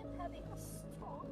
I'm having a stroke.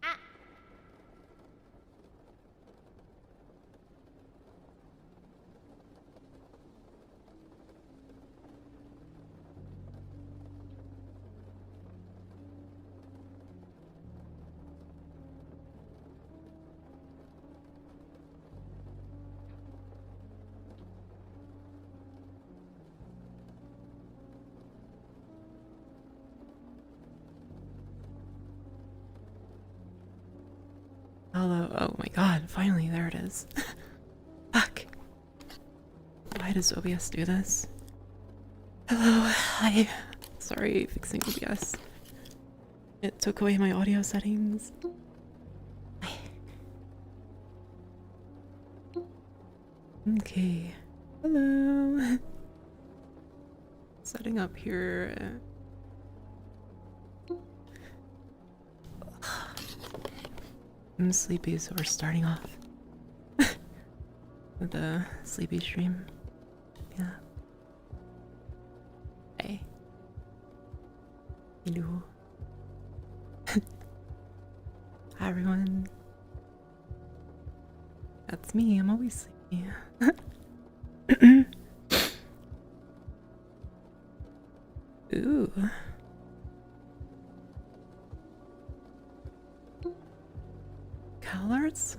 Ah! Hello. Oh my god, finally, there it is. Fuck. Why does OBS do this? Hello, hi. Sorry, fixing OBS. It took away my audio settings. Hi. Okay. Hello. Setting up here. I'm sleepy, so we're starting off with the sleepy stream. Yeah. Hey. Hello. Hi everyone. That's me, I'm always sleepy. Ooh. Cal Arts?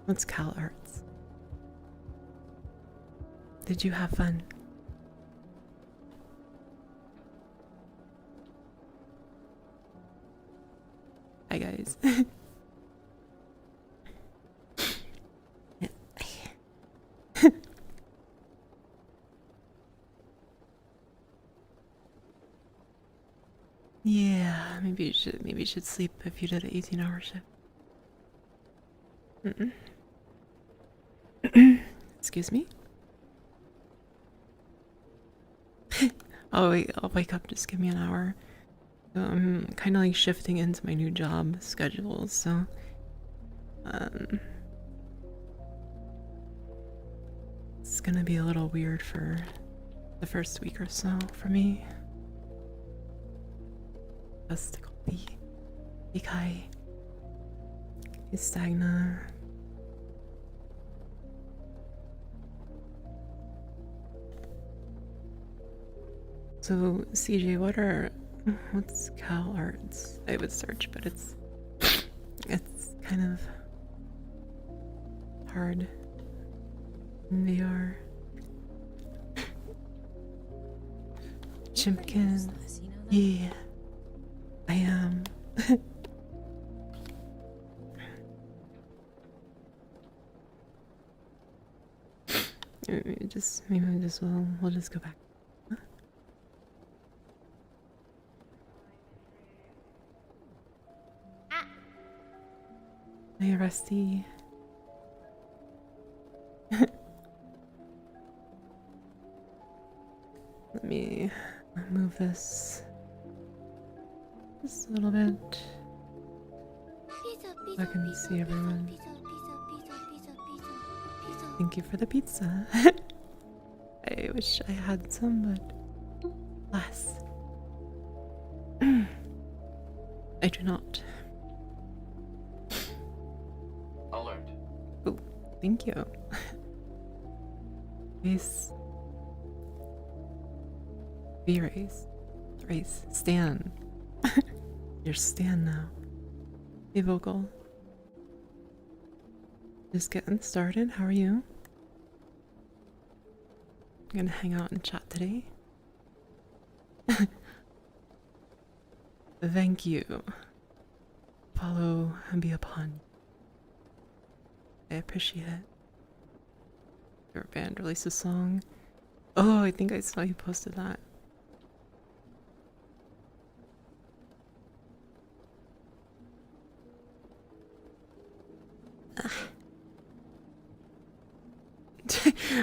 What's Cal Arts? Did you have fun? Hi guys. Yeah, maybe you should sleep if you did an 18-hour shift. Excuse me? Oh wait, I'll wake up, just give me an hour. I'm kind of like shifting into my new job schedule, so it's gonna be a little weird for the first week or so for me. Just Ikai, Stagna. So CJ, what's Cal Arts? I would search, but it's kind of hard. They are Chimkin. Yeah, I am. We'll just go back. Huh? Ah! Hey, Rusty. Let me move this just a little bit. I can see everyone. Thank you for the pizza. I wish I had some, but alas. I do not. Alert. Oh, thank you. Race. V-Race. Race. Stan. You're Stan now. Be vocal. Just getting started. How are you? I'm gonna hang out and chat today. Thank you. Follow and be upon. I appreciate it. Your band released a song. Oh, I think I saw you posted that.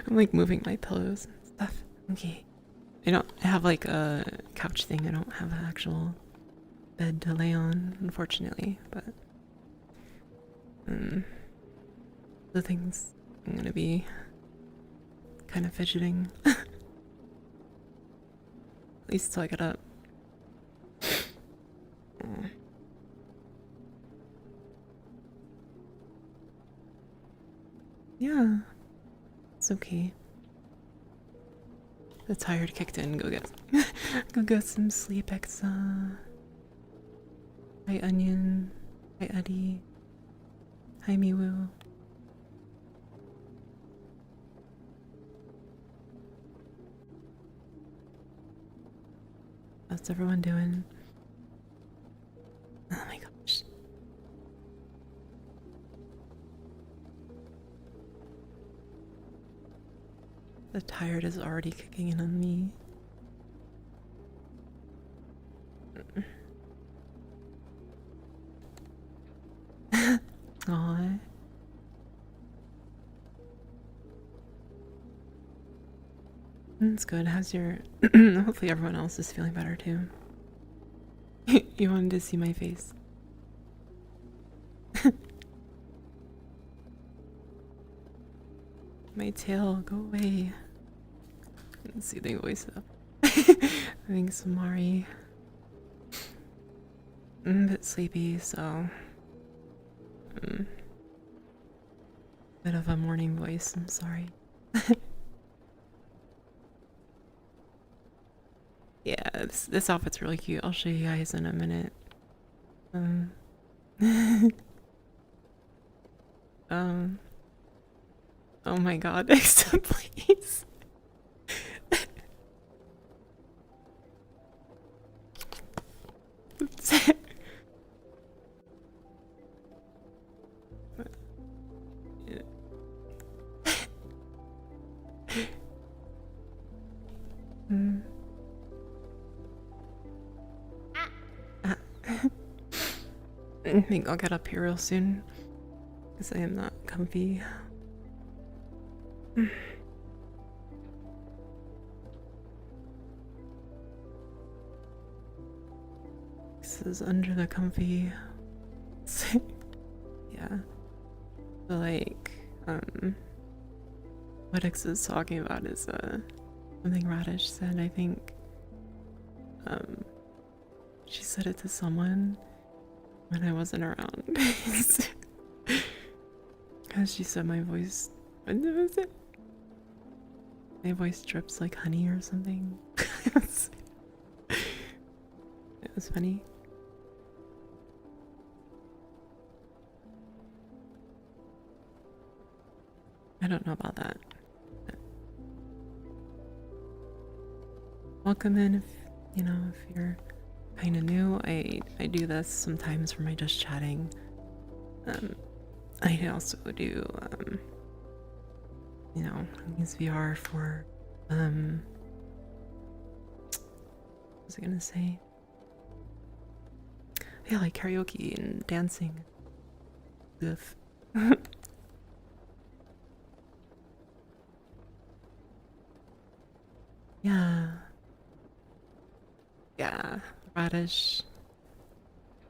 I'm like moving my pillows and stuff. Okay. I don't have like a couch thing. I don't have an actual bed to lay on, unfortunately, but the things I'm gonna be kind of fidgeting. At least till I get up. Yeah, it's okay. The tired kicked in. Go get go get some sleep, Exa. Hi Onion. Hi Eddie. Hi Miwu. How's everyone doing? Oh my gosh. The tired is already kicking in on me. Aw. That's good. How's your... Hopefully everyone else is feeling better too. You wanted to see my face. My tail, go away. Soothing voice up. Thanks, Samari. I'm a bit sleepy, so... bit of a morning voice, I'm sorry. Yeah, this outfit's really cute. I'll show you guys in a minute. Oh my god, Nexa, please. Oops. I think I'll get up here real soon because I am not comfy. This is under the comfy. Yeah. So like, what X is talking about is something Radish said, I think. She said it to someone when I wasn't around. Because she said my voice, what was it? My voice drips like honey or something. It was funny. I don't know about that. Welcome in if you're kind of new. I do this sometimes for my just chatting. I also do use VR for what was I gonna say? Yeah, like karaoke and dancing. Goof. Yeah. Yeah. Radish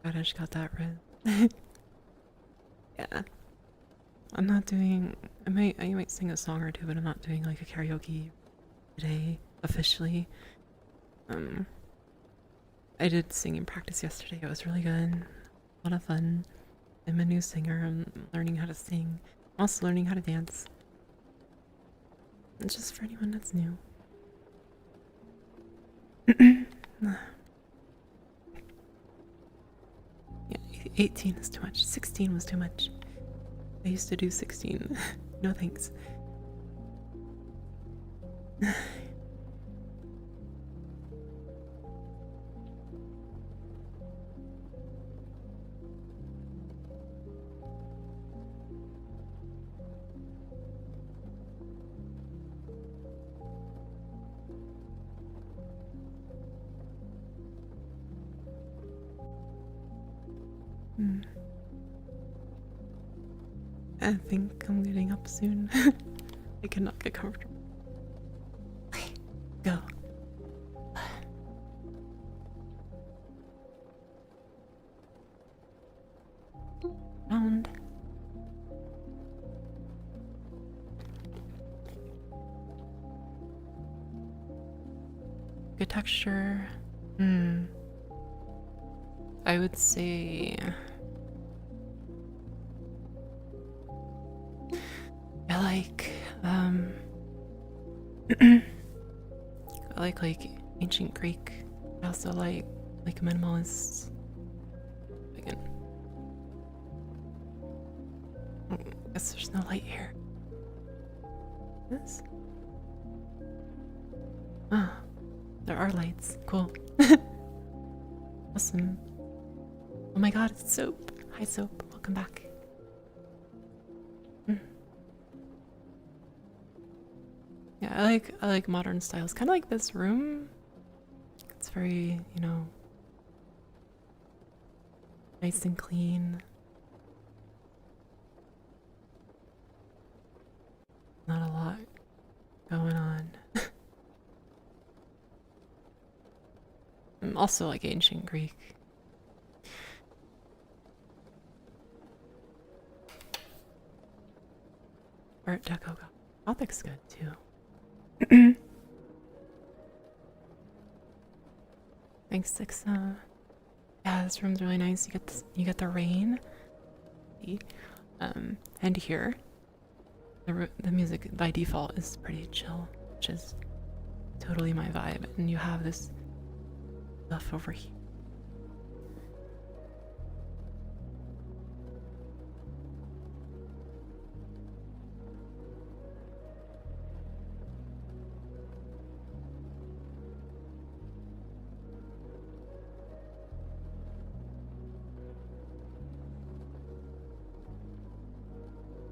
got that red. Yeah. I'm not doing I might sing a song or two, but I'm not doing like a karaoke today officially. I did singing practice yesterday. It was really good. A lot of fun. I'm a new singer. I'm learning how to sing. I'm also learning how to dance. It's just for anyone that's new. Yeah, 18 is too much. 16 was too much. I used to do 16. No thanks. Hmm. I think I'm getting up soon. I cannot get comfortable. Okay, go. Round. Good texture. Hmm. I would say I like I like ancient Greek. I also like minimalists. Again. I guess there's no light here. This? Ah, there are lights. Cool. Awesome. Oh my god, it's Soap. Hi Soap, welcome back. Yeah, I like modern styles. Kinda like this room. It's very, you know, nice and clean. Not a lot going on. I'm also like ancient Greek. Art Deco. Gothic's good too. Thanks, Sixa. Yeah, this room's really nice. You get the rain. And here, the music by default is pretty chill, which is totally my vibe. And you have this stuff over here.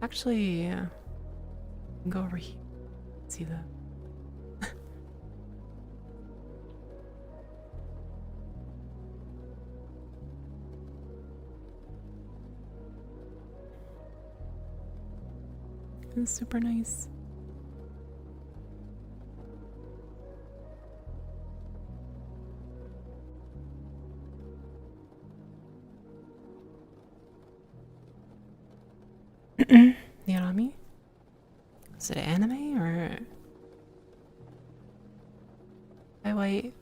Actually, go over here. See the. It's super nice. Yarami? Is it anime or Hi White?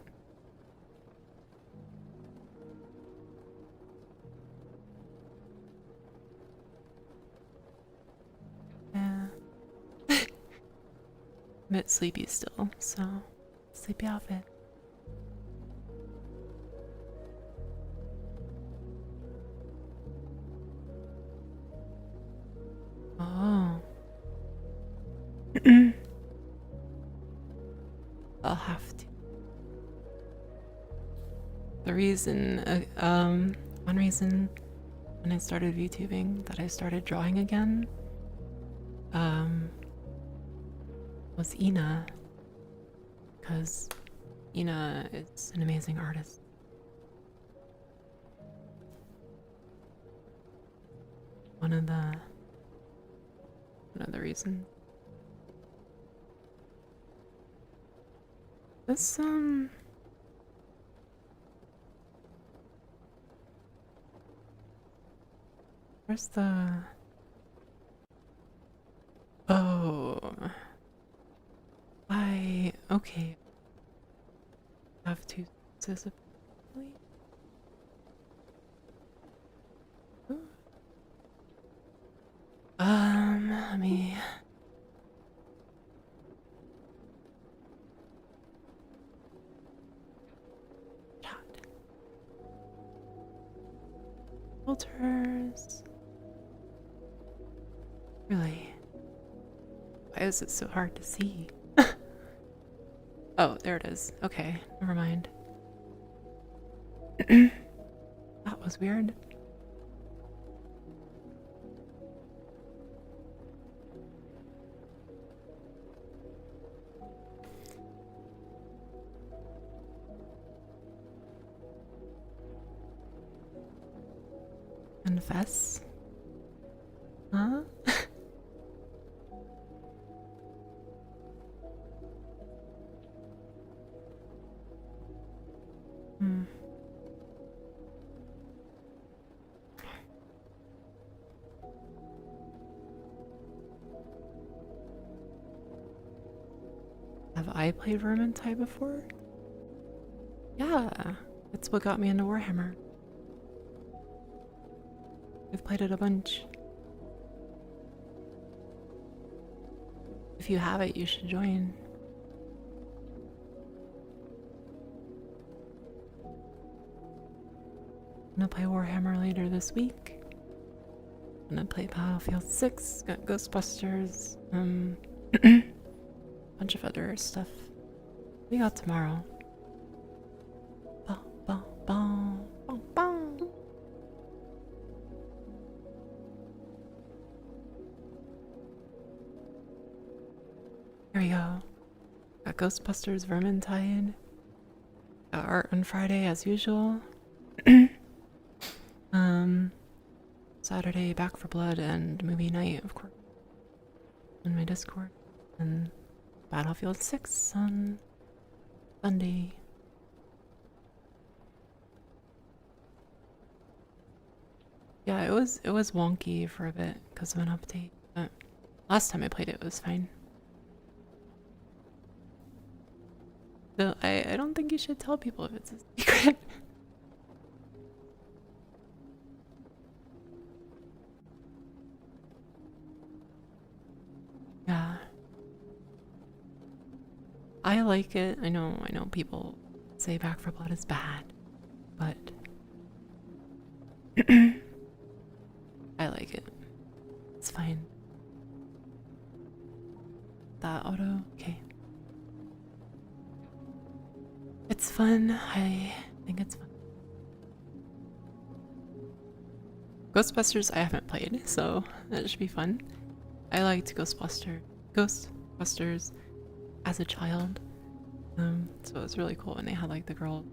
Yeah. A bit sleepy still, so sleepy outfit. Oh. I'll have to. The reason, one reason when I started VTubing that I started drawing again, was Ina. Because Ina is an amazing artist. One of the reasons. This, where's the... Oh. Okay. Have to specifically. Let me... Chat. Filters. Really? Why is it so hard to see? Oh, there it is. Okay, never mind. That was weird. Confess? Huh? Hmm. Have I played Vermintide before? Yeah, it's what got me into Warhammer. I've played it a bunch. If you have it, you should join. I'm gonna play Warhammer later this week. I'm gonna play Battlefield 6, got Ghostbusters, bunch of other stuff. We got tomorrow. Ba, ba, ba, ba, ba. Here we go. Got Ghostbusters, Vermintide. Got art on Friday as usual. Saturday, Back for Blood and movie night, of course, on my Discord. And Battlefield 6 on Sunday. Yeah, it was wonky for a bit because of an update, but last time I played it was fine. So I don't think you should tell people if it's a secret. Yeah. I like it. I know people say Back for Blood is bad, but I like it. It's fine. That auto? Okay. It's fun. I think it's fun. Ghostbusters I haven't played, so that should be fun. I liked Ghostbusters as a child. So it was really cool when they had like the girl.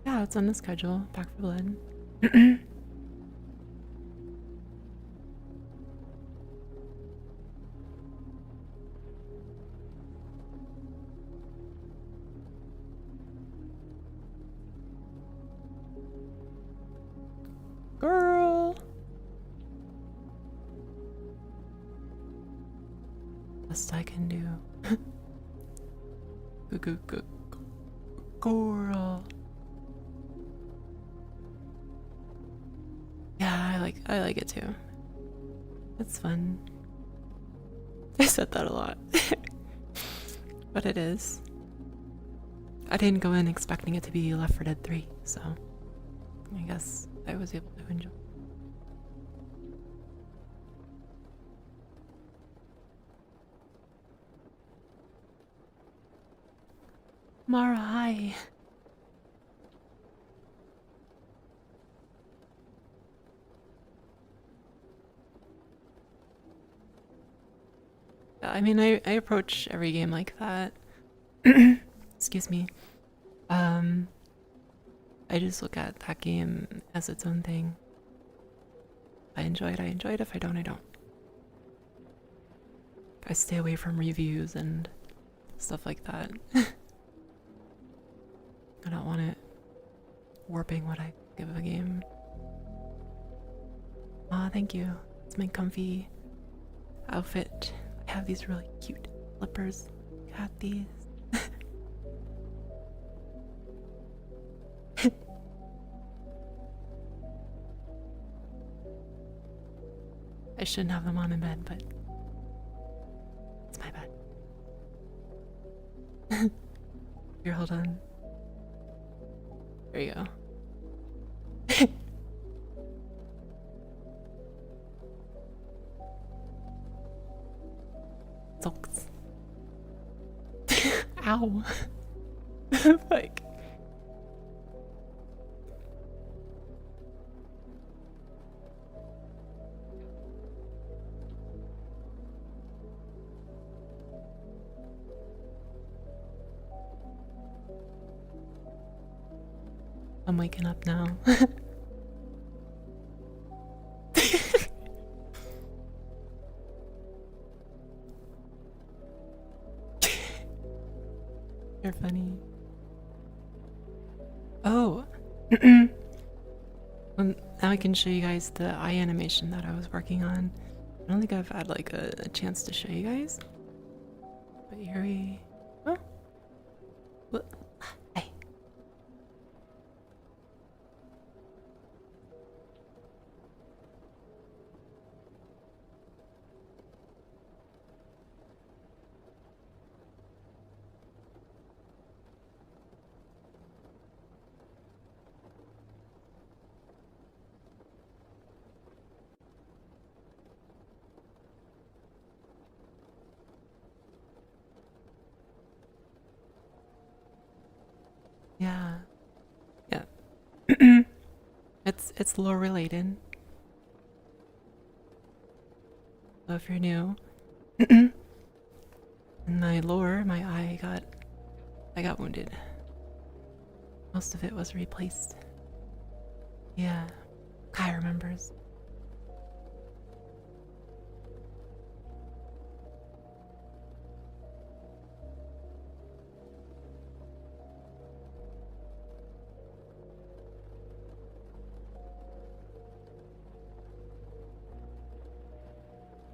Yeah, it's on the schedule. Back for Blood. Girl. Best I can do. Girl. Yeah, I like it too. It's fun. I said that a lot. But it is. I didn't go in expecting it to be Left 4 Dead 3, so I guess I was able to enjoy. Mara, hi. I mean, I approach every game like that. Excuse me. I just look at that game as its own thing. If I enjoy it, I enjoy it. If I don't, I don't. I stay away from reviews and stuff like that. I don't want it warping what I give a game. Aw, thank you. It's my comfy outfit. I have these really cute slippers. Got these. I shouldn't have them on in bed, but it's my bed. Here, hold on. There you go. how? Like, I'm waking up now. You're funny. Oh, well, now I can show you guys the eye animation that I was working on. I don't think I've had like a chance to show you guys. But here we. Oh. What? Hey. Yeah. Yeah. It's lore related. So if you're new, in my lore, my eye I got wounded. Most of it was replaced. Yeah. Kai remembers.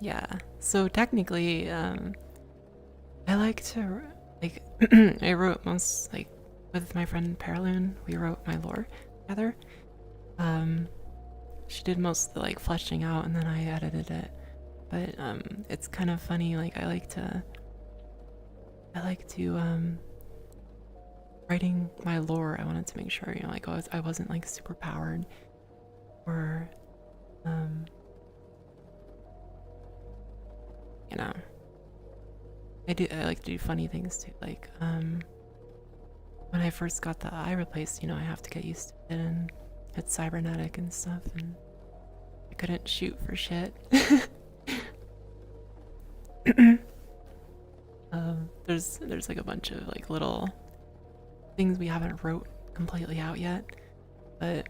Yeah. So technically, I like to like I wrote most like with my friend Paraloon, we wrote my lore together. She did most of the like fleshing out and then I edited it. But it's kind of funny, like I like to writing my lore, I wanted to make sure, you know, like I wasn't like super powered or you know. I like to do funny things too. Like, when I first got the eye replaced, you know, I have to get used to it and it's cybernetic and stuff, and I couldn't shoot for shit. There's like a bunch of like little things we haven't wrote completely out yet, but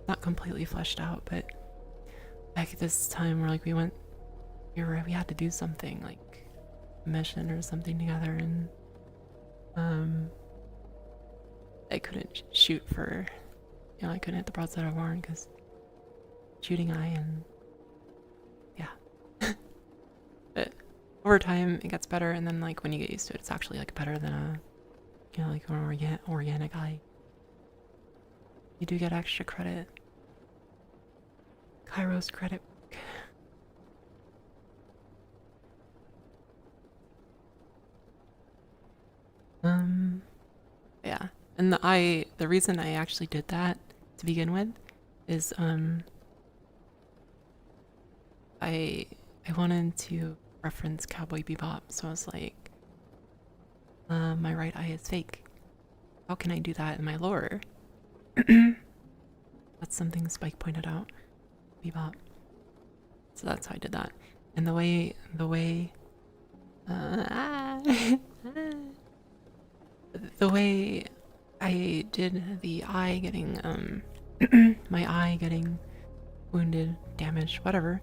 not completely fleshed out. But back at this time, where like we had to do something like a mission or something together, and I couldn't shoot for, you know, I couldn't hit the broadside of Warren because shooting eye, and yeah. But over time it gets better, and then like when you get used to it, it's actually like better than a, you know, like an organic eye. You do get extra credit. Kairos credit. Yeah. And the reason I actually did that to begin with is I wanted to reference Cowboy Bebop, so I was like, my right eye is fake. How can I do that in my lore? That's something Spike pointed out. Bebop. So that's how I did that. And the way the way I did the eye getting my eye getting wounded, damaged, whatever,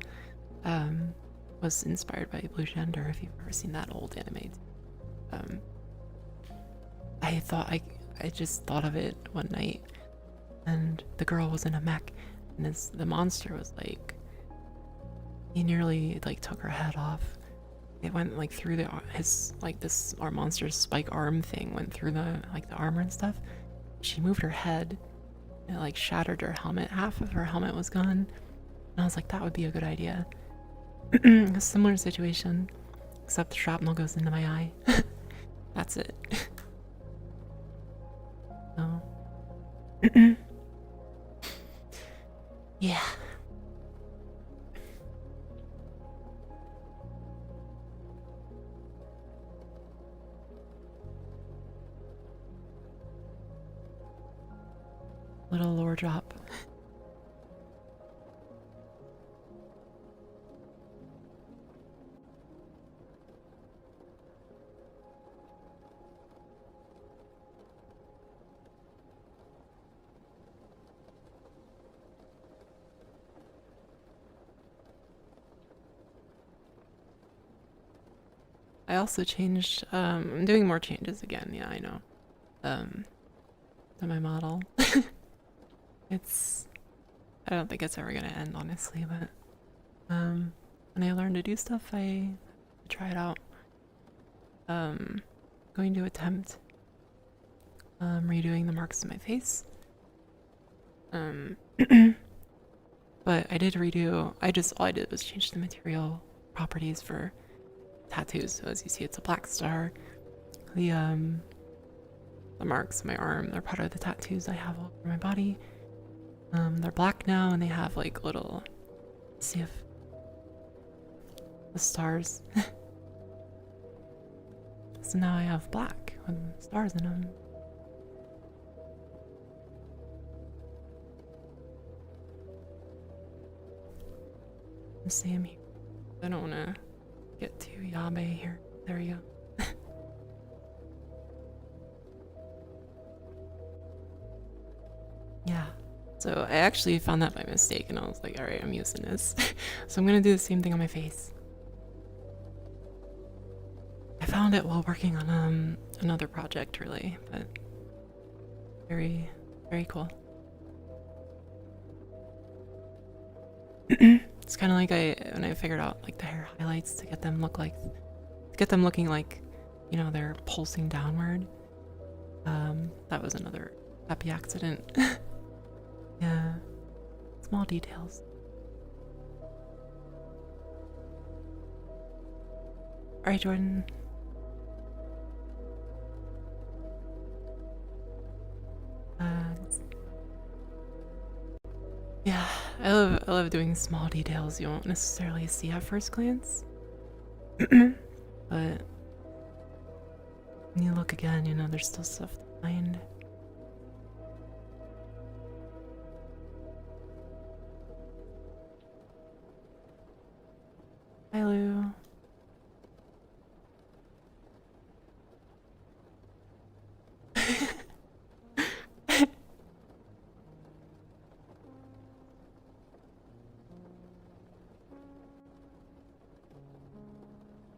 was inspired by Blue Gender, if you've ever seen that old anime. I just thought of it one night, and the girl was in a mech, and the monster was like, he nearly like took her head off. It went like through our monster's spike arm thing went through the armor and stuff. She moved her head, and it like shattered her helmet. Half of her helmet was gone, and I was like, that would be a good idea. A similar situation, except the shrapnel goes into my eye. That's it. So, yeah. I also changed, I'm doing more changes again, yeah, I know. To my model. It's, I don't think it's ever gonna end, honestly, but, when I learn to do stuff, I try it out. Going to attempt, redoing the marks on my face. But I did redo, all I did was change the material properties for tattoos. So as you see, it's a black star. The marks on my arm, they're part of the tattoos I have all over my body. They're black now and they have like little, let's see if the stars. So now I have black with stars in them. Sam here. I don't want to get too yabe here. There we go. Yeah. So I actually found that by mistake and I was like, alright, I'm using this. So I'm gonna do the same thing on my face. I found it while working on another project really, but very, very cool. It's kind of like when I figured out like the hair highlights to get them looking like, you know, they're pulsing downward. That was another happy accident. Yeah, small details. All right, Jordan. Yeah, I love doing small details you won't necessarily see at first glance. But when you look again, you know there's still stuff to find. Hi, Lou.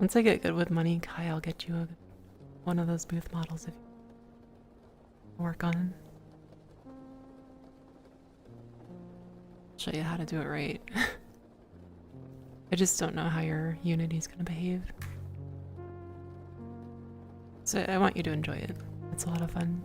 Once I get good with money, Kai, I'll get you one of those booth models if you work on. Show you how to do it right. I just don't know how your Unity's gonna behave. So I want you to enjoy it. It's a lot of fun.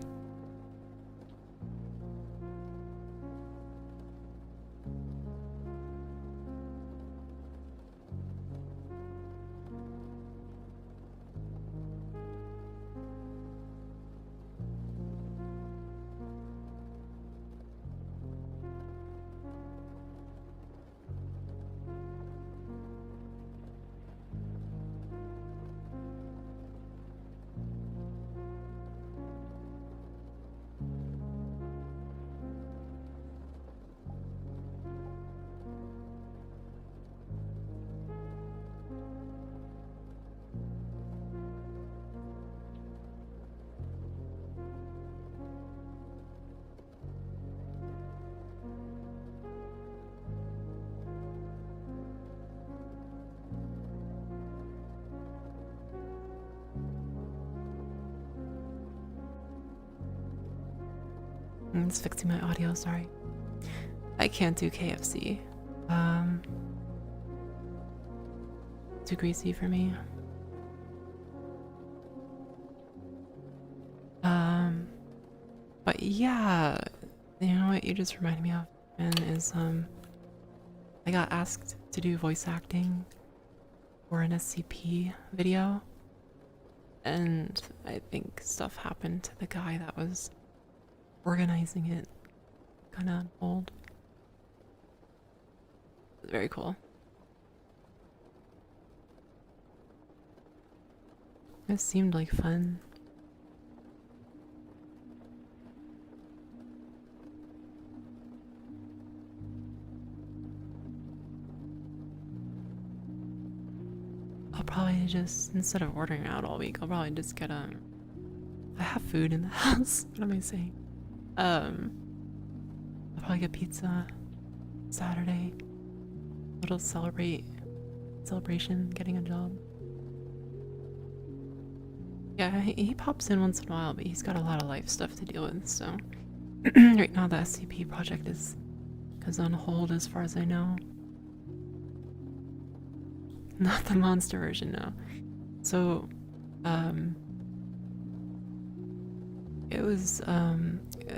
It's fixing my audio, sorry. I can't do KFC. Too greasy for me. But yeah, you know what you just reminded me of, and is I got asked to do voice acting for an SCP video, and I think stuff happened to the guy that was organizing it, kind of old. Very cool. It seemed like fun. I'll probably just, instead of ordering out all week, I'll probably just get I have food in the house. What am I saying? I'll probably get pizza Saturday. Little celebration, getting a job. Yeah, he pops in once in a while, but he's got a lot of life stuff to deal with, so right now the SCP project is on hold as far as I know. Not the monster version, no. So, it was, I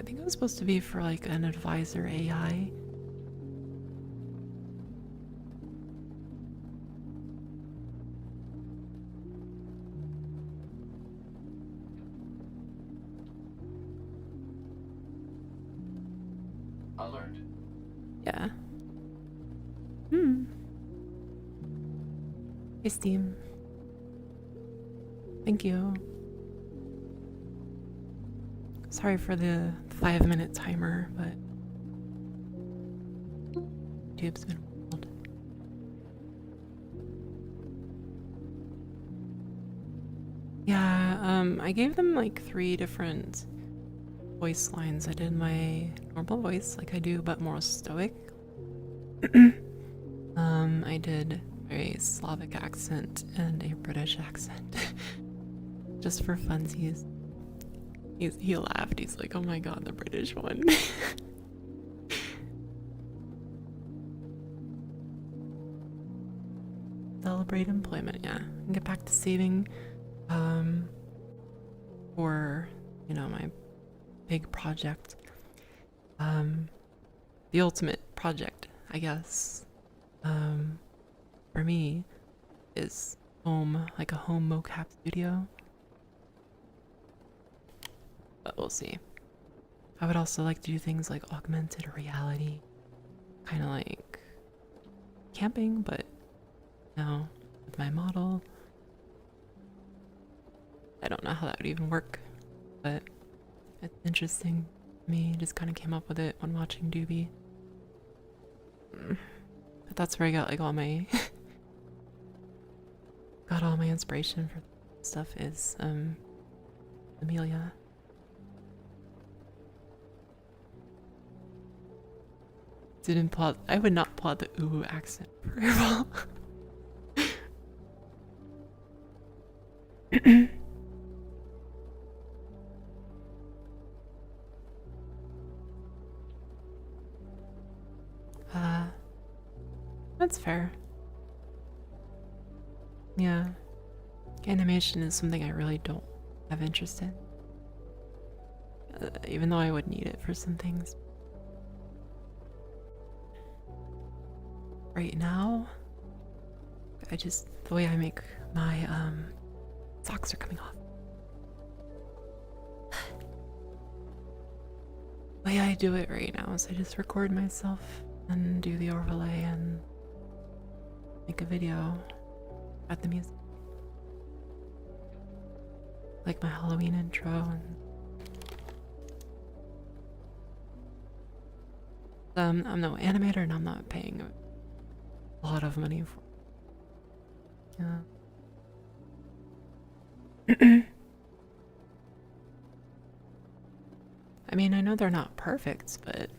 think it was supposed to be for like an advisor AI. Alert. Yeah. Hey, Steam. Thank you. Sorry for the 5-minute timer, but YouTube's been wild. Yeah, I gave them like 3 different voice lines. I did my normal voice like I do, but more stoic. I did a Slavic accent and a British accent. Just for funsies. He laughed. He's like, oh my god, the British one. Celebrate employment, yeah. And get back to saving for, you know, my big project. The ultimate project, I guess. For me is home, like a home mocap studio. But we'll see. I would also like to do things like augmented reality, kind of like camping, but no, with my model. I don't know how that would even work, but it's interesting to me. Just kind of came up with it when watching Doobie. But that's where I got like all my got all my inspiration for stuff is Amelia. Didn't plot. I would not plot the ooh accent very well. That's fair. Yeah. Animation is something I really don't have interest in. Even though I would need it for some things. Right now, the way I make my, socks are coming off. The way I do it right now is I just record myself and do the overlay and make a video at the music. Like my Halloween intro and I'm no animator and I'm not paying a lot of money for it. Yeah. I mean, I know they're not perfect, but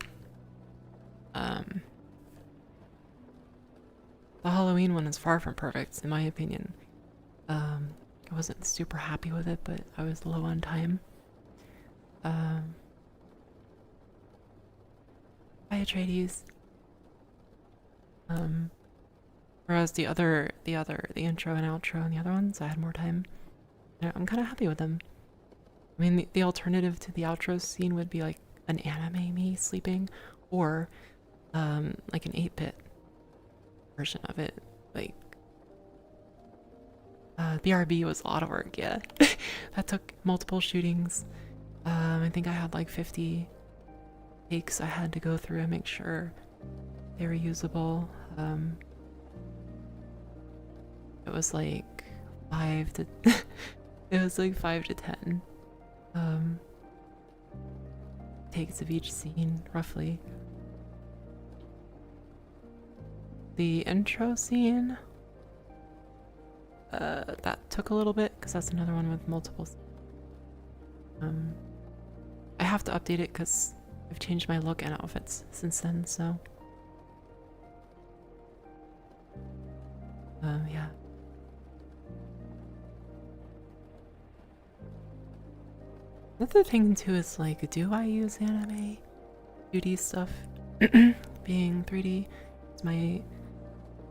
the Halloween one is far from perfect, in my opinion. I wasn't super happy with it, but I was low on time. Hi, Atreides. Whereas the intro and outro and the other ones, I had more time. I'm kind of happy with them. I mean, the alternative to the outro scene would be like an anime me sleeping, or like an 8-bit version of it. Like BRB was a lot of work, yeah. That took multiple shootings. I think I had like 50 takes I had to go through and make sure they were usable. It was like 5 to it was like 5 to 10 takes of each scene, roughly. The intro scene, that took a little bit because that's another one with multiple. I have to update it because I've changed my look and outfits since then, so yeah. Another thing too is like, do I use anime 2D stuff being 3D? My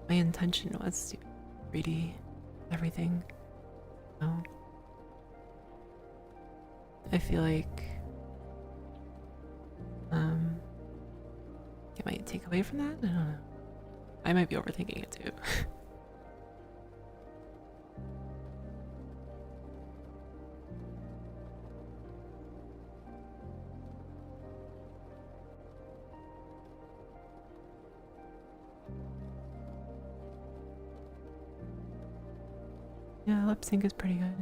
intention was to 3D everything. No. I feel like it might take away from that. I don't know. I might be overthinking it too. Yeah, lip sync is pretty good.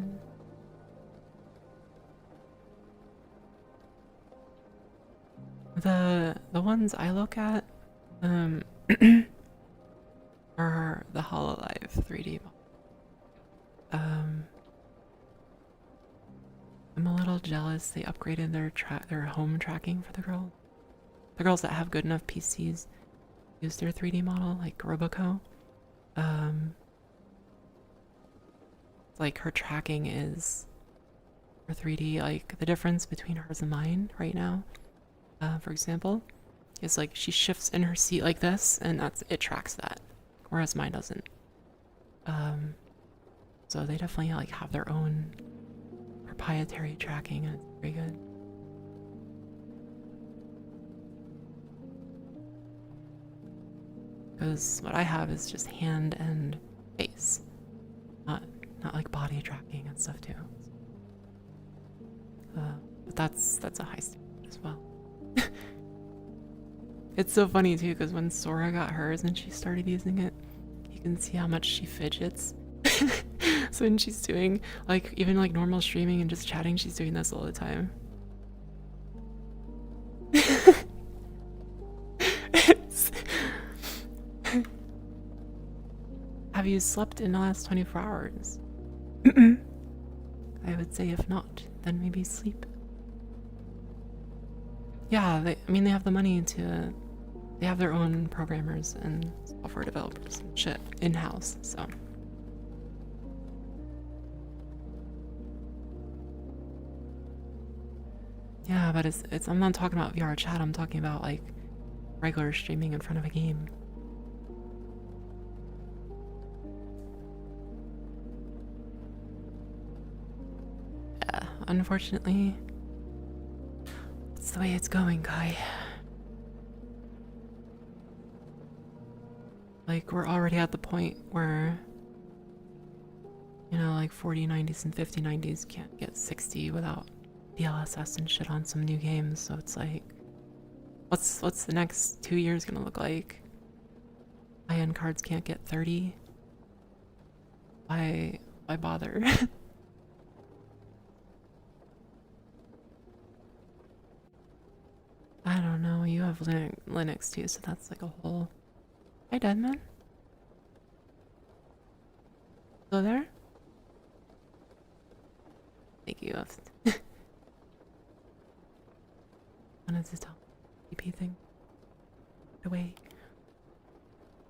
The ones I look at are the Hololive 3D. I'm a little jealous they upgraded their home tracking for the girls. The girls that have good enough PCs use their 3D model, like Roboco. Like her tracking is for 3D, like the difference between hers and mine right now, for example, is like she shifts in her seat like this and it tracks that, whereas mine doesn't. So they definitely like have their own proprietary tracking and it's very good. Because what I have is just hand and face, not like body tracking and stuff too. But that's a high standard as well. It's so funny too, because when Sora got hers and she started using it, you can see how much she fidgets. So when she's doing like even like normal streaming and just chatting, she's doing this all the time. Have you slept in the last 24 hours? I would say if not, then maybe sleep. Yeah, they have the money to... They have their own programmers and software developers and shit in-house, so... Yeah, but I'm not talking about VR chat, I'm talking about, like, regular streaming in front of a game. Yeah, unfortunately, it's the way it's going, Kai. Like, we're already at the point where, you know, like 4090s and 5090s can't get 60 without DLSS and shit on some new games, so it's like, what's the next 2 years gonna look like? High-end cards can't get 30? Why bother? I don't know, you have Linux too, so that's like a whole... Hi, Deadman. Hello there? Thank you. Wanted to talk EP thing. Away.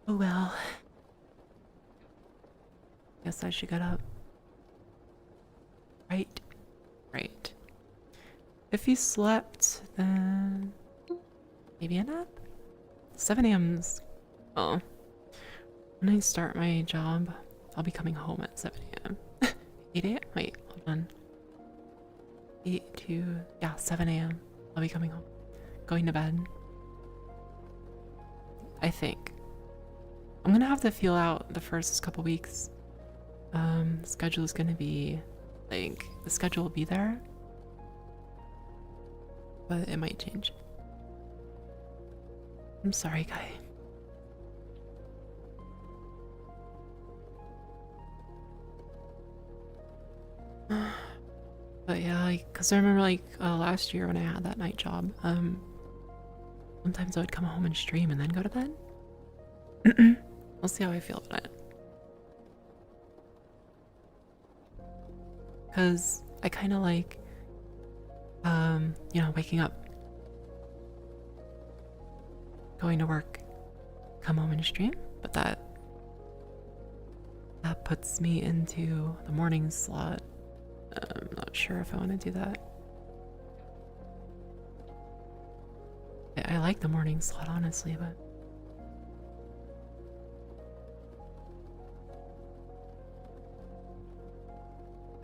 Oh well. Guess I should get up. Right. Right. If you slept, then maybe a nap? 7 a.m.'s... Oh. When I start my job, I'll be coming home at 7 a.m. 8 a.m.? Wait, hold on. 8 to... Yeah, 7 a.m. I'll be coming home. Going to bed. I think. I'm gonna have to feel out the first couple weeks. The schedule is gonna be... Like, the schedule will be there. But it might change. I'm sorry, Kai. But yeah, like, cause I remember like last year when I had that night job, sometimes I would come home and stream and then go to bed. We'll see how I feel about it. Cause I kind of like, you know, waking up, going to work, come home and stream, but that puts me into the morning slot. I'm not sure if I want to do that. I like the morning slot, honestly, but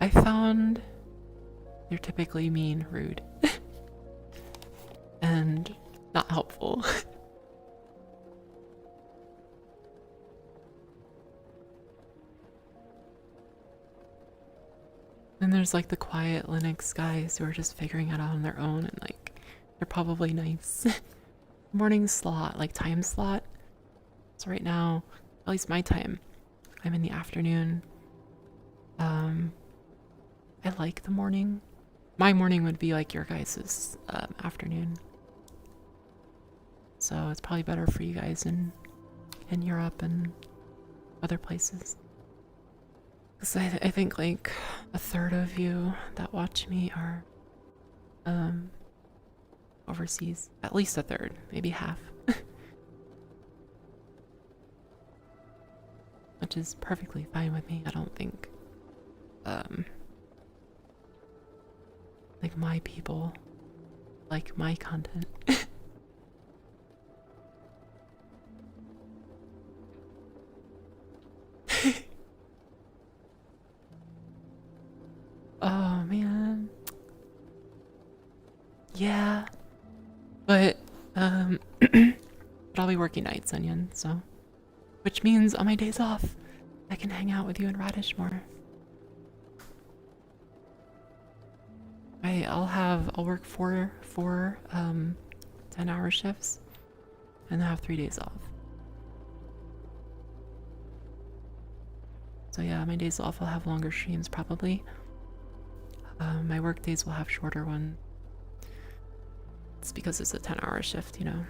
I found they're typically mean, rude, and not helpful. Then there's like the quiet Linux guys who are just figuring it out on their own and like they're probably nice. Morning slot, like time slot. So right now, at least my time, I'm in the afternoon. I like the morning. My morning would be like your guys' afternoon. So it's probably better for you guys in Europe and other places. Because I think like a third of you that watch me are overseas. At least a third, maybe half. Which is perfectly fine with me. I don't think like my people like my content. Oh man. Yeah. But but I'll be working nights, Onion, so which means on my days off I can hang out with you and Radish more. I'll work four 10-hour shifts and then have 3 days off. So yeah, my days off I'll have longer streams probably. My work days will have shorter ones. It's because it's a 10-hour shift, you know.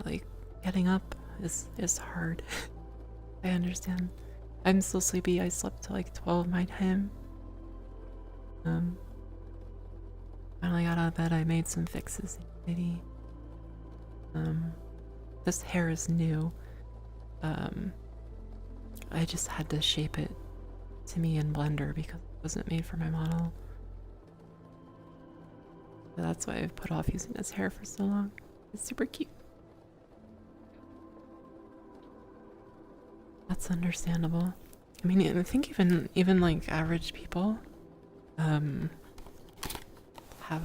Like getting up is hard. I understand. I'm so sleepy. I slept till like 12 my time. Finally got out of bed. I made some fixes. Maybe. This hair is new. I just had to shape it to me in Blender because it wasn't made for my model. So that's why I've put off using this hair for so long. It's super cute. That's understandable. I mean, I think even like average people have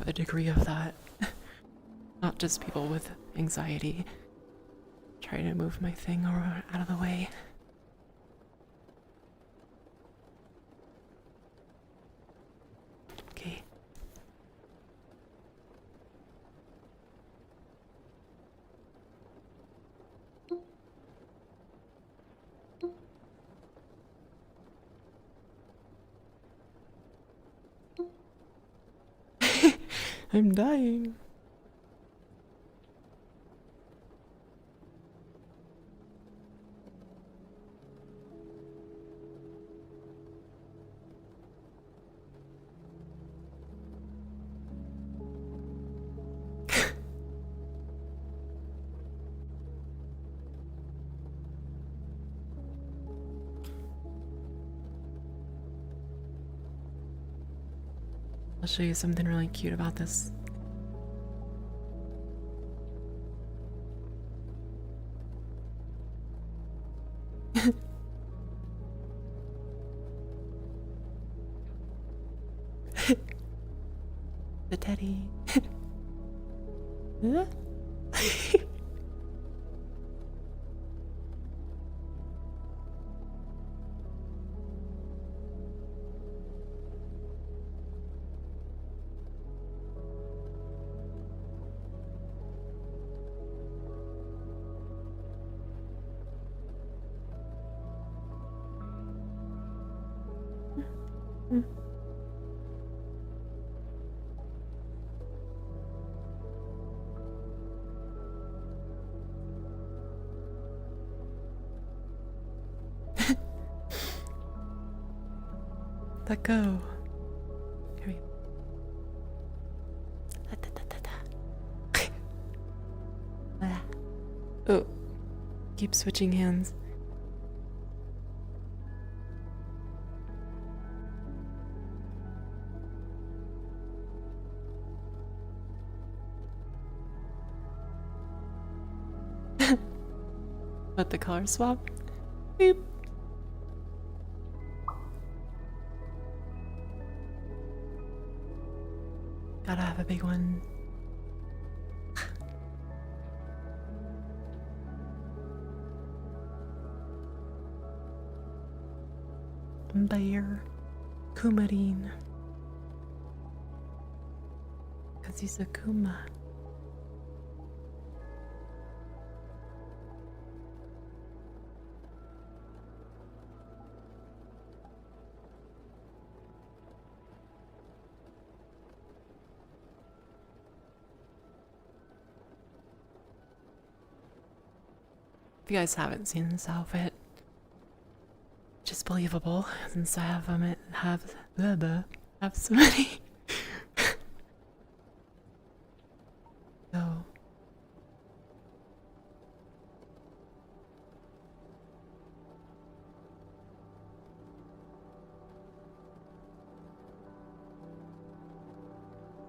a degree of that. Not just people with anxiety. Trying to move my thing out of the way. Okay. I'm dying. I'll show you something really cute about this. The teddy. Huh? Let go. Here we go. Oh, keep switching hands. What, the color swap? Beep. Gotta have a big one. Bayer Kumarine. Because he's a Kuma. If you guys haven't seen this outfit, just believable since I have have so many. So oh,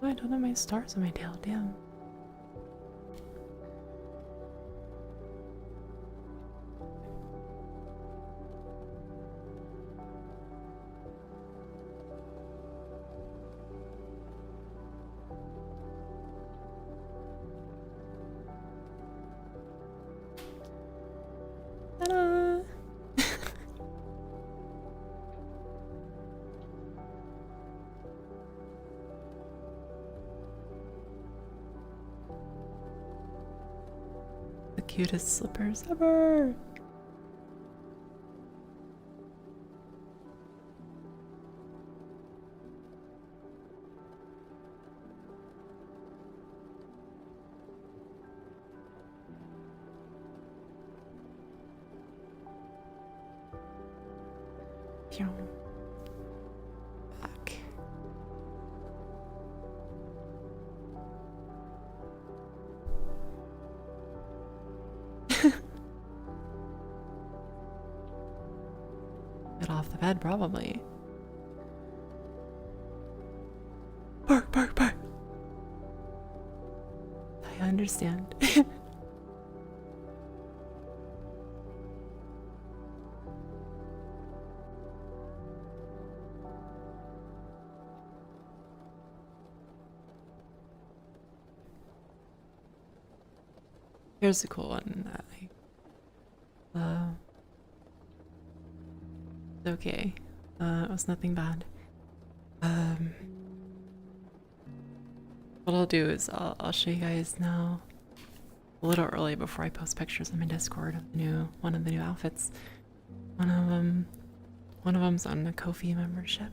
I don't have my stars on my tail, damn. Ta-da! The cutest slippers ever! Pew. Back. Get off the bed, probably. Bark, bark, bark. I understand. Here's a cool one that it's okay. It was nothing bad. What I'll do is I'll show you guys now a little early before I post pictures on my Discord of the one of the new outfits. One of them's on the Ko-fi membership.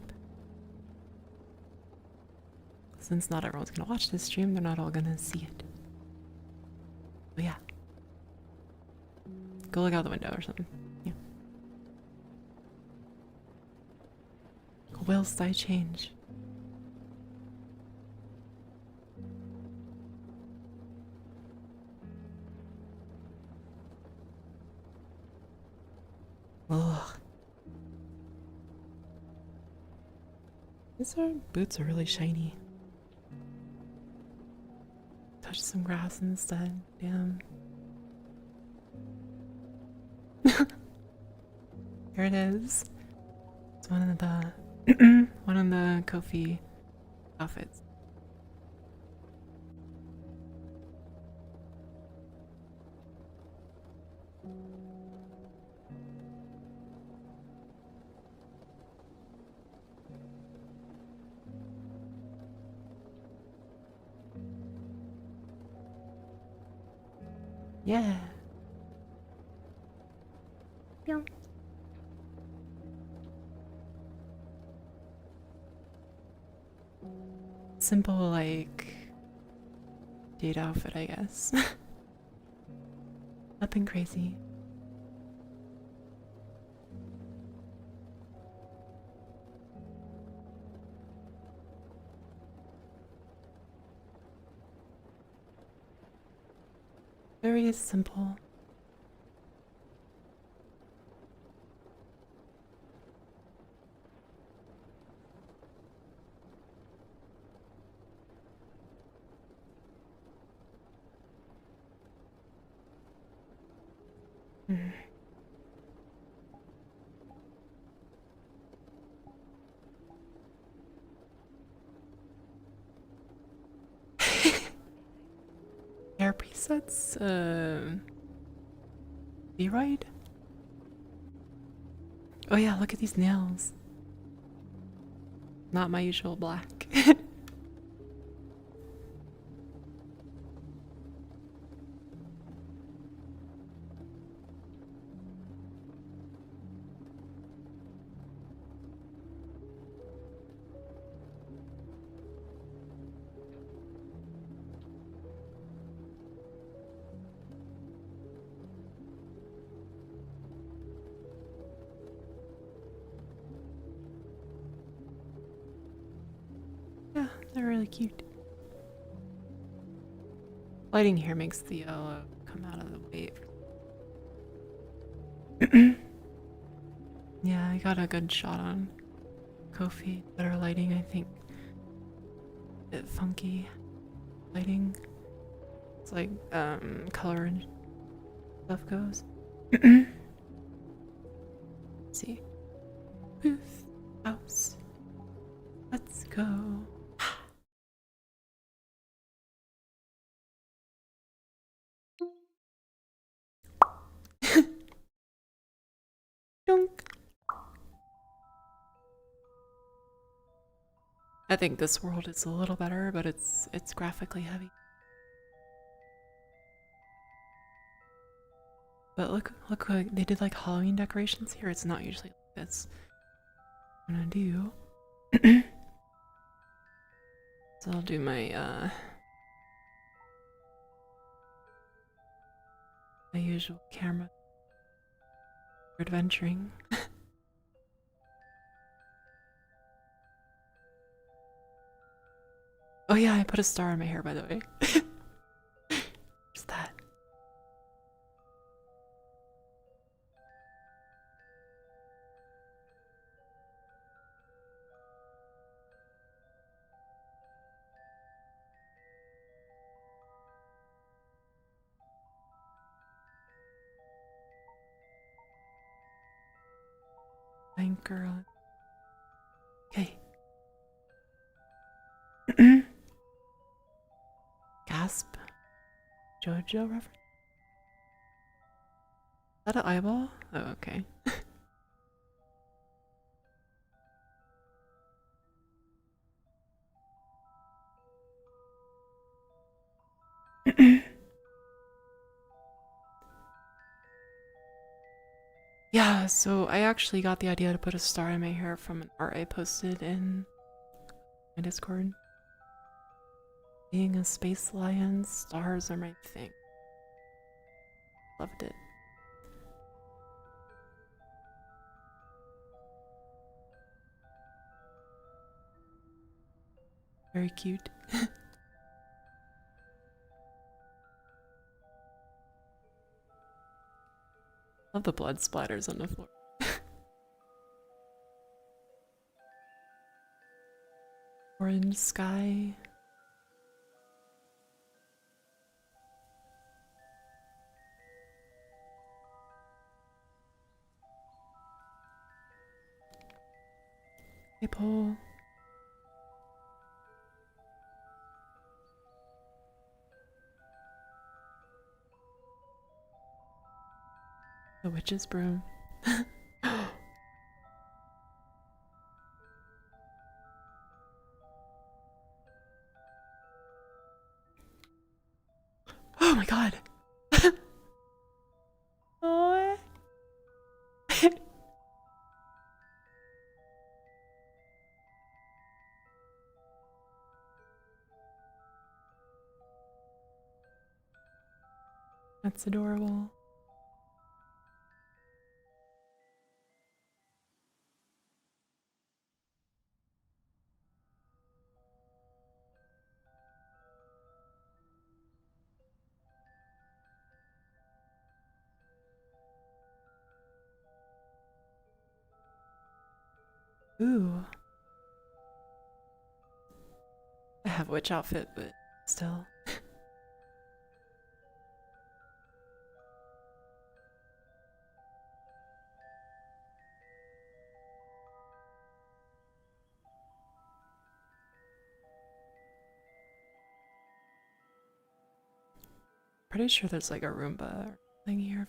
Since not everyone's gonna watch this stream, they're not all gonna see it. But yeah. Go look out the window or something. Yeah. Whilst I change. Ugh. These boots are really shiny. Touch some grass instead. Damn. Here it is. It's one of the one of the Ko-fi outfits. Yeah. Pew. Simple, like, date outfit, I guess. Nothing crazy. Very simple. Mm. Hair presets, V-Ride? Oh yeah, look at these nails. Not my usual black. Yeah, they're really cute. Lighting here makes the yellow come out of the wave. Yeah, I got a good shot on Kofi. Better lighting, I think. Bit funky lighting. It's like color and stuff goes. Let's see. Poof. House. Let's go. Dunk. I think this world is a little better, but it's graphically heavy. But look, they did like Halloween decorations here. It's not usually like this. I'm gonna do. So I'll do my my usual camera for adventuring. Oh yeah, I put a star in my hair, by the way. What's that? Fine girl. Okay. Gasp. JoJo reference? Is that an eyeball? Oh, okay. Yeah, so I actually got the idea to put a star in my hair from an art I posted in my Discord. Being a space lion, stars are my thing. Loved it. Very cute. Love the blood splatters on the floor. Orange sky. Maple. The witch's broom. Oh my god. Oh. That's adorable. Ooh. I have witch outfit, but still. Pretty sure there's like a Roomba or something here.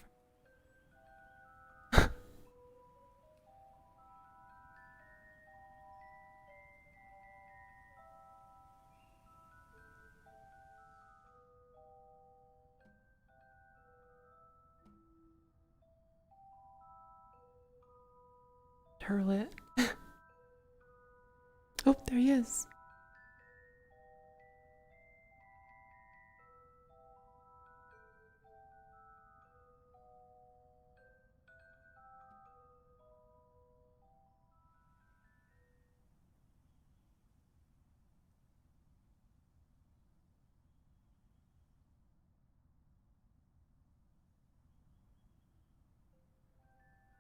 Turlet. Oh, there he is.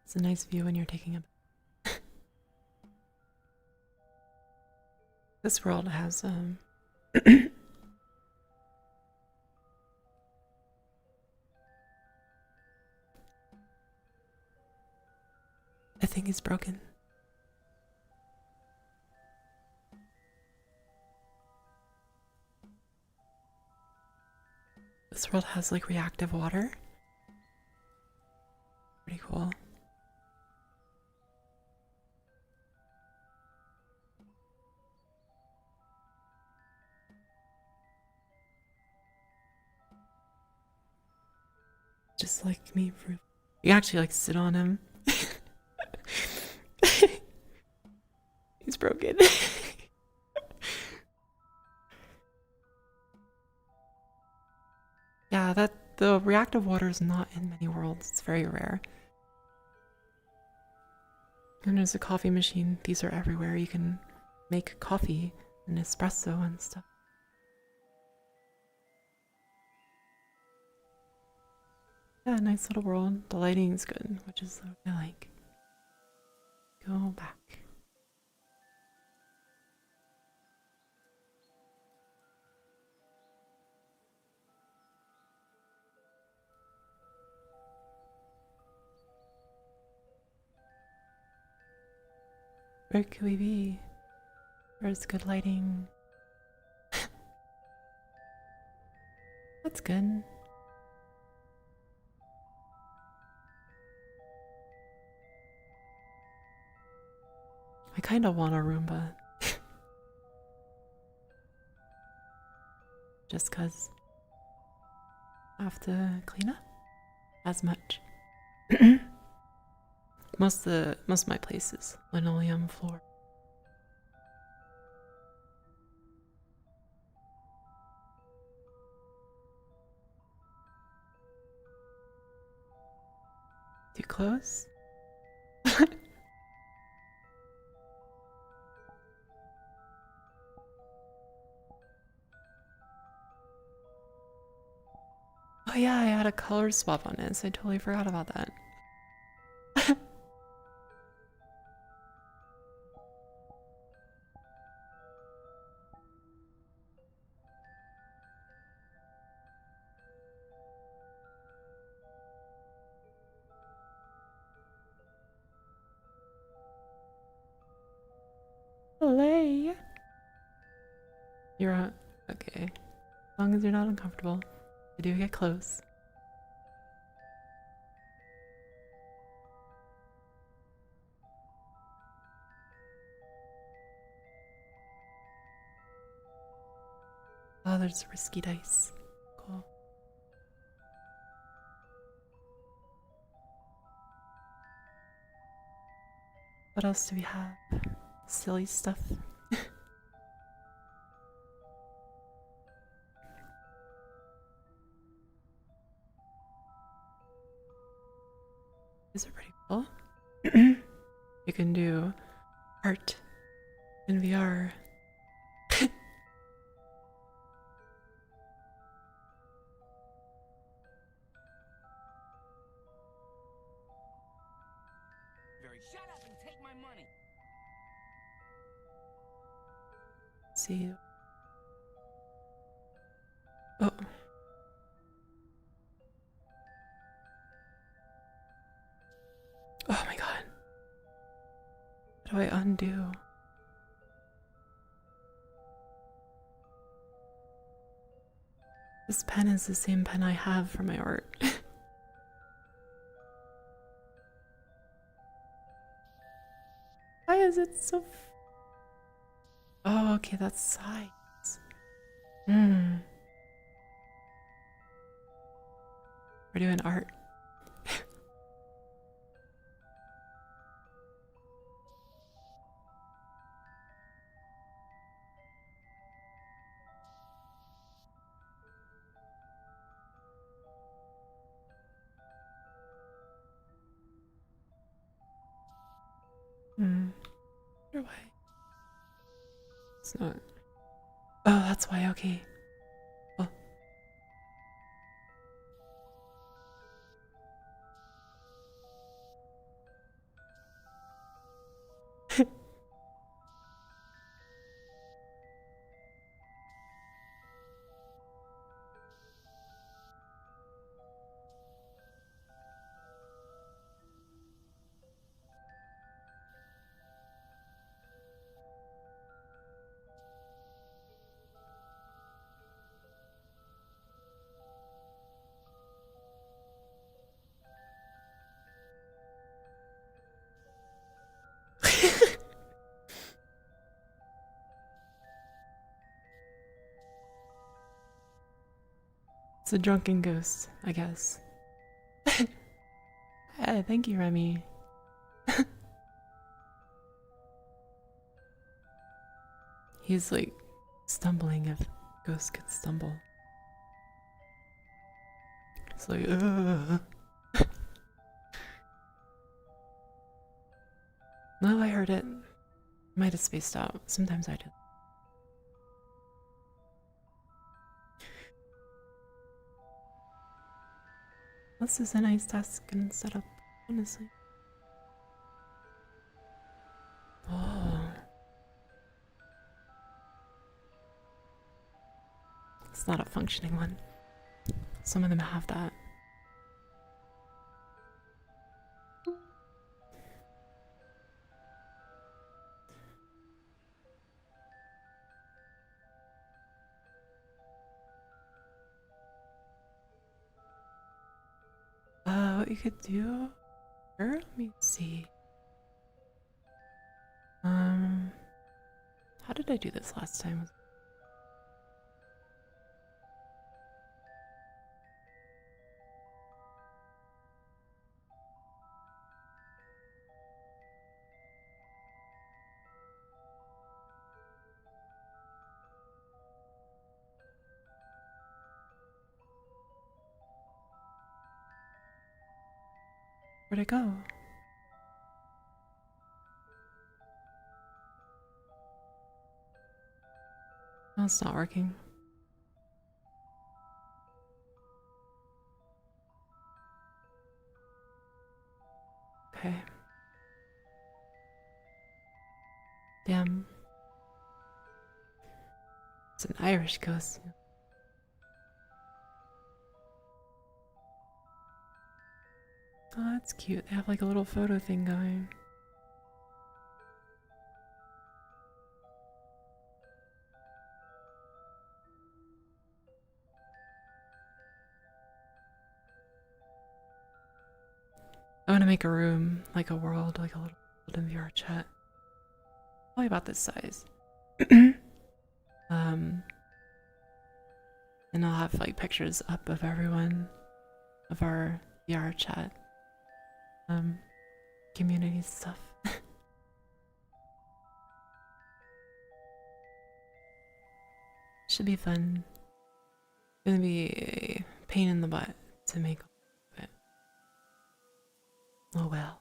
It's a nice view when you're taking a bath. This world has I think it's broken. This world has like reactive water. Pretty cool. Just like me, you can actually like sit on him. He's broken. Yeah, the reactive water is not in many worlds. It's very rare. And there's a coffee machine. These are everywhere. You can make coffee and espresso and stuff. Yeah, nice little world. The lighting's good, which is what I like. Go back. Where could we be? Where's good lighting? That's good. I kind of want a Roomba. Just cause I have to clean up as much. Most of my place is linoleum floor. Too close? Oh yeah, I had a color swap on it, so I totally forgot about that. Olay! You're on. Okay. As long as you're not uncomfortable. I do get close. Oh, there's risky dice. Cool. What else do we have? Silly stuff. These are pretty cool. You can do art in VR. Shut up and take my money. See. Oh. Oh my god. What do I undo? This pen is the same pen I have for my art. Why is it so... Oh, okay, that's size. Hmm. We're doing art. Hmm. Wonder why. It's not. Oh, that's why. Okay. Oh. It's a drunken ghost, I guess. Hey, thank you, Remy. He's like stumbling if ghosts could stumble. It's like, No, I heard it. Might have spaced out. Sometimes I do. This is a nice desk and setup, honestly. Oh. It's not a functioning one. Some of them have that. What you could do? Sure, let me see. How did I do this last time? Where'd it go? Oh, it's not working. Okay. Damn. It's an Irish ghost. Oh, that's cute. They have like a little photo thing going. I want to make a room, like a world, like a little world in VR chat. Probably about this size. And I'll have like pictures up of everyone, of our VR chat, community stuff. Should be fun. Gonna be a pain in the butt to make it. Oh well.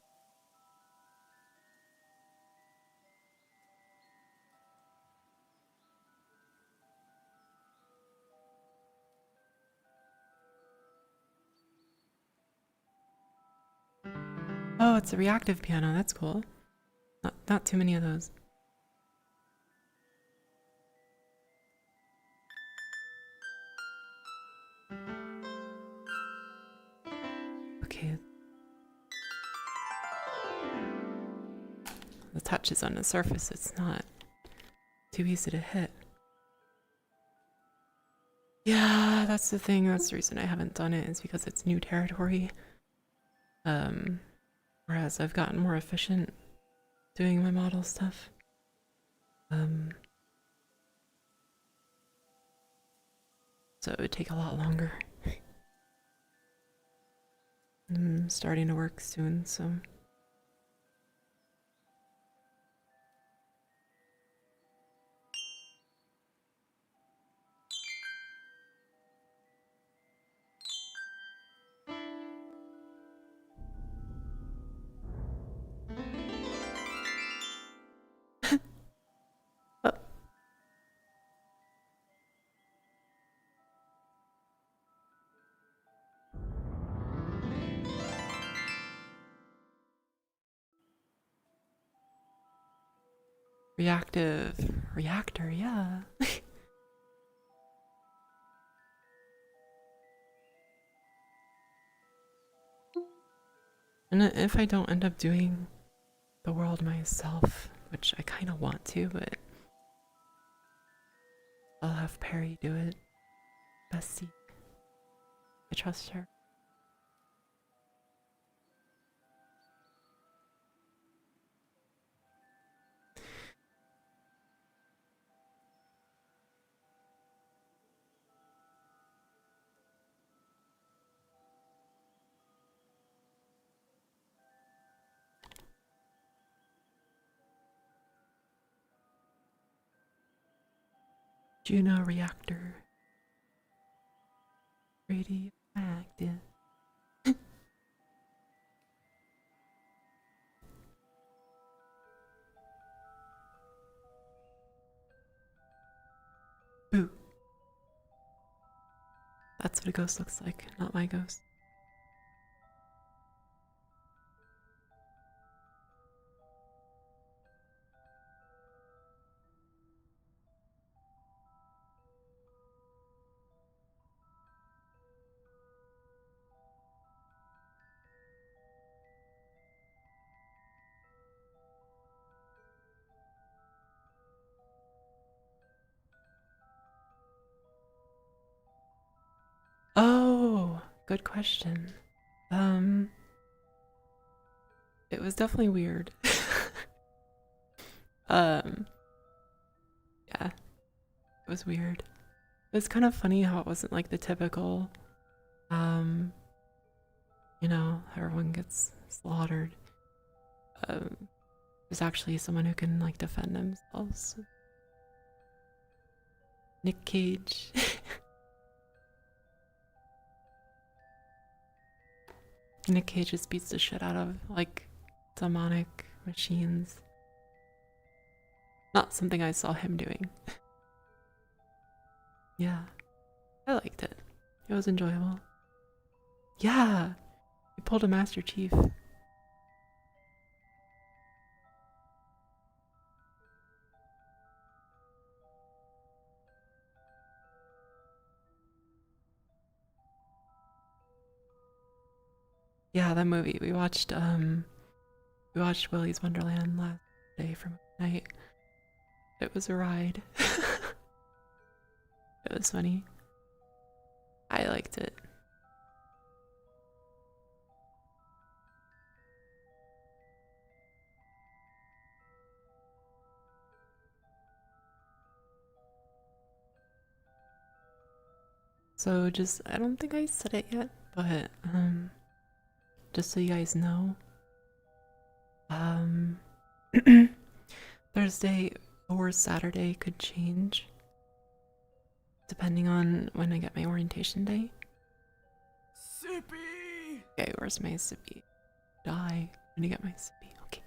Oh, it's a reactive piano. That's cool. Not too many of those. Okay. The touch is on the surface. It's not too easy to hit. Yeah, that's the thing. That's the reason I haven't done it, is because it's new territory. Whereas I've gotten more efficient doing my model stuff. So it would take a lot longer. I'm starting to work soon, so. Oh. Reactive reactor, yeah. And if I don't end up doing the world myself, which I kind of want to, but I'll have Perry do it. Bessie. I trust her. Juno reactor. Radioactive. Boo. That's what a ghost looks like, not my ghost. Oh, good question. It was definitely weird. um, yeah, it was weird. It was kind of funny how it wasn't like the typical, you know, everyone gets slaughtered. There's actually someone who can like defend themselves. Nick Cage. Nick Cage just beats the shit out of like demonic machines. Not something I saw him doing. Yeah, I liked it. It was enjoyable. Yeah, he pulled a Master Chief. Yeah, that movie. We watched Willy's Wonderland last day from night. It was a ride. It was funny. I liked it. So just, I don't think I said it yet, but just so you guys know, Thursday or Saturday could change depending on when I get my orientation day. Sippy! Okay, where's my sippy? Die. I'm gonna get my sippy. Okay.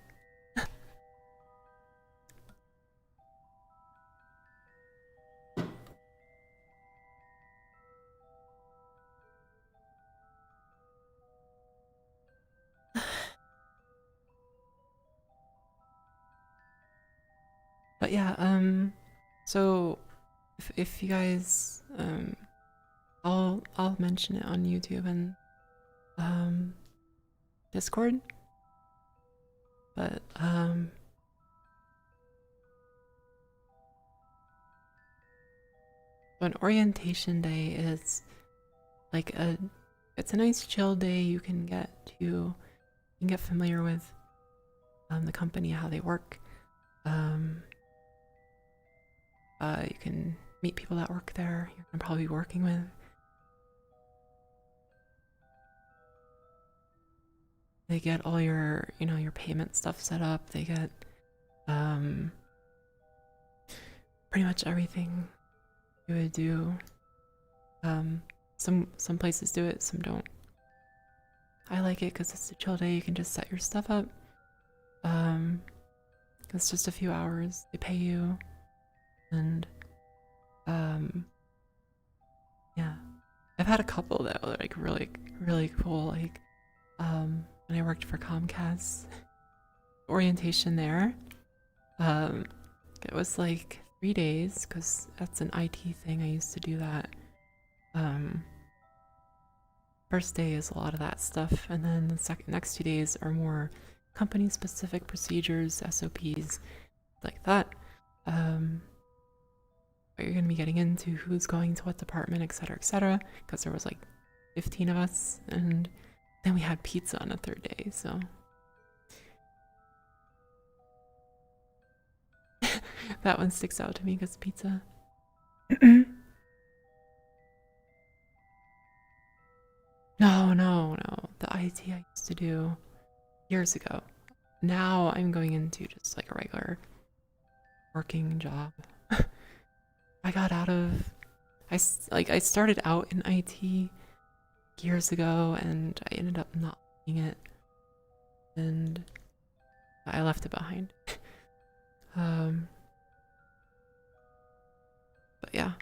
But yeah, so if you guys, I'll mention it on YouTube and Discord. But an orientation day is like it's a nice chill day. You can get familiar with the company, how they work. You can meet people that work there. You're gonna probably be working with. They get all your, your payment stuff set up. They get pretty much everything you would do. Some places do it, some don't. I like it because it's a chill day. You can just set your stuff up. It's just a few hours. They pay you, and yeah. I've had a couple that were like really, really cool. Like when I worked for Comcast, orientation there. It was like 3 days because that's an IT thing. I used to do that. First day is a lot of that stuff, and then the next 2 days are more company specific procedures, SOPs, like that. What you're going to be getting into, who's going to what department, etc., because there was like 15 of us, and then we had pizza on the third day, so that one sticks out to me because pizza. No. The IT I used to do years ago. Now I'm going into just like a regular working job. I got out of, I started out in IT years ago, and I ended up not liking it, and I left it behind. But yeah.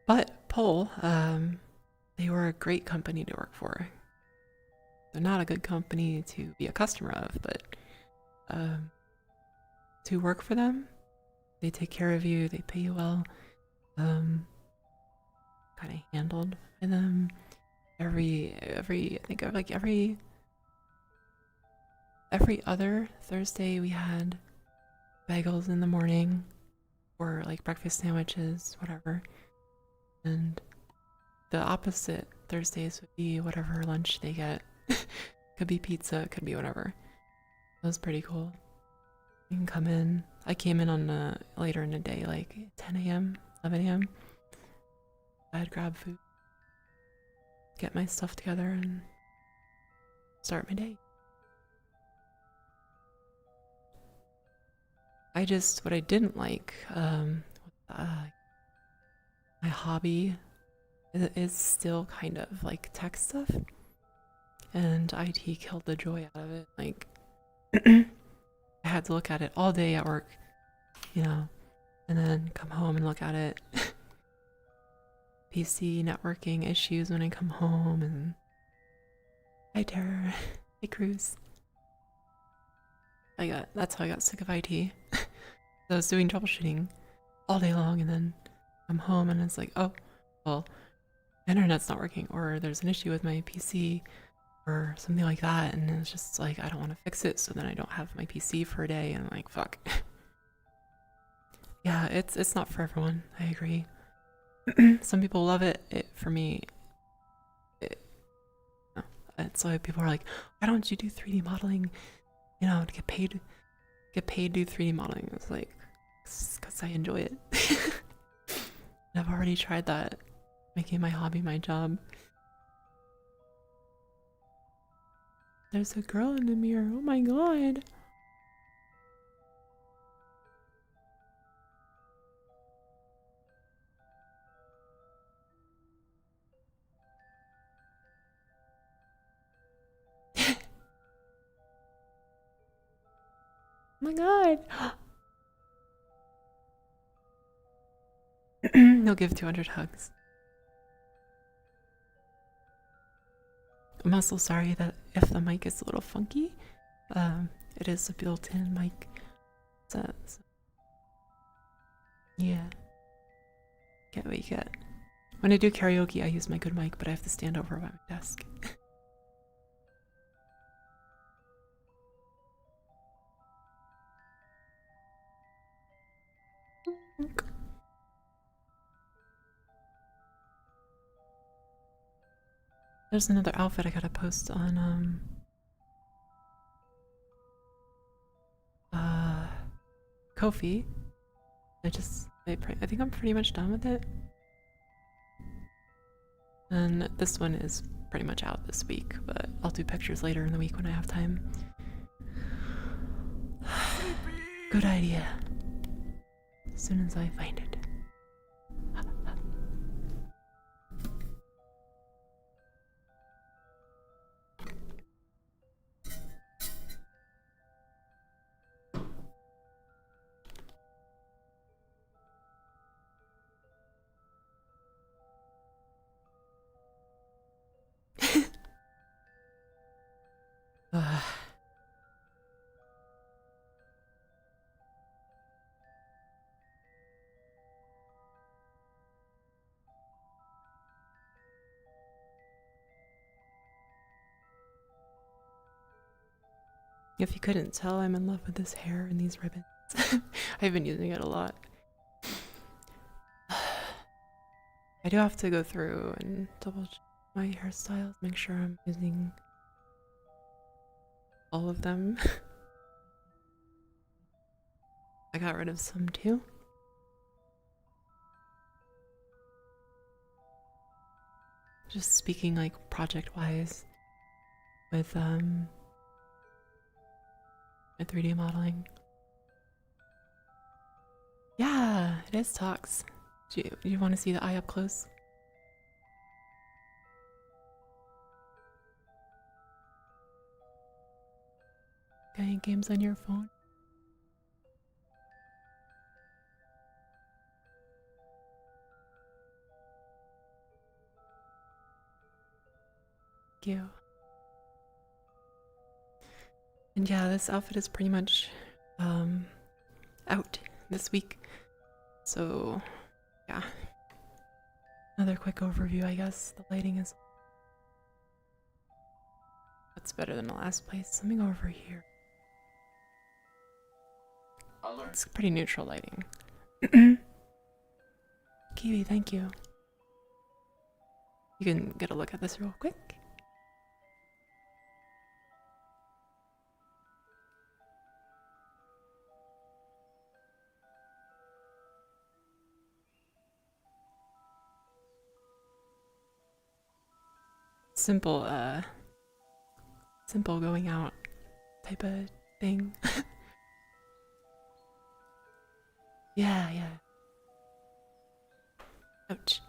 But Pole, they were a great company to work for. They're not a good company to be a customer of, but to work for them, they take care of you, they pay you well. Kind of handled by them. I think like every other Thursday we had bagels in the morning, or like breakfast sandwiches, whatever. And the opposite Thursdays would be whatever lunch they get. Could be pizza, could be whatever. That was pretty cool. You can come in. I came in on later in the day, like 10 a.m., 11 a.m. I'd grab food, get my stuff together, and start my day. What I didn't like, my hobby is still kind of like tech stuff, and IT killed the joy out of it. Like, I had to look at it all day at work, and then come home and look at it. PC networking issues when I come home, and hi Tara, hey Cruz. That's how I got sick of IT. I was doing troubleshooting all day long, and then I'm home and it's like, oh, well, internet's not working, or there's an issue with my PC or something like that, and it's just like I don't want to fix it, so then I don't have my PC for a day, and I'm like, fuck. Yeah, it's not for everyone. I agree. Some people love it. For me, no. And so people are like, why don't you do 3D modeling? To get paid to do 3D modeling. It's like, because I enjoy it. I've already tried that, making my hobby my job. There's a girl in the mirror. Oh my god. Oh my god. They'll give 200 hugs. I'm also sorry that if the mic is a little funky, it is a built-in mic. So yeah, get what you get. When I do karaoke, I use my good mic, but I have to stand over by my desk. There's another outfit I gotta post on Kofi. I think I'm pretty much done with it. And this one is pretty much out this week, but I'll do pictures later in the week when I have time. Good idea. As soon as I find it. If you couldn't tell, I'm in love with this hair and these ribbons. I've been using it a lot. I do have to go through and double check my hairstyles, make sure I'm using all of them. I got rid of some too. Just speaking like project-wise with my 3D modeling. Yeah, it is Tox. Do you want to see the eye up close? Playing games on your phone? Thank you. And yeah, this outfit is pretty much out this week. So yeah. Another quick overview, I guess. The lighting is that's better than the last place. Let me go over here. Alert. It's pretty neutral lighting. Kiwi, thank you. You can get a look at this real quick. Simple going out type of thing. Yeah. Ouch.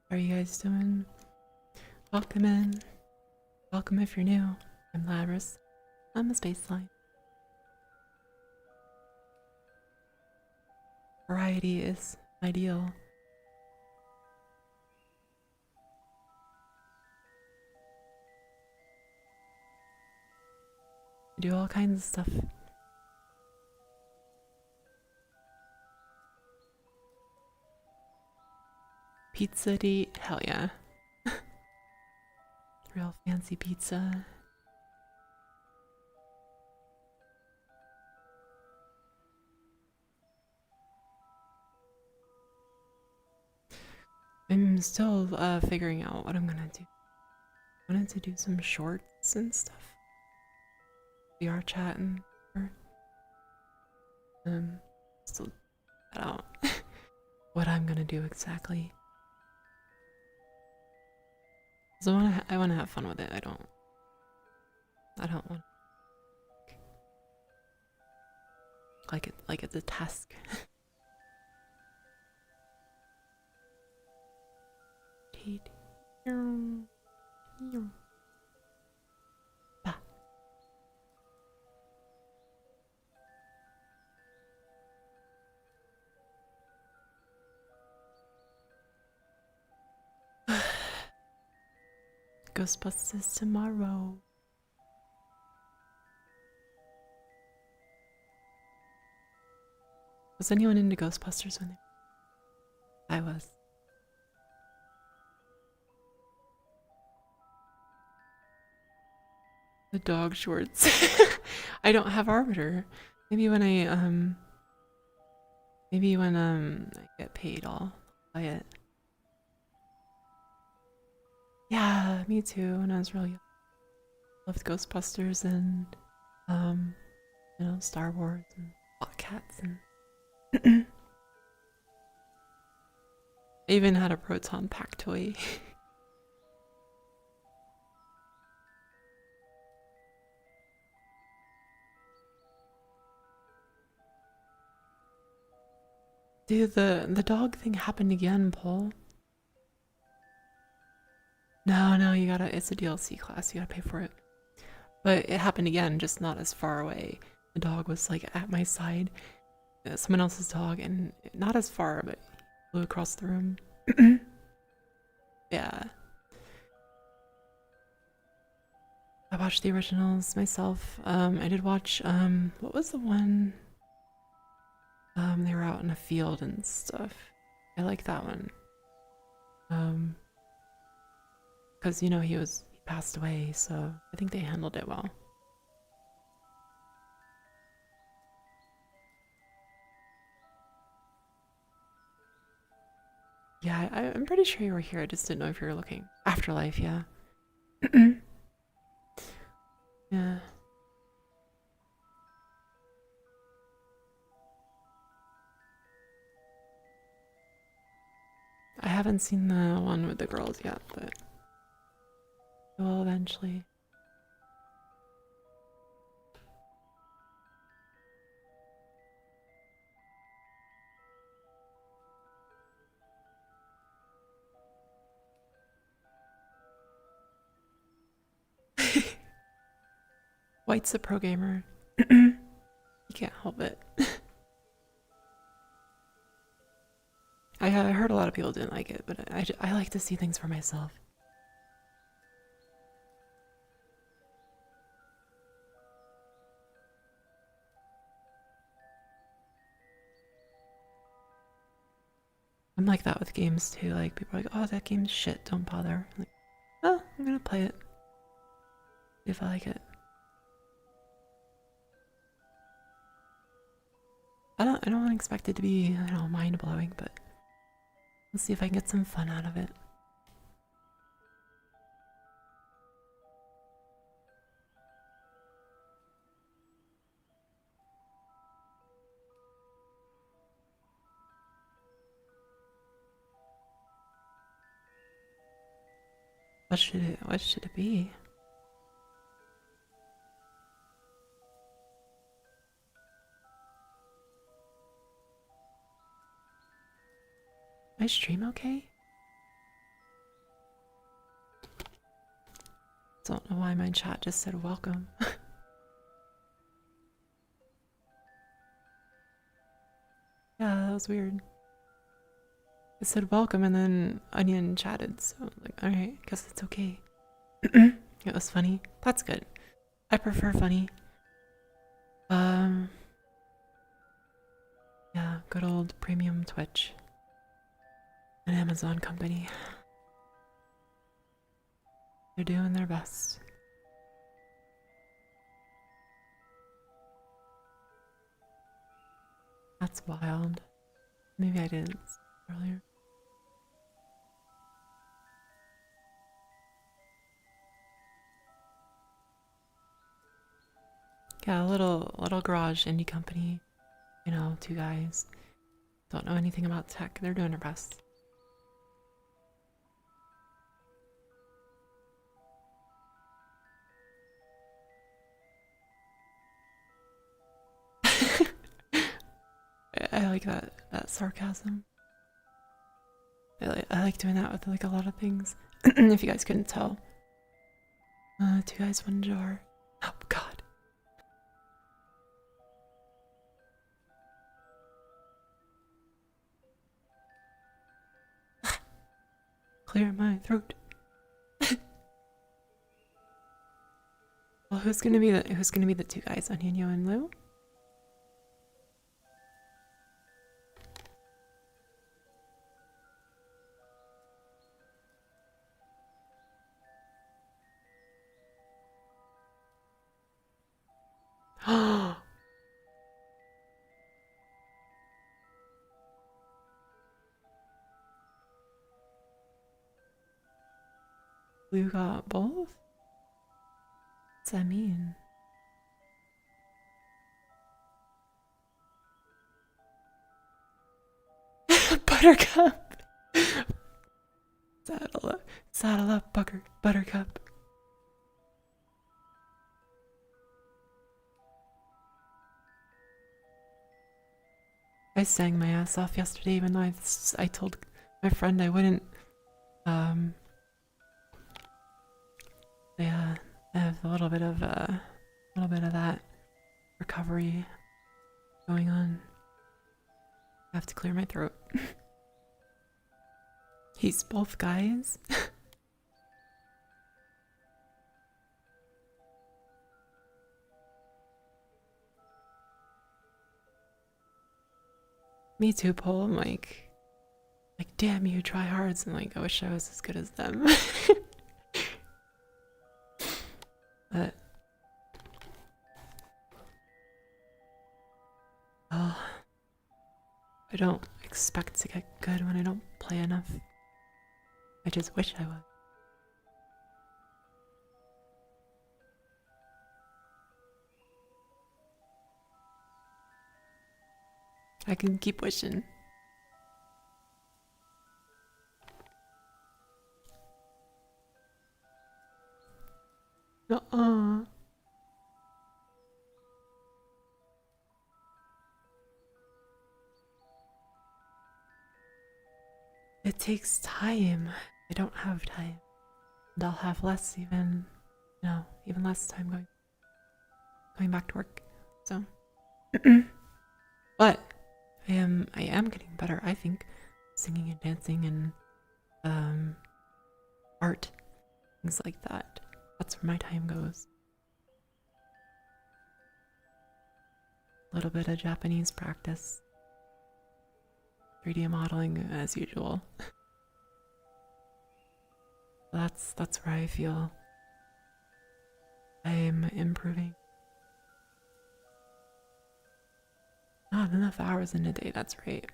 How are you guys doing? Welcome in. Welcome if you're new. I'm Labrys. I'm the Spaceline. Variety is ideal. I do all kinds of stuff. Pizza date? Hell yeah. Real fancy pizza. I'm still figuring out what I'm gonna do. I wanted to do some shorts and stuff. VR chat and still that out. What I'm gonna do exactly. So I wanna have fun with it. I don't want like it's a task. Ghostbusters tomorrow. Was anyone into Ghostbusters when they... I was. The dog shorts. I don't have Arbiter. Maybe when I get paid I'll buy it. Yeah, me too. When I was really young. Loved Ghostbusters and you know, Star Wars and Cats and I even had a proton pack toy. Dude, the dog thing happened again, Paul. No, you gotta, it's a DLC class, you gotta pay for it. But it happened again, just not as far away. The dog was like at my side. Someone else's dog, and not as far, but flew across the room. Yeah. I watched the originals myself. I did watch, what was the one? They were out in a field and stuff. I like that one. Because, you know, he passed away, so I think they handled it well. Yeah, I'm pretty sure you were here. I just didn't know if you were looking. Afterlife, yeah. Yeah. I haven't seen the one with the girls yet, but I will eventually. White's a pro gamer. You can't help it. I heard a lot of people didn't like it, but I like to see things for myself. I'm like that with games too. Like people are like, "Oh, that game's shit. Don't bother." I'm like, "Oh, I'm gonna play it. See if I like it." I don't expect it to be, you know, mind blowing, but we'll see if I can get some fun out of it. What should it be? My stream okay? Don't know why my chat just said welcome. Yeah, that was weird. It said welcome and then Onion chatted, so I was like, alright, guess it's okay. It was funny. That's good. I prefer funny. Yeah, good old premium Twitch. An Amazon company. They're doing their best. That's wild. Maybe I didn't earlier. Yeah, a little garage indie company. You know, two guys. Don't know anything about tech. They're doing their best. I like that sarcasm. I like doing that with like a lot of things. If you guys couldn't tell. Two guys, one jar. Oh god. Clear my throat. Well, who's gonna be the two guys, Onion, and Lou? You got both? What's that mean? Buttercup! Saddle up, Buttercup. I sang my ass off yesterday, even though I told my friend I wouldn't. Yeah, I have a little bit of that recovery going on. I have to clear my throat. He's both guys. Me too, Paul. I'm like, damn you, tryhards. And like, I wish I was as good as them. But oh, I don't expect to get good when I don't play enough. I just wish I would. I can keep wishing. Uh-uh. It takes time. I don't have time. And I'll have less even, even less time going back to work. So but I am getting better, I think. Singing and dancing and art. Things like that. That's where my time goes. A little bit of Japanese practice. 3D modeling as usual. That's where I feel I'm improving. Not enough hours in a day, that's right.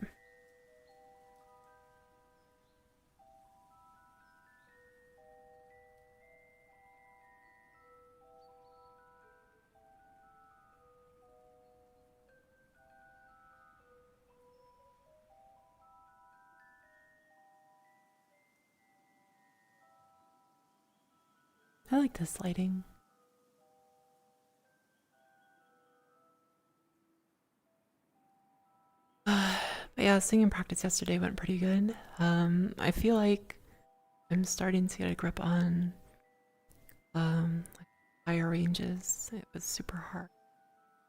I like this lighting. But yeah, singing practice yesterday went pretty good. I feel like I'm starting to get a grip on like higher ranges. It was super hard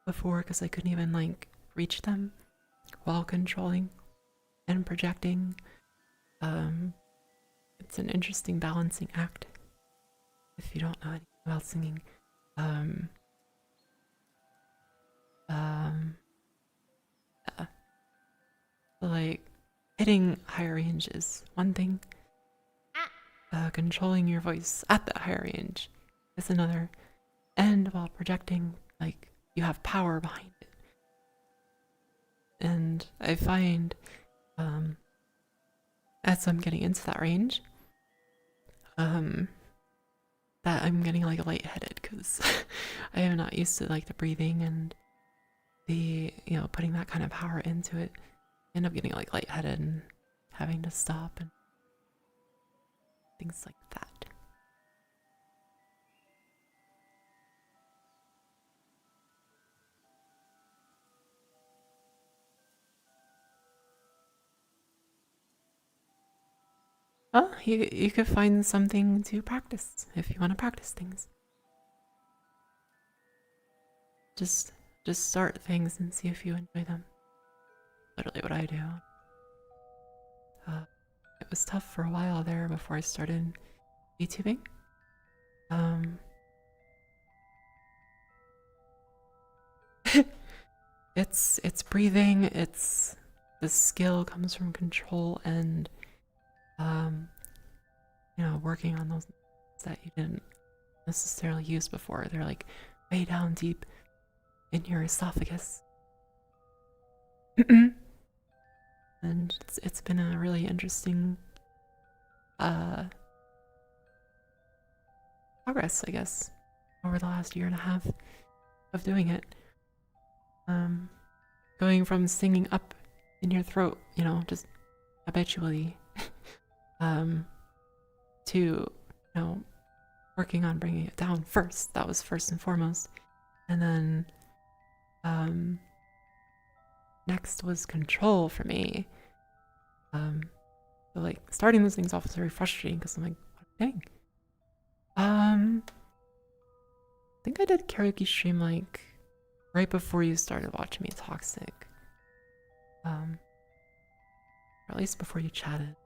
before because I couldn't even like reach them while controlling and projecting. It's an interesting balancing act if you don't know anything about singing. Yeah. Like hitting higher range is one thing. Controlling your voice at the higher range is another. And while projecting, like, you have power behind it. And I find as I'm getting into that range, that I'm getting like lightheaded because I am not used to like the breathing and the, putting that kind of power into it. I end up getting like lightheaded and having to stop and things like that. Well, you could find something to practice if you want to practice things. Just start things and see if you enjoy them. Literally what I do. It was tough for a while there before I started YouTubing. It's breathing. It's the skill comes from control and working on those that you didn't necessarily use before. They're like way down deep in your esophagus. And it's been a really interesting progress, I guess, over the last year and a half of doing it. Going from singing up in your throat, you know, just habitually, to, you know, working on bringing it down first. That was first and foremost. And then next was control for me. So like starting those things off was very frustrating because I'm like, what am I doing? I think I did karaoke stream like right before you started watching me Toxic. Or at least before you chatted.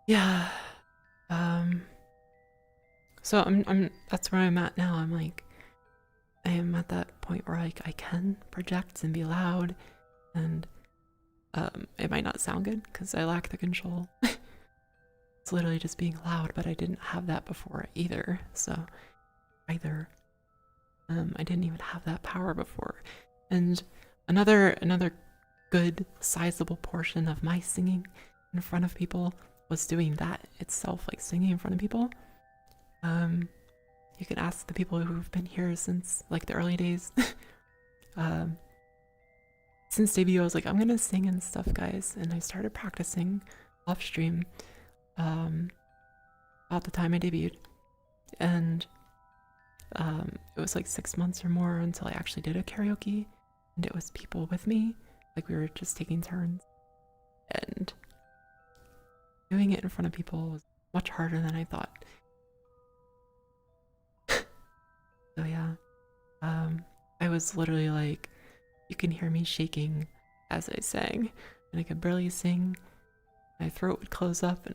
Yeah. So I'm that's where I'm at now. I'm like I am at that point where like I can project and be loud, and it might not sound good because I lack the control. It's literally just being loud, but I didn't have that before either. So I didn't even have that power before. And another good sizable portion of my singing in front of people was doing that itself, like singing in front of people. You can ask the people who've been here since like the early days. Since debut, I was like, I'm gonna sing and stuff, guys, and I started practicing off stream about the time I debuted, and it was like 6 months or more until I actually did a karaoke, and it was people with me, like we were just taking turns, and doing it in front of people was much harder than I thought. So yeah, I was literally like, you can hear me shaking as I sang, and I could barely sing. My throat would close up,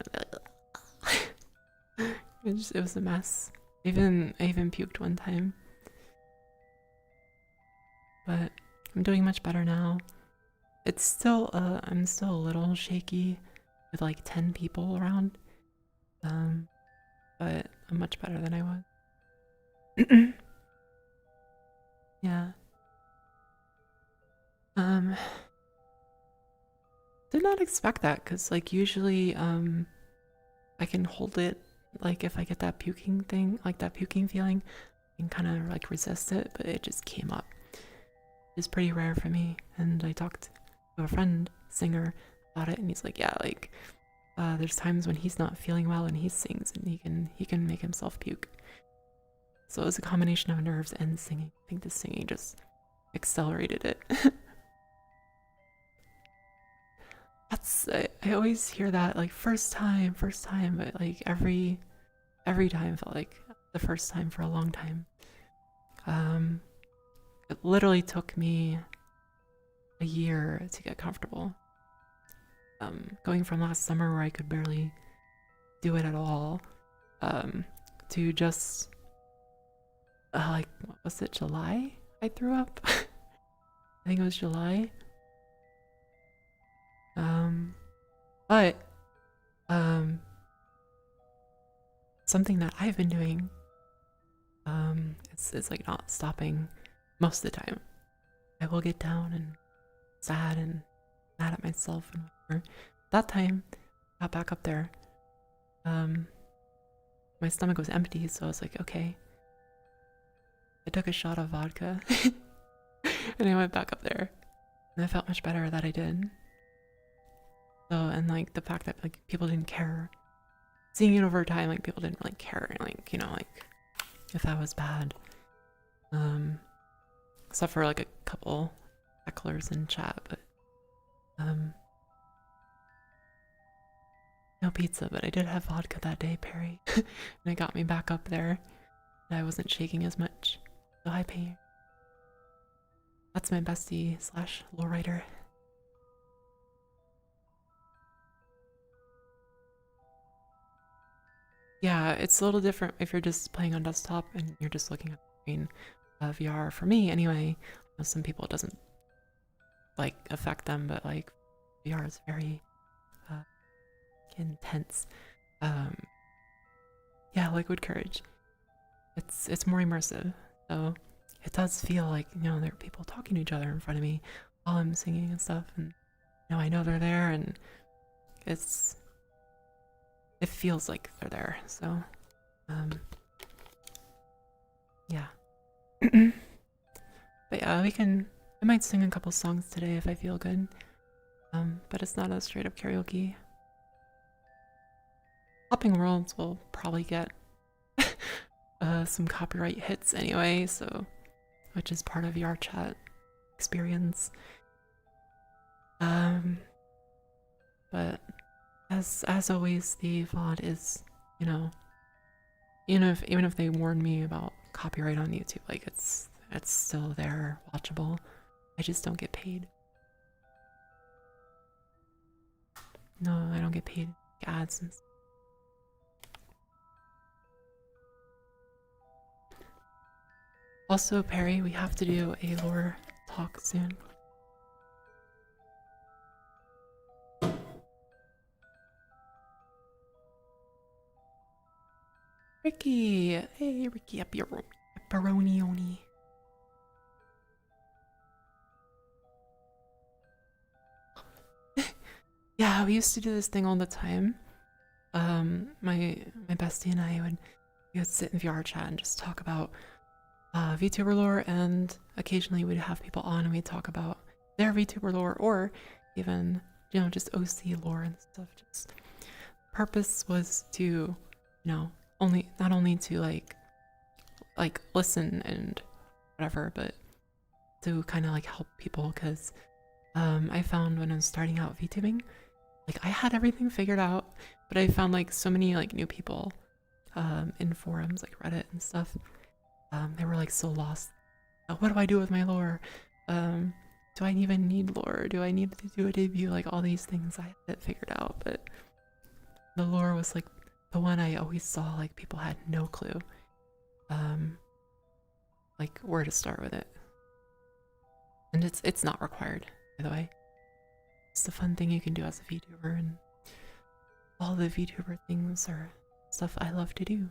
and it was a mess. I even puked one time, but I'm doing much better now. It's still I'm still a little shaky with like 10 people around, but I'm much better than I was. Yeah. Did not expect that because like usually I can hold it, like if I get that puking thing, like that puking feeling, I can kind of like resist it, but it just came up. It's pretty rare for me, and I talked to a friend singer about it, and he's like, yeah, like there's times when he's not feeling well and he sings and he can make himself puke. So it was a combination of nerves and singing. I think the singing just accelerated it. I always hear that like first time, but like every time felt like the first time for a long time. It literally took me a year to get comfortable. Going from last summer where I could barely do it at all, to just like, what was it, July? I threw up. I think it was July. But something that I've been doing, it's like not stopping most of the time. I will get down and sad and mad at myself and whatever. That time, got back up there. My stomach was empty, so I was like, okay. I took a shot of vodka and I went back up there, and I felt much better that I did. So, and like the fact that like people didn't care, seeing it over time, like people didn't really care, like, you know, like if that was bad. Except for like a couple hecklers in chat, but no pizza, but I did have vodka that day, Perry. And it got me back up there, and I wasn't shaking as much. So hi, Perry. That's my bestie / lowrider. Yeah, it's a little different if you're just playing on desktop and you're just looking at the screen. VR, for me anyway, some people it doesn't like affect them, but like VR is very intense. Yeah, Liquid Courage. It's more immersive, so it does feel like, you know, there are people talking to each other in front of me while I'm singing and stuff, and you know, I know they're there, and it feels like they're there. So, yeah. But yeah, I might sing a couple songs today if I feel good. But it's not a straight up karaoke. Hopping Worlds will probably get some copyright hits anyway, so which is part of your chat experience. But as always, the VOD is, you know, even if they warn me about copyright on YouTube, like it's still there, watchable. I just don't get paid. No, I don't get paid ads and stuff. Also, Perry, we have to do a lore talk soon. Ricky! Hey, Ricky, pepperoni. Yeah, we used to do this thing all the time. My bestie and I would sit in VR chat and just talk about VTuber lore, and occasionally we'd have people on and we'd talk about their VTuber lore, or even, you know, just OC lore and stuff. Just purpose was to, you know, not only to like listen and whatever, but to kind of like help people, because I found when I was starting out VTubing, like I had everything figured out, but I found like so many like new people in forums like Reddit and stuff. They were like so lost. What do I do with my lore? Do I even need lore? Do I need to do a debut? Like all these things I had it figured out, but the lore was like the one I always saw like people had no clue like where to start with it. And it's not required, by the way. It's the fun thing you can do as a VTuber, and all the VTuber things are stuff I love to do.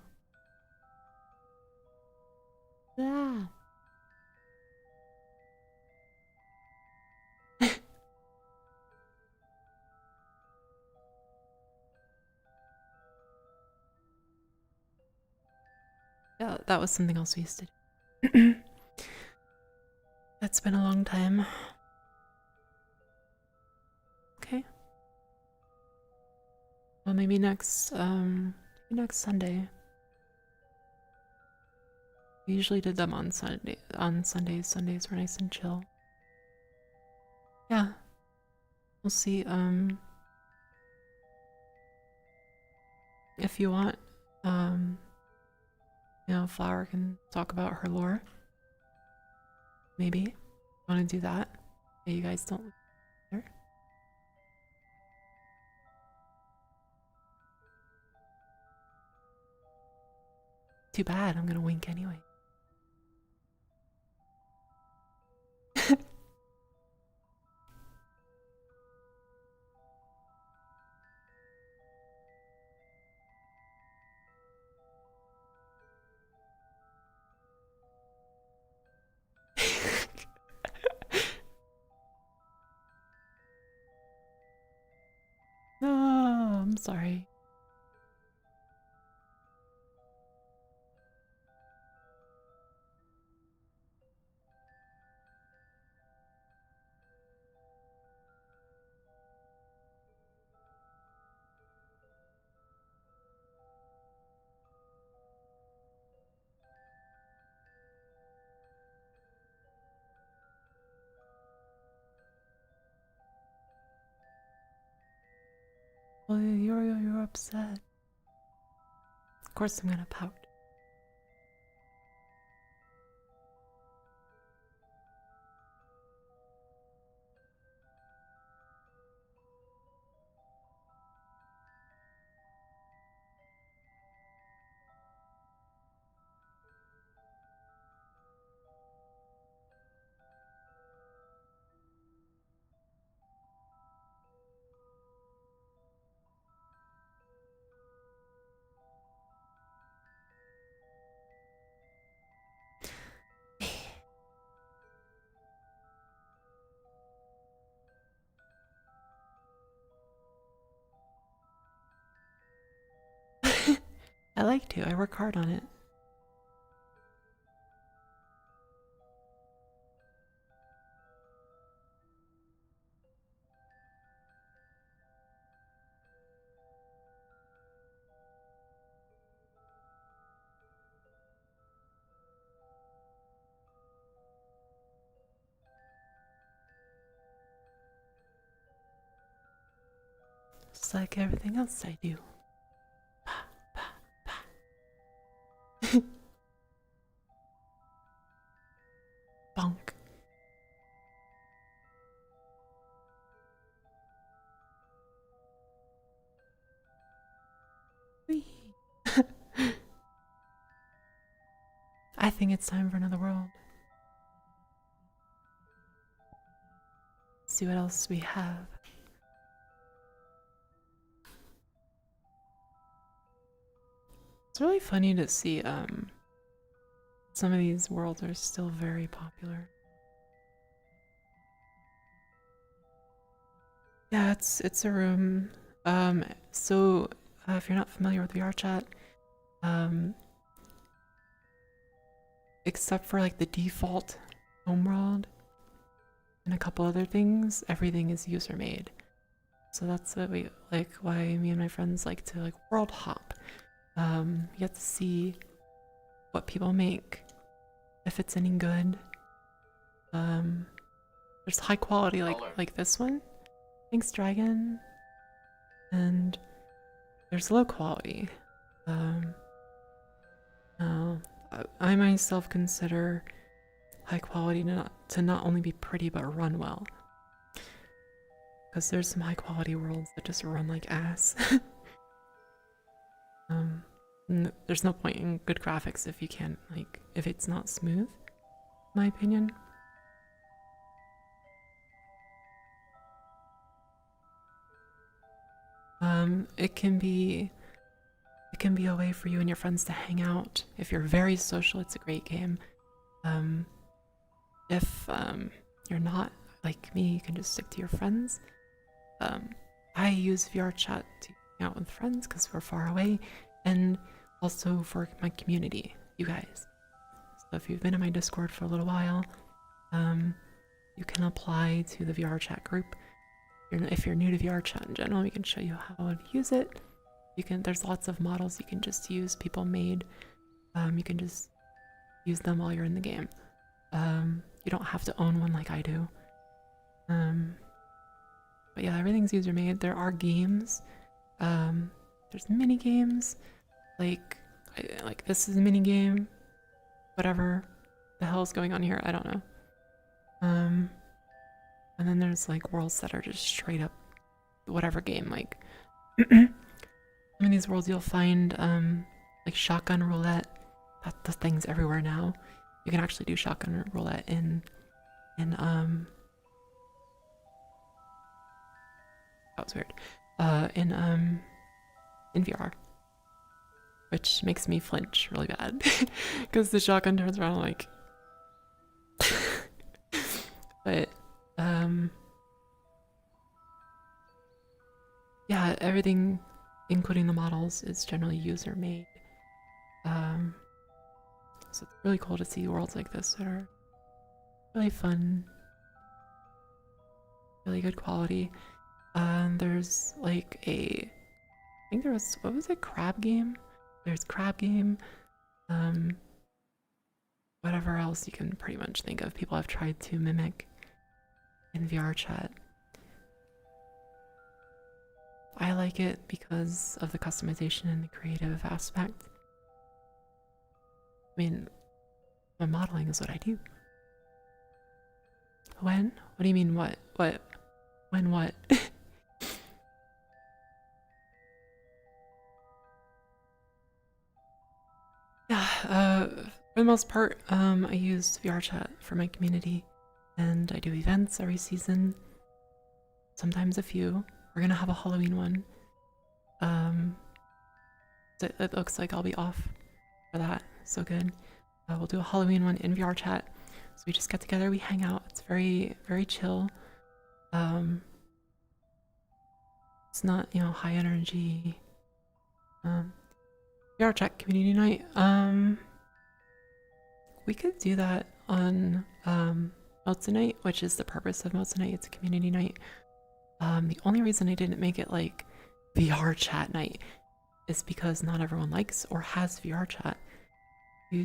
Yeah. Yeah, that was something else we used to do. That's been a long time. Okay. Well, maybe next Sunday. We usually did them on Sundays. Sundays were nice and chill. Yeah. We'll see. If you want, you know, Flower can talk about her lore. Maybe. Want to do that? Yeah, you guys don't live there? Too bad, I'm gonna wink anyway. No, I'm sorry. Well, you're upset. Of course I'm gonna pout. I like to. I work hard on it. Just like everything else I do. Bonk. Whee. I think it's time for another world. See what else we have. It's really funny to see some of these worlds are still very popular. Yeah, it's a room. So if you're not familiar with VRChat, except for like the default homeworld and a couple other things, everything is user made. So that's what we like. Why me and my friends like to like world hop. You get to see what people make, if it's any good. There's high quality like this one. Thanks, Dragon. And there's low quality. I myself consider high quality to not only be pretty but run well. Because there's some high quality worlds that just run like ass. There's no point in good graphics if you can't, like, if it's not smooth, in my opinion. It can be a way for you and your friends to hang out. If you're very social, it's a great game. If you're not like me, you can just stick to your friends. I use VRChat to hang out with friends because we're far away, and also for my community, you guys. So if you've been in my Discord for a little while, you can apply to the VRChat group. If you're new to VRChat in general, we can show you how to use it. There's lots of models you can just use, people made. You can just use them while you're in the game. You don't have to own one like I do. But yeah, everything's user made. There are games. There's mini games. Like this is a mini game. Whatever the hell's going on here, I don't know. And then there's like worlds that are just straight up whatever game. Like in these worlds you'll find like shotgun roulette. The thing's everywhere now. You can actually do shotgun roulette in that was weird. In VR. Which makes me flinch really bad. Because the shotgun turns around like but yeah, everything including the models is generally user made. So it's really cool to see worlds like this that are really fun, really good quality. There's like I think there was, what was it, Crab Game? There's Crab Game. Whatever else you can pretty much think of, people have tried to mimic in VRChat. I like it because of the customization and the creative aspect. I mean, my modeling is what I do. When? What do you mean what? What? When what? Yeah, for the most part, I use VRChat for my community, and I do events every season. Sometimes a few. We're gonna have a Halloween one. It looks like I'll be off for that. So good. We'll do a Halloween one in VRChat. So we just get together, we hang out. It's very, very chill. It's not, high energy. VR chat community night. We could do that on Moza Night, which is the purpose of Moza Night. It's a community night. The only reason I didn't make it like VR chat night is because not everyone likes or has VR chat. You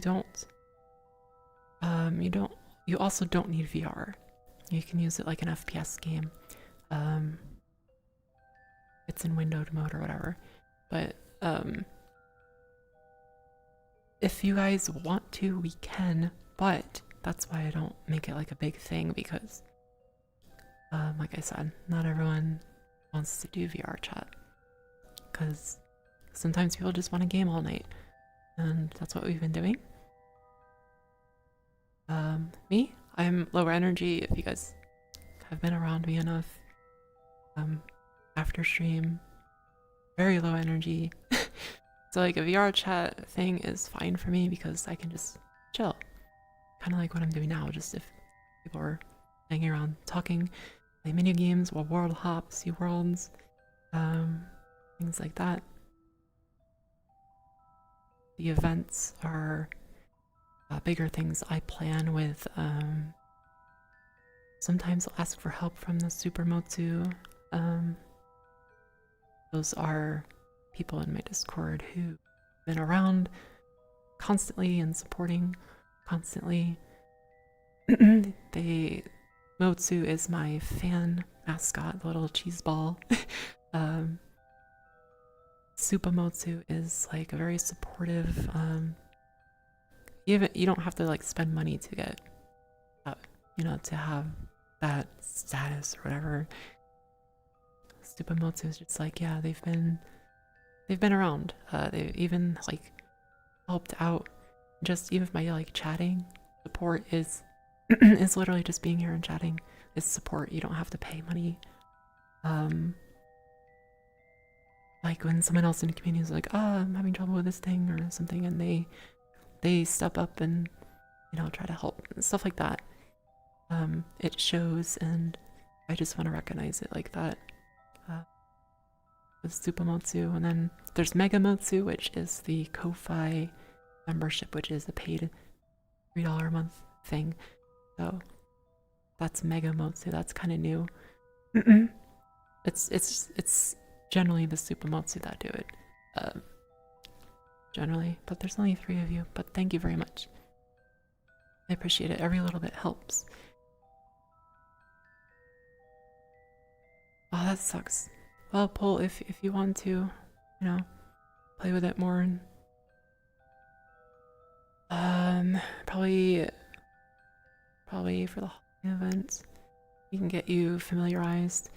also don't need VR. You can use it like an FPS game. It's in windowed mode or whatever. But if you guys want to, we can, but that's why I don't make it like a big thing, because like I said, not everyone wants to do VR chat, because sometimes people just want to game all night, and that's what we've been doing. Me, I'm lower energy. If you guys have been around me enough, after stream, very low energy. So like a VR chat thing is fine for me because I can just chill. Kind of like what I'm doing now, just if people are hanging around talking, play mini games or world hops, see worlds, things like that. The events are bigger things I plan with. Sometimes I'll ask for help from the Super Motsu. Those are people in my Discord who've been around constantly and supporting constantly. Motsu is my fan mascot, the little cheese ball. Supa Motsu is like a very supportive, you don't have to like spend money to get to have that status or whatever. Supa Motsu is just like, yeah, they've been around. They've even like helped out. Just even my like chatting support is is literally just being here and chatting is support. You don't have to pay money. Like when someone else in the community is like, I'm having trouble with this thing or something, and they step up and try to help and stuff like that. It shows, and I just want to recognize it like that. With Supa Motsu, and then there's Mega Motsu, which is the Ko-Fi membership, which is a paid $3 a month thing. So that's Mega Motsu. That's kind of new. It's generally the Supa Motsu that do it. Generally, but there's only 3 of you. But thank you very much. I appreciate it. Every little bit helps. Oh, that sucks. Well, Paul, if you want to, play with it more, and probably for the event, we can get you familiarized.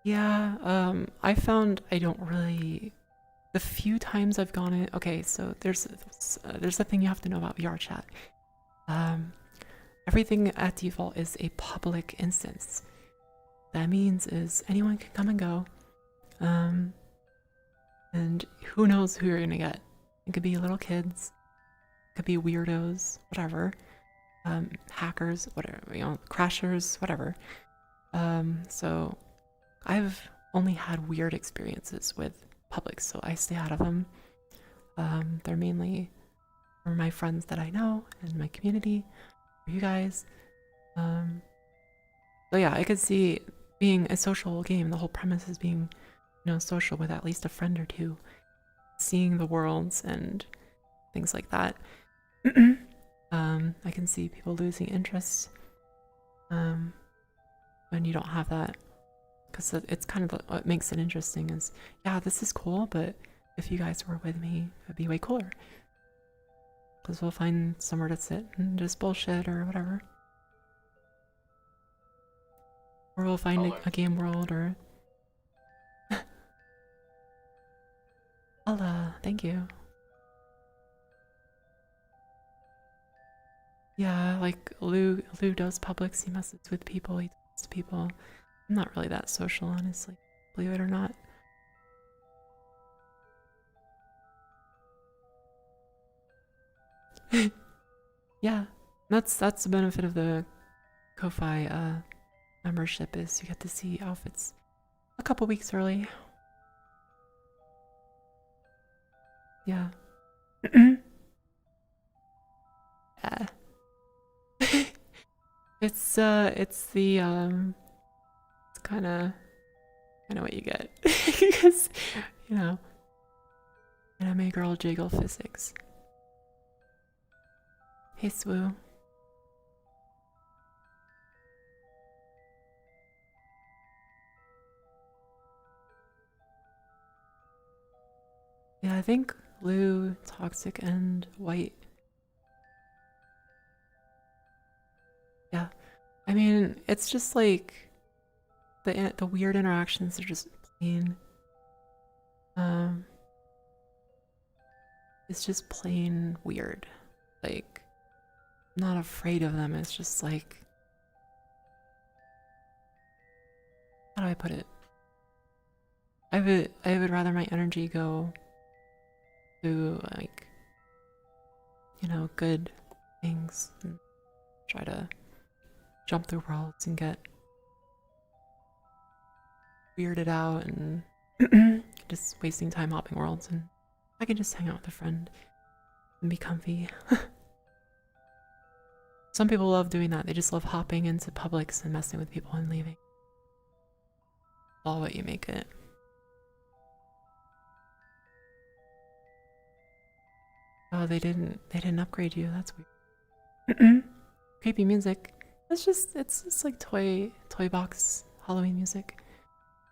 Yeah, I found I don't really. The few times I've gone in, okay, so there's a thing you have to know about VR chat. Everything at default is a public instance. That means is anyone can come and go, and who knows who you're gonna get. It could be little kids, it could be weirdos, whatever, hackers, whatever, crashers, whatever. So I've only had weird experiences with public, so I stay out of them. They're mainly for my friends that I know and my community, for you guys. So yeah, I could see being a social game, the whole premise is being, social with at least a friend or two, seeing the worlds and things like that. I can see people losing interest when you don't have that. Because it's kind of what makes it interesting is, yeah, this is cool, but if you guys were with me, it'd be way cooler. Because we'll find somewhere to sit and just bullshit or whatever. Or we'll find a game world or... Hola, thank you. Yeah, like Lou does publics, he messes with people, he talks to people. I'm not really that social, honestly, believe it or not. Yeah, that's the benefit of the Ko-Fi membership is you get to see outfits a couple weeks early. Yeah. Yeah. It's the it's kind of what you get because you know anime girl jiggle physics. Hey Swoo. Yeah, I think Blue, Toxic, and White. Yeah, I mean it's just like the weird interactions are just plain. It's just plain weird. Like, I'm not afraid of them. It's just like, how do I put it? I would rather my energy go to like, you know, good things and try to jump through worlds and get weirded out and just wasting time hopping worlds, and I can just hang out with a friend and be comfy. Some people love doing that. They just love hopping into Publix and messing with people and leaving. All what you make it. Oh, they didn't upgrade you. That's weird. Creepy music. It's just like toy box Halloween music.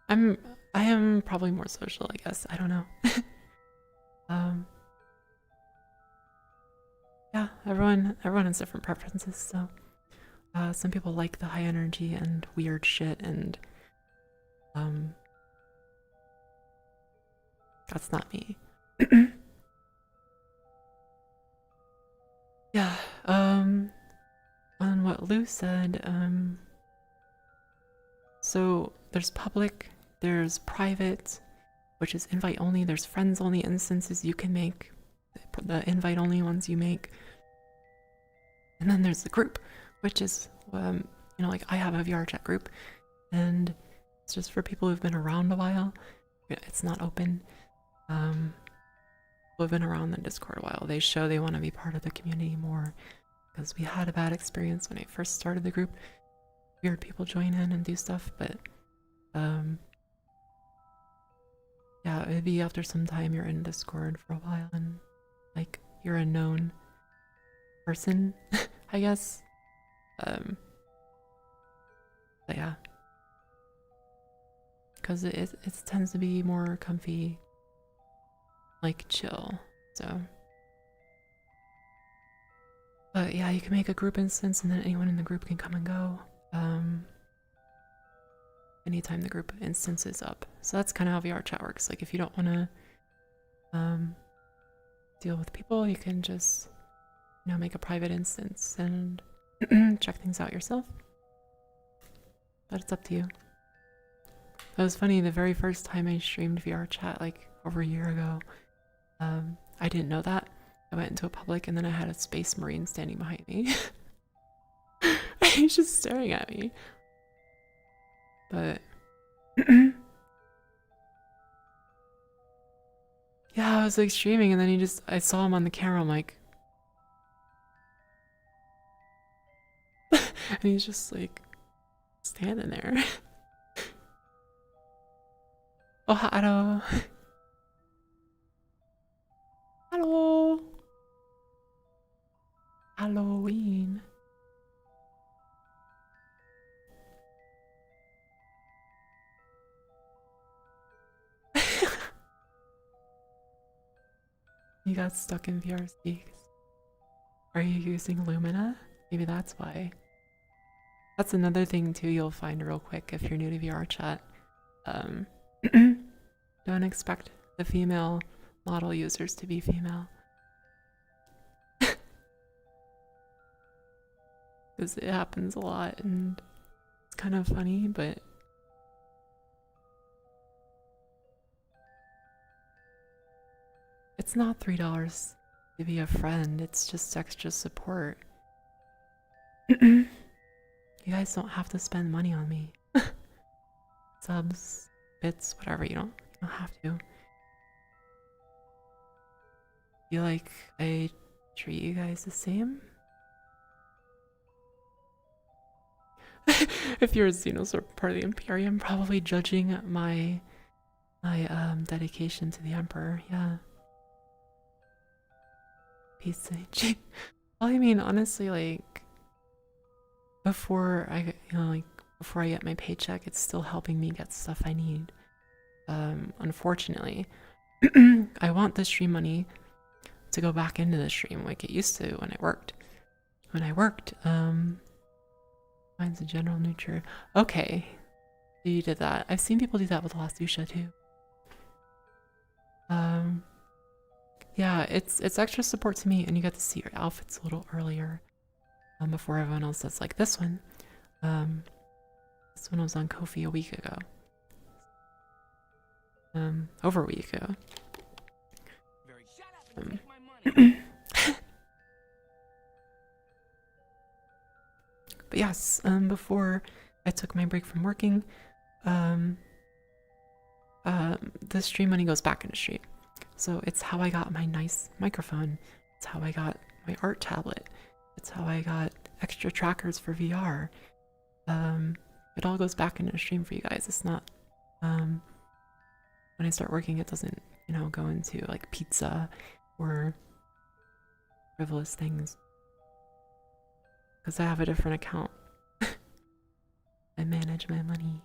I am probably more social, I guess. I don't know. Yeah, everyone has different preferences, so some people like the high energy and weird shit, and that's not me. Yeah, on what Lou said, so there's public, there's private, which is invite only, there's friends only instances you can make, the invite only ones you make. And then there's the group, which is, you know, like I have a VR chat group, and it's just for people who've been around a while. It's not open. People who've been around the Discord a while, they show they want to be part of the community more, because we had a bad experience when I first started the group. Weird people join in and do stuff, but yeah, it'd be after some time you're in Discord for a while and like you're a known person, I guess. But yeah, because it tends to be more comfy, like chill. So, but yeah, you can make a group instance, and then anyone in the group can come and go. Anytime the group instance is up. So that's kind of how VR chat works. Like if you don't want to deal with people, you can just, you know, make a private instance and check things out yourself. But it's up to you. That was funny, the very first time I streamed VR chat, like over a year ago, I didn't know that. I went into a public and then I had a Space Marine standing behind me. He's just staring at me. But yeah, I was like streaming and then I saw him on the camera, I'm like, and he's just like standing there. Oh, hello. Hello. Halloween. You got stuck in VR speaks. Are you using Lumina? Maybe that's why. That's another thing too you'll find real quick if you're new to VR chat. Don't expect the female model users to be female. Because it happens a lot and it's kind of funny, but it's not $3 to be a friend, it's just extra support. You guys don't have to spend money on me. Subs, bits, whatever, you don't have to. Feel like I treat you guys the same? If you're a Xenos or part of the Imperium, probably judging my dedication to the Emperor, yeah. Peace. Well, I mean, honestly, like before I get my paycheck, it's still helping me get stuff I need. Unfortunately, I want the stream money to go back into the stream like it used to when I worked. Finds a general neuter. Okay, so you did that. I've seen people do that with Last Lucia too. Yeah, it's extra support to me, and you get to see your outfits a little earlier, before everyone else does. Like this one. This one was on Ko-fi a week ago. Over a week ago. Shut up and take my money. But yes, before I took my break from working, the stream money goes back into stream. So it's how I got my nice microphone. It's how I got my art tablet. It's how I got extra trackers for VR. It all goes back into stream for you guys. It's not, when I start working, it doesn't, go into like pizza or frivolous things. Because I have a different account. I manage my money.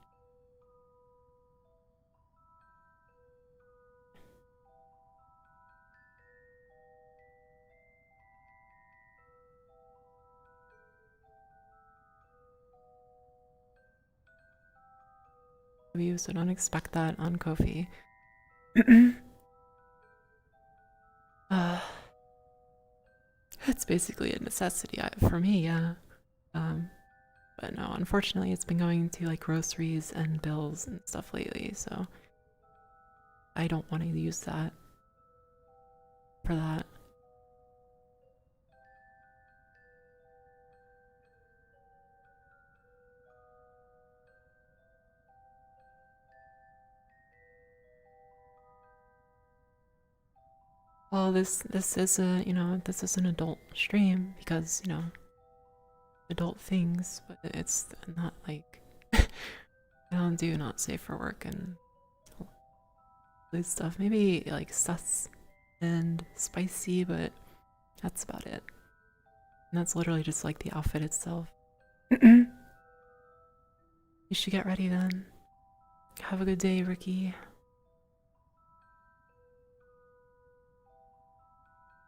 So don't expect that on Ko-fi. It's basically a necessity for me, yeah. But no, unfortunately, it's been going to like groceries and bills and stuff lately, so I don't want to use that for that. Well, this is a, this is an adult stream because, adult things, but it's not like I don't do not safe for work and loose stuff. Maybe like sus and spicy, but that's about it. And that's literally just like the outfit itself. You should get ready then. Have a good day, Ricky.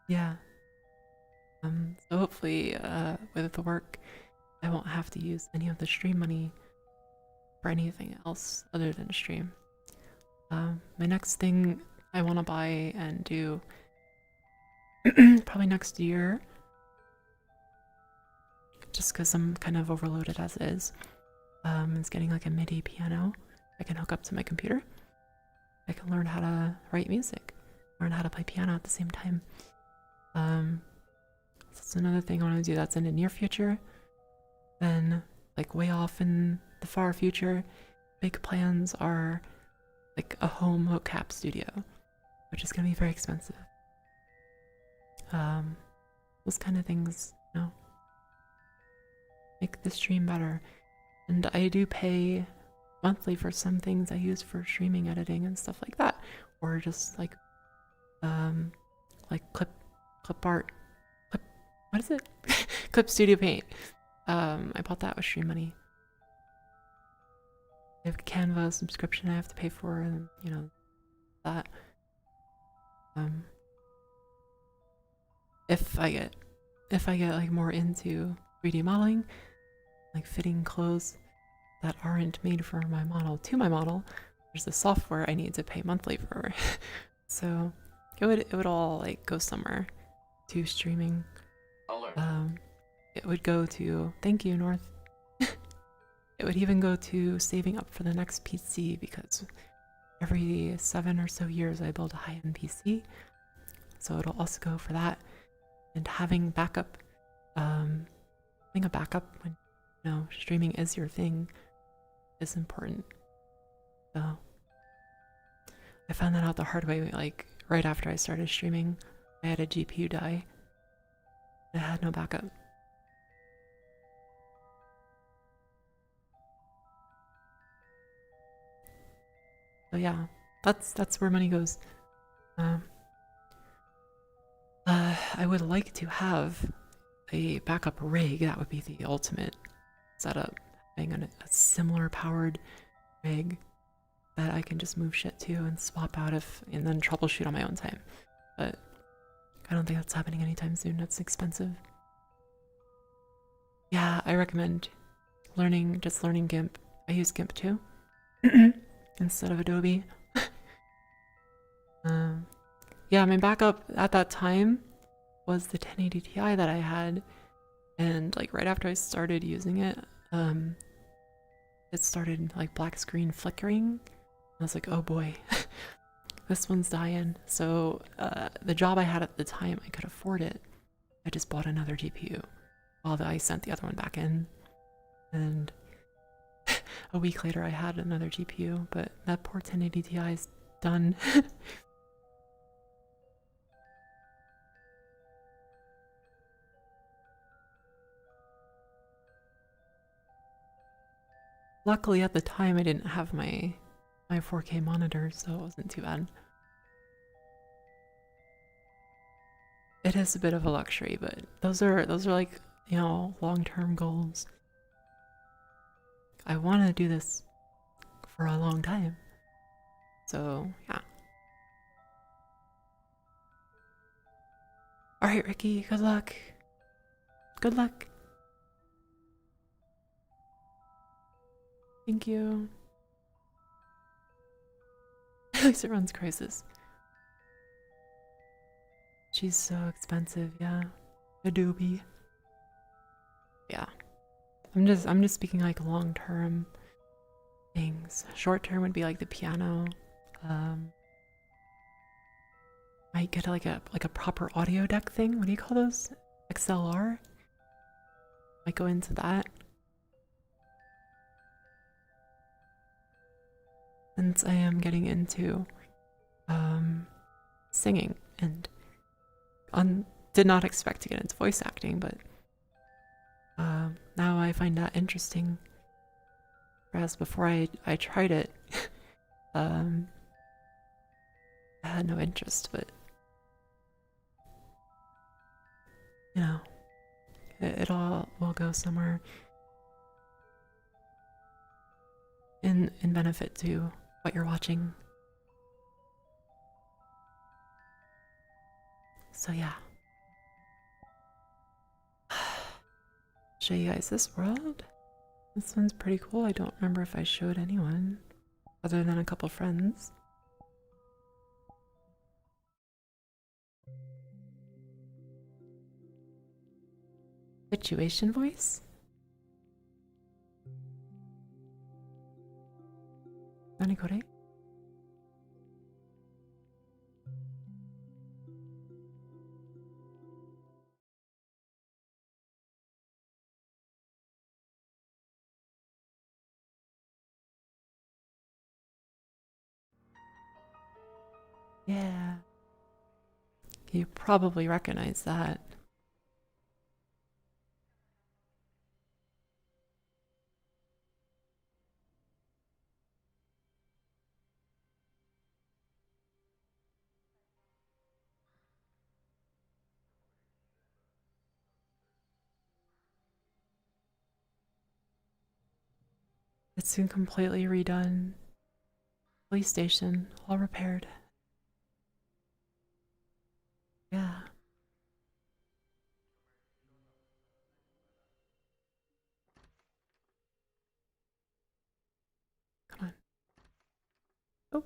Yeah. So hopefully, with the work, I won't have to use any of the stream money for anything else other than stream. My next thing I want to buy and do probably next year, just because I'm kind of overloaded as it is getting like a MIDI piano I can hook up to my computer. I can learn how to write music, learn how to play piano at the same time. That's another thing I want to do that's in the near future. Then, like way off in the far future, big plans are like a home mocap studio, which is going to be very expensive. Those kind of things, make the stream better. And I do pay monthly for some things I use for streaming editing and stuff like that, or just like clip art, what is it? Clip Studio Paint. I bought that with stream money. I have a Canva subscription I have to pay for, and that. If I get like more into 3D modeling, like fitting clothes that aren't made for my model to my model, there's the software I need to pay monthly for. So it would all like go somewhere to streaming. Alert. It would go to, thank you, North. It would even go to saving up for the next PC, because every 7 or so years I build a high-end PC. So it'll also go for that. And having backup, when you know, streaming is your thing is important. So I found that out the hard way, like right after I started streaming. I had a GPU die. I had no backup. So yeah, that's where money goes. Um, I would like to have a backup rig. That would be the ultimate setup. Having a similar powered rig that I can just move shit to and swap out if, and then troubleshoot on my own time. But I don't think that's happening anytime soon. That's expensive. Yeah, I recommend just learning GIMP. I use GIMP too instead of Adobe. Yeah, my backup at that time was the 1080 Ti that I had, and like right after I started using it, it started like black screen flickering. I was like, oh boy, this one's dying. So the job I had at the time, I could afford it. I just bought another GPU while I sent the other one back in, and a week later I had another GPU, but that poor 1080 Ti is done. Luckily at the time I didn't have my 4K monitor, so it wasn't too bad. It is a bit of a luxury, but those are like, you know, long-term goals. I want to do this for a long time. So, yeah. All right, Ricky, good luck. Good luck. Thank you. At least it runs Crisis. She's so expensive, yeah. Adobe. Yeah. I'm just speaking like long-term things. Short-term would be like the piano. Might get like a proper audio deck thing. What do you call those? XLR? Might go into that. Since I am getting into singing and did not expect to get into voice acting, but now I find that interesting. Whereas before I tried it, I had no interest, but you know, it all will go somewhere in benefit to what you're watching. So yeah. Show you guys this world. This one's pretty cool. I don't remember if I showed anyone other than a couple friends. Situation voice? Nanikore? Yeah. You probably recognize that. It's been completely redone. Police station, all repaired. Yeah. Come on. Oh.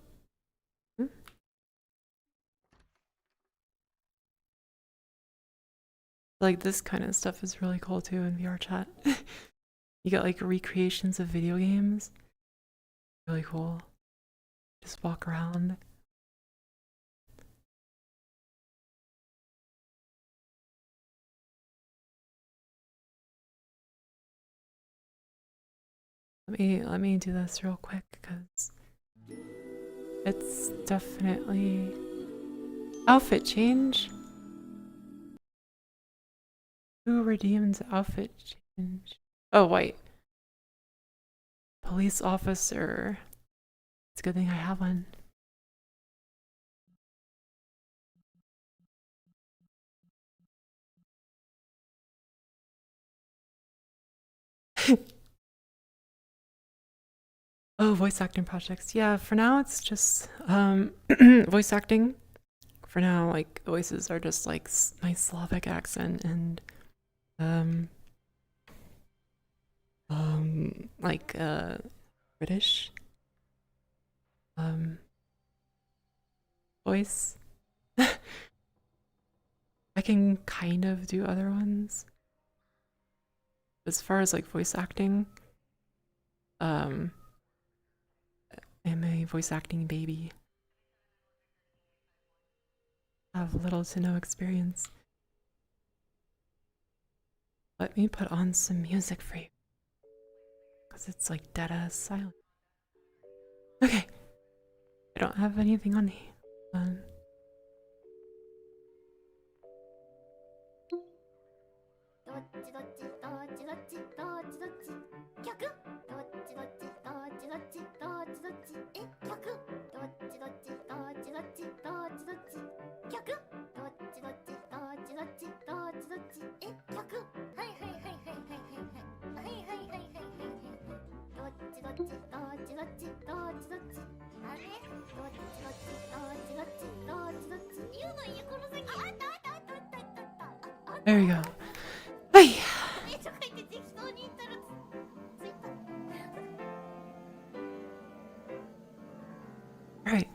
Hmm. Like this kind of stuff is really cool too in VR chat. You got like recreations of video games. Really cool. Just walk around. Let me do this real quick because it's definitely outfit change. Who redeems outfit change? Oh, wait. Police officer. It's a good thing I have one. Oh, voice acting projects. Yeah, for now it's just voice acting. For now, like the voices are just like nice Slavic accent and like British voice. I can kind of do other ones. As far as like voice acting, I'm a voice acting baby. I have little to no experience. Let me put on some music for you. Because it's like dead ass silent. Okay. I don't have anything on me. There we go. Hey. Alright.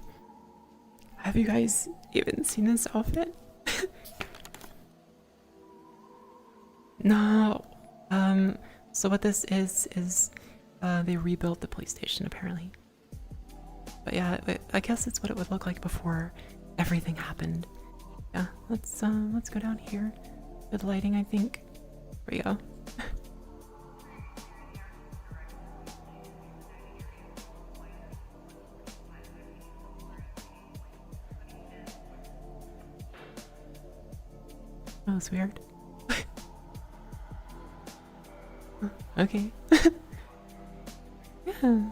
Have you guys even seen this outfit? No. So what this is they rebuilt the police station apparently. But yeah, I guess it's what it would look like before everything happened. Yeah, let's go down here. Good lighting, I think. There we go. Oh, that's weird. Okay. Yeah.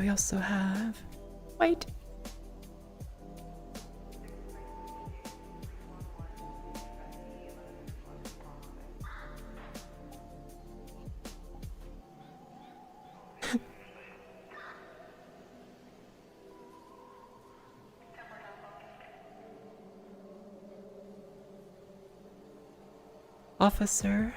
We also have white. Officer.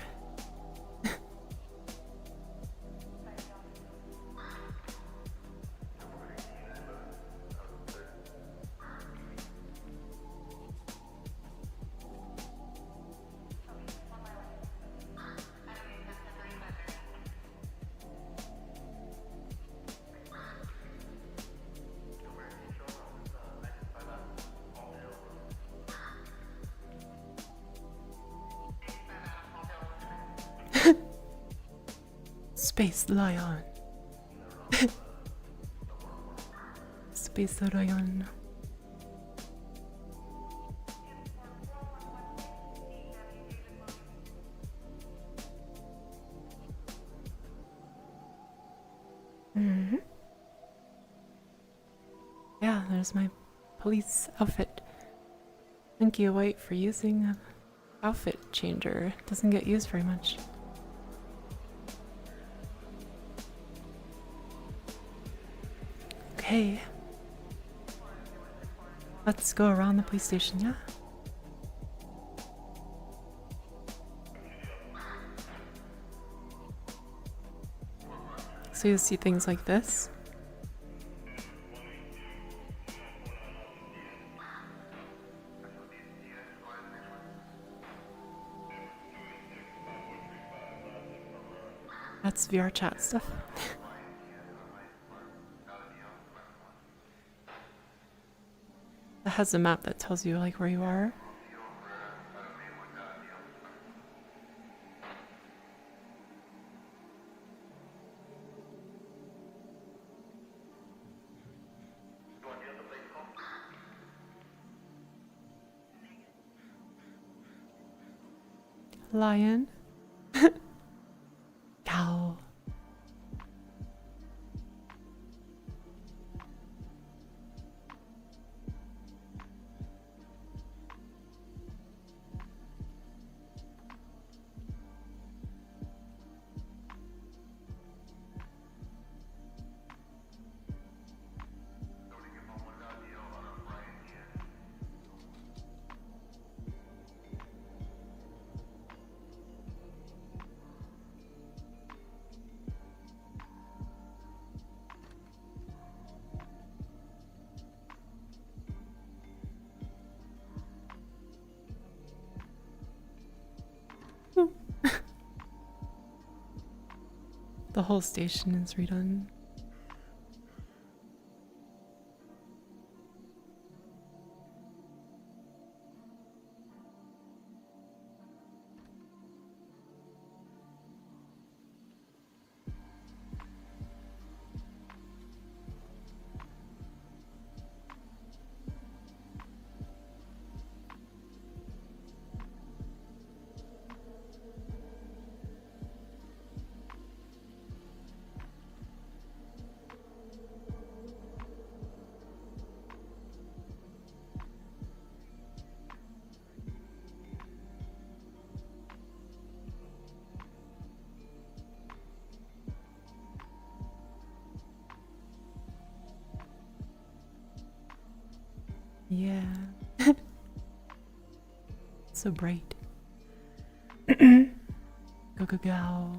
Space Lion. Space Lion. Yeah, there's my police outfit. Thank you, White, for using an outfit changer. It doesn't get used very much. Okay. Let's go around the police station, yeah? So you see things like this. That's VR chat stuff. That has a map that tells you like where you are. Lion. Cow. The whole station is redone. Yeah. So bright. Go go go.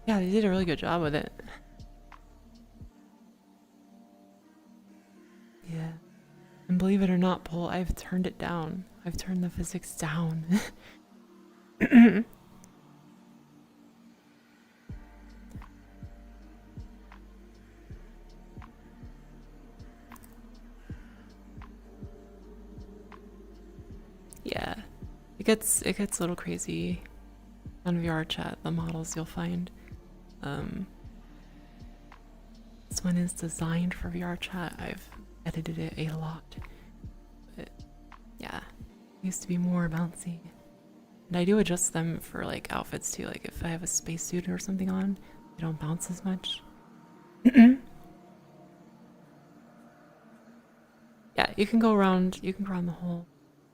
Yeah, they did a really good job with it. Yeah. And believe it or not, Paul, I've turned it down. I've turned the physics down. Yeah. It gets a little crazy on VR chat, the models you'll find. This one is designed for VR chat. I've edited it a lot. But yeah, it used to be more bouncy. And I do adjust them for like outfits too. Like if I have a spacesuit or something on, they don't bounce as much. Yeah, you can go around the whole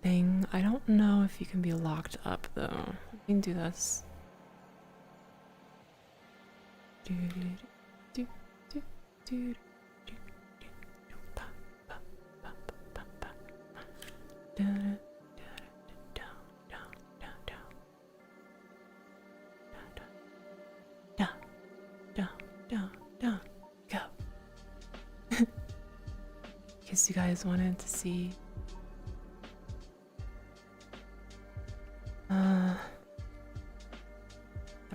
thing. I don't know if you can be locked up though. You can do this. Go. Because you guys wanted to see the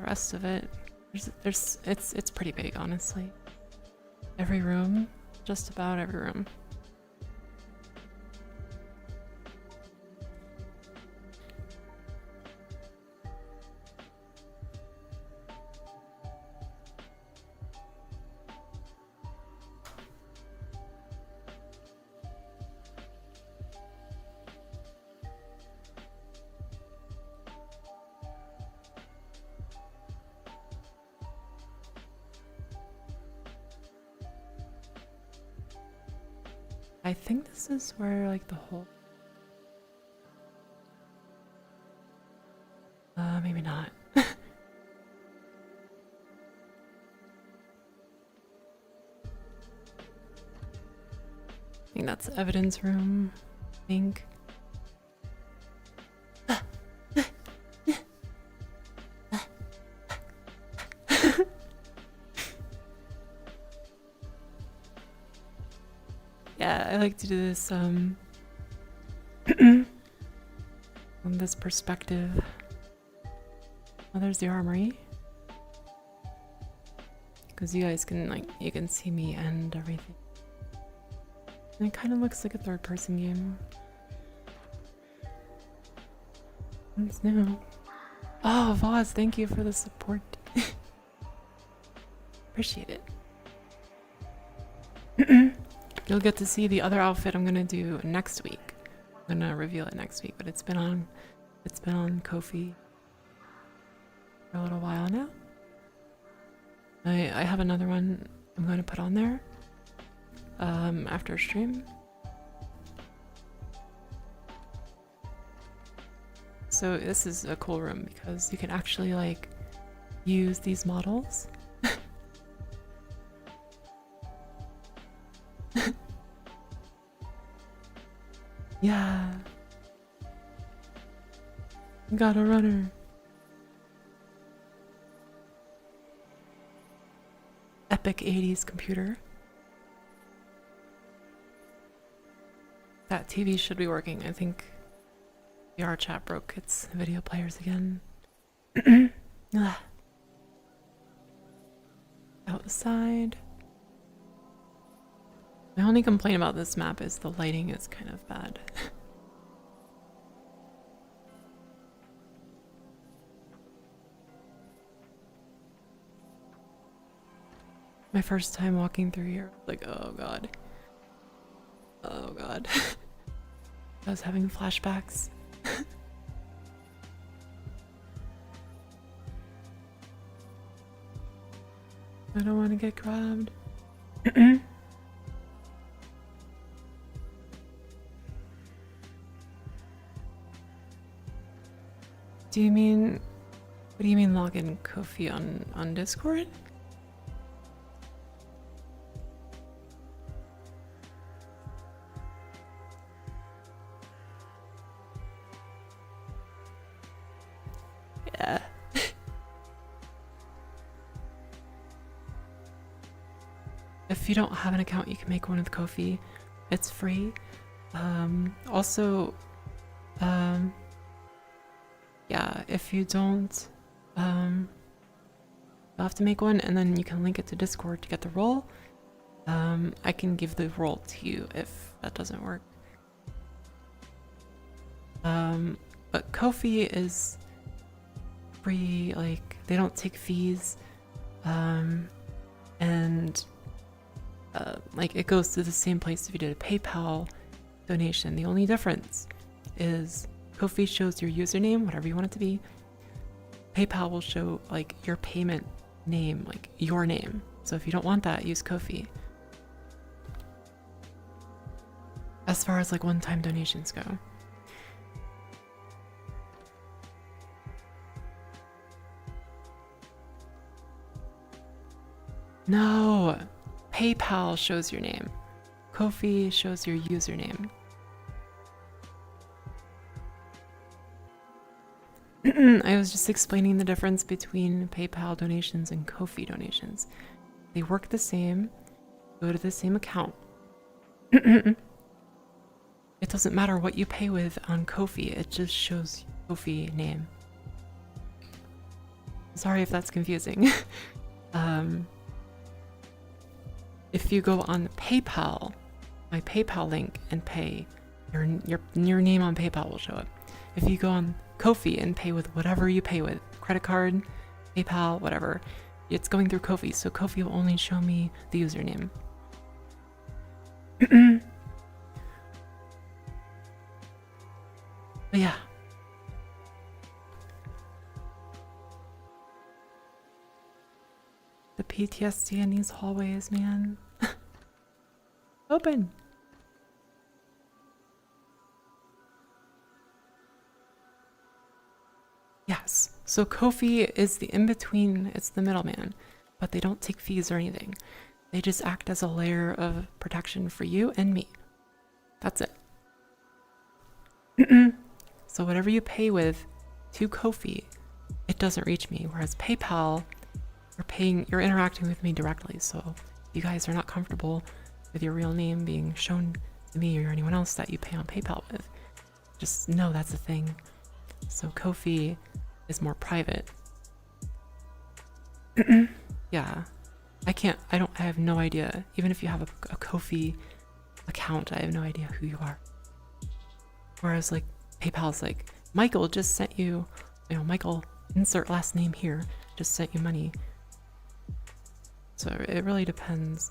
rest of it. It's pretty big, honestly. Every room, just about every room. I think this is where like the whole maybe not. I think that's the evidence room, I think. Yeah, I like to do this from this perspective. Oh, there's the armory. Because you guys can you can see me and everything. And it kind of looks like a third-person game. It's new. Oh, Voz, thank you for the support. Appreciate it. You'll get to see the other outfit I'm gonna do next week. I'm gonna reveal it next week, but it's been on It's been on Ko-fi for a little while now. I have another one I'm going to put on there after stream. So this is a cool room because you can actually like use these models. Yeah. Got a runner. Epic 80s computer. That TV should be working. I think VR chat broke its video players again. Outside. My only complaint about this map is the lighting is kind of bad. My first time walking through here, like, oh god. Oh god. I was having flashbacks. I don't want to get grabbed. Do you mean, what do you mean log in Ko-fi on Discord? Yeah. If you don't have an account, you can make one with Ko-fi. It's free. Also, yeah, if you don't, you'll have to make one and then you can link it to Discord to get the role. I can give the role to you if that doesn't work. But Ko-fi is free, like, they don't take fees, and like, it goes to the same place if you did a PayPal donation. The only difference is Ko-fi shows your username, whatever you want it to be. PayPal will show like your payment name, like your name. So if you don't want that, use Ko-fi. As far as like one-time donations go. No, PayPal shows your name. Ko-fi shows your username. I was just explaining the difference between PayPal donations and Ko-fi donations. They work the same, go to the same account. It doesn't matter what you pay with on Ko-fi, it just shows Ko-fi name. Sorry if that's confusing. If you go on PayPal, my PayPal link, and pay, your name on PayPal will show up. If you go on Ko-fi and pay with whatever you pay with, credit card, PayPal, whatever, it's going through Ko-fi, so Ko-fi will only show me the username. But yeah. The PTSD in these hallways, man. Open. Yes, so Ko-fi is the in-between, it's the middleman, but they don't take fees or anything. They just act as a layer of protection for you and me. That's it. So whatever you pay with to Ko-fi, it doesn't reach me, whereas PayPal, you're interacting with me directly, so if you guys are not comfortable with your real name being shown to me or anyone else that you pay on PayPal with, just know that's a thing. So Ko-fi is more private. Yeah. I have no idea. Even if you have a Ko-fi account, I have no idea who you are. Whereas like PayPal's like, Michael just sent you, Michael, insert last name here, just sent you money. So it really depends.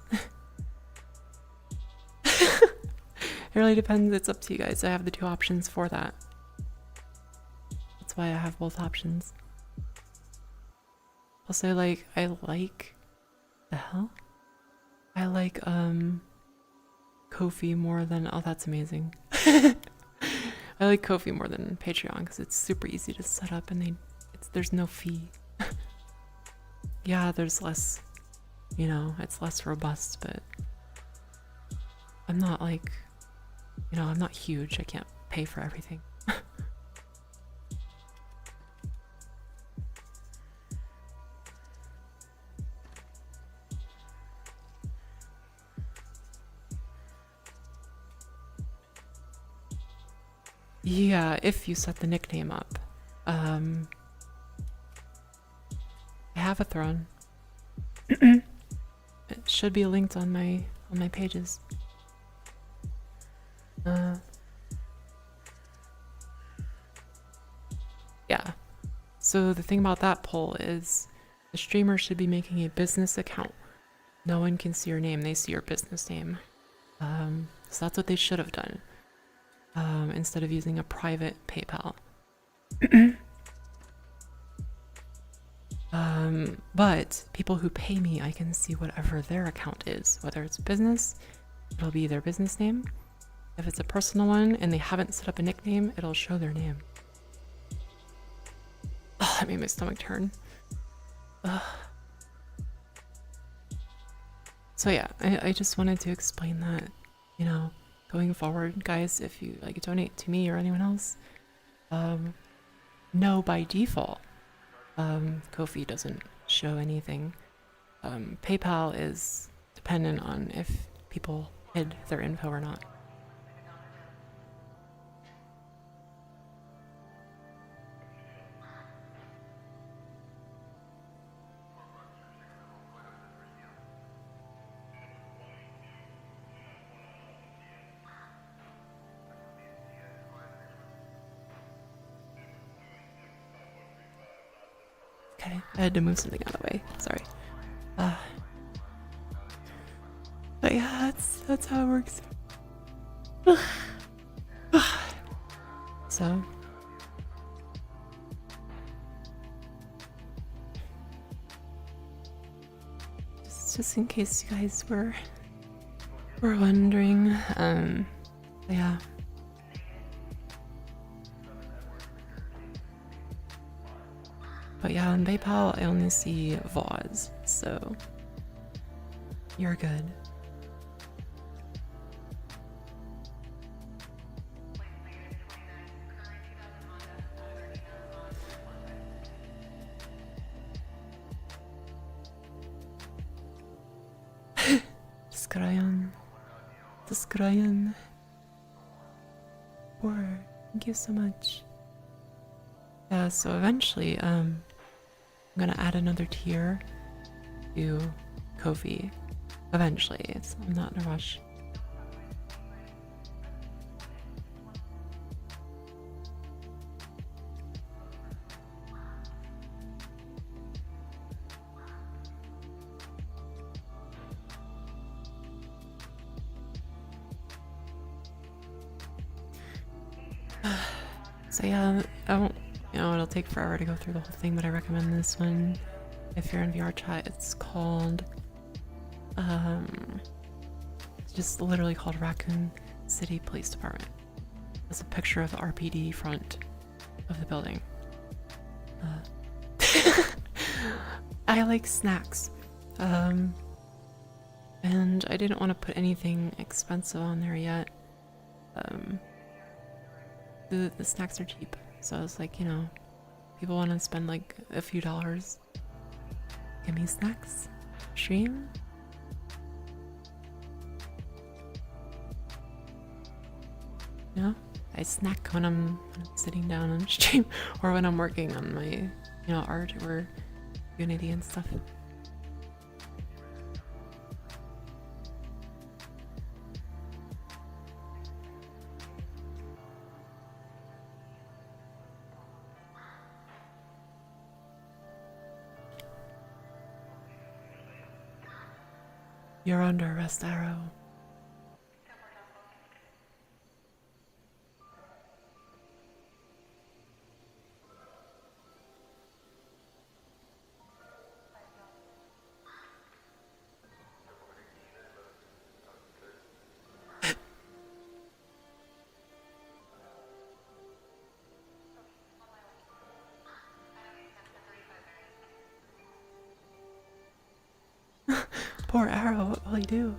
It really depends. It's up to you guys. I have the two options for that. That's why I have both options. Also, like, I like the hell? I like Ko-fi more than, oh, that's amazing. I like Ko-fi more than Patreon because it's super easy to set up and there's no fee. Yeah, there's less, you know, it's less robust, but I'm not like, you know, I'm not huge. I can't pay for everything. Yeah, if you set the nickname up. I have a throne. It should be linked on my pages. Yeah. So the thing about that poll is the streamer should be making a business account. No one can see your name, they see your business name. So that's what they should have done. Instead of using a private PayPal. But people who pay me, I can see whatever their account is. Whether it's business, it'll be their business name. If it's a personal one and they haven't set up a nickname, it'll show their name. Oh, that made my stomach turn. Ugh. So yeah, I just wanted to explain that, you know, going forward, guys, if you like donate to me or anyone else, no, by default, Ko-fi doesn't show anything. PayPal is dependent on if people hid their info or not. Okay, I had to move something out of the way. Sorry. But yeah, that's how it works. So just in case you guys were wondering, yeah. But yeah, on PayPal, I only see VODs, so you're good. Deskrayan. Thank you so much. Yeah, so eventually, I'm gonna add another tier to Ko-fi. Eventually, I'm not in a rush. So yeah, I won't, you know, it'll take forever to go through the whole thing, but I recommend this one. If you're in VR chat, it's called, it's just literally called Raccoon City Police Department. It's a picture of the RPD front of the building. I like snacks. And I didn't want to put anything expensive on there yet. The snacks are cheap, so I was like, you know, people want to spend like a few dollars. Give me snacks. Stream. You know, I snack when I'm sitting down on stream or when I'm working on my, you know, art or Unity and stuff. You're under arrest, Arrow. Poor Arrow, what will he do?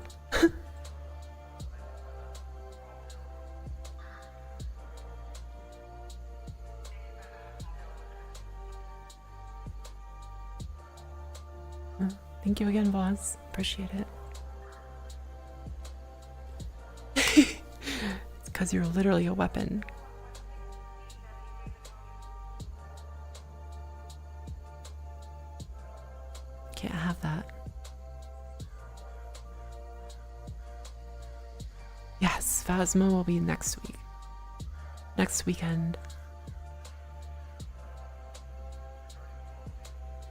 Thank you again, boss. Appreciate it. It's because you're literally a weapon. Can't have that. Yes, Phasma will be next week. Next weekend.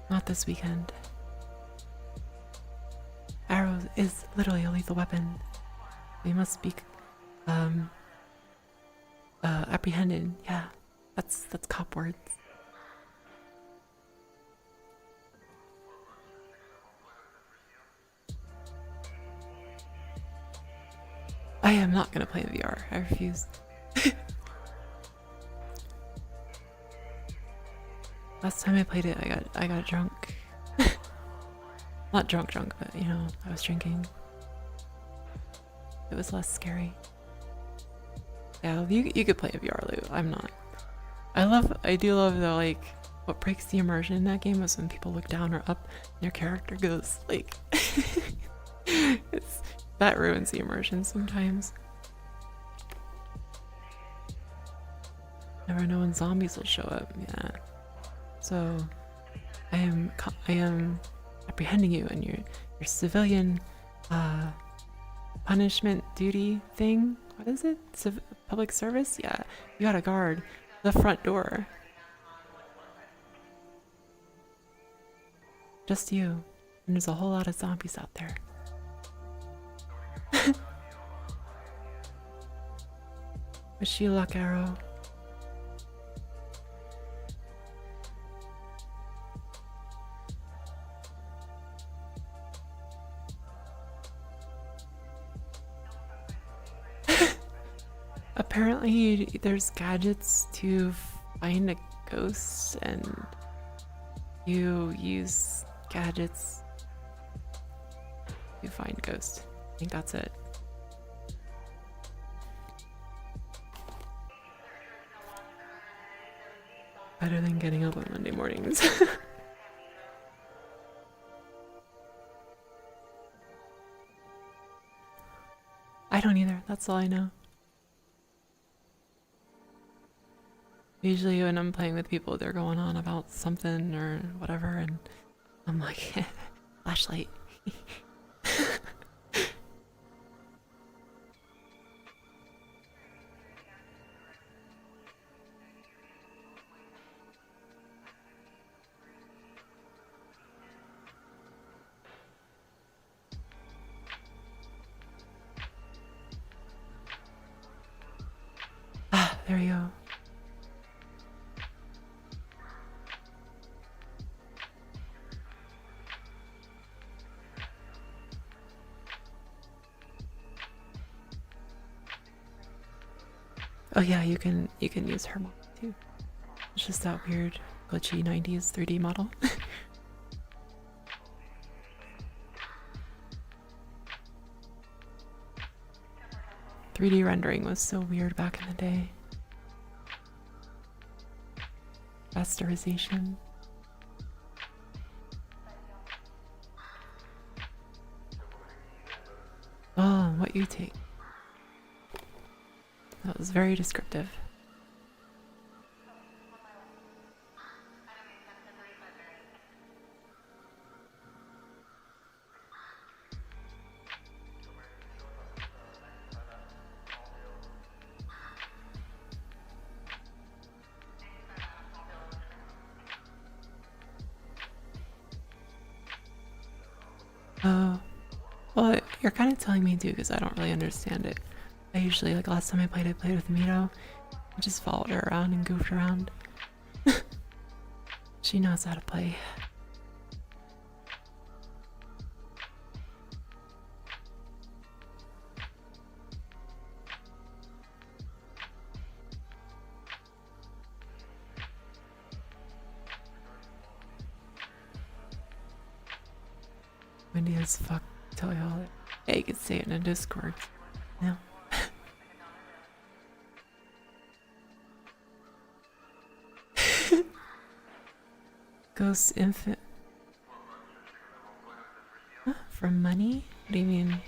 Not this weekend. Arrow is literally a lethal weapon. We must be apprehended. Yeah, that's cop words. I am not gonna play VR. I refuse. Last time I played it, I got drunk. Not drunk, but you know, I was drinking. It was less scary. Yeah, you could play a VR loop. I'm not. I do love the, like, what breaks the immersion in that game is when people look down or up and their character goes like that ruins the immersion sometimes. Never know when zombies will show up. Yeah. So I am apprehending you and your civilian punishment duty thing. What is it? Public service? Yeah. You gotta guard the front door. Just you. And there's a whole lot of zombies out there. Wish you luck, Arrow. Apparently there's gadgets to find a ghost and you use gadgets to find ghosts. I think that's it. Better than getting up on Monday mornings. I don't either, that's all I know. Usually when I'm playing with people, they're going on about something or whatever, and I'm like, flashlight. Ah, there you go. Oh yeah, you can use her model too. It's just that weird glitchy 90s 3D model. 3D rendering was so weird back in the day. Rasterization. Oh, what you take. That was very descriptive. Oh, well, you're kind of telling me too, because I don't really understand it. I usually, like last time I played with Mito. I just followed her around and goofed around. She knows how to play. Windy as fuck tell y'all that. Yeah, you can say it in a Discord. Yeah. Ghost infant. Huh? For money? What do you mean?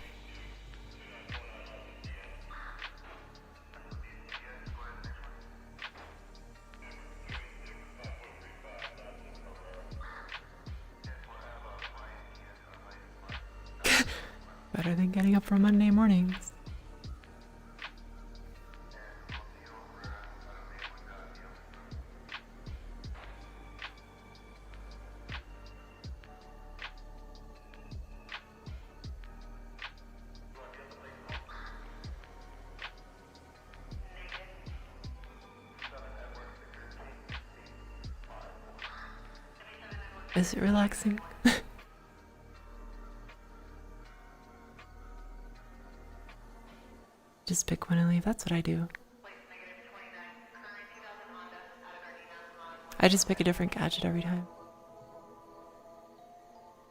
Better than getting up for Monday mornings. Is it relaxing? Just pick one and leave. That's what I do. I just pick a different gadget every time.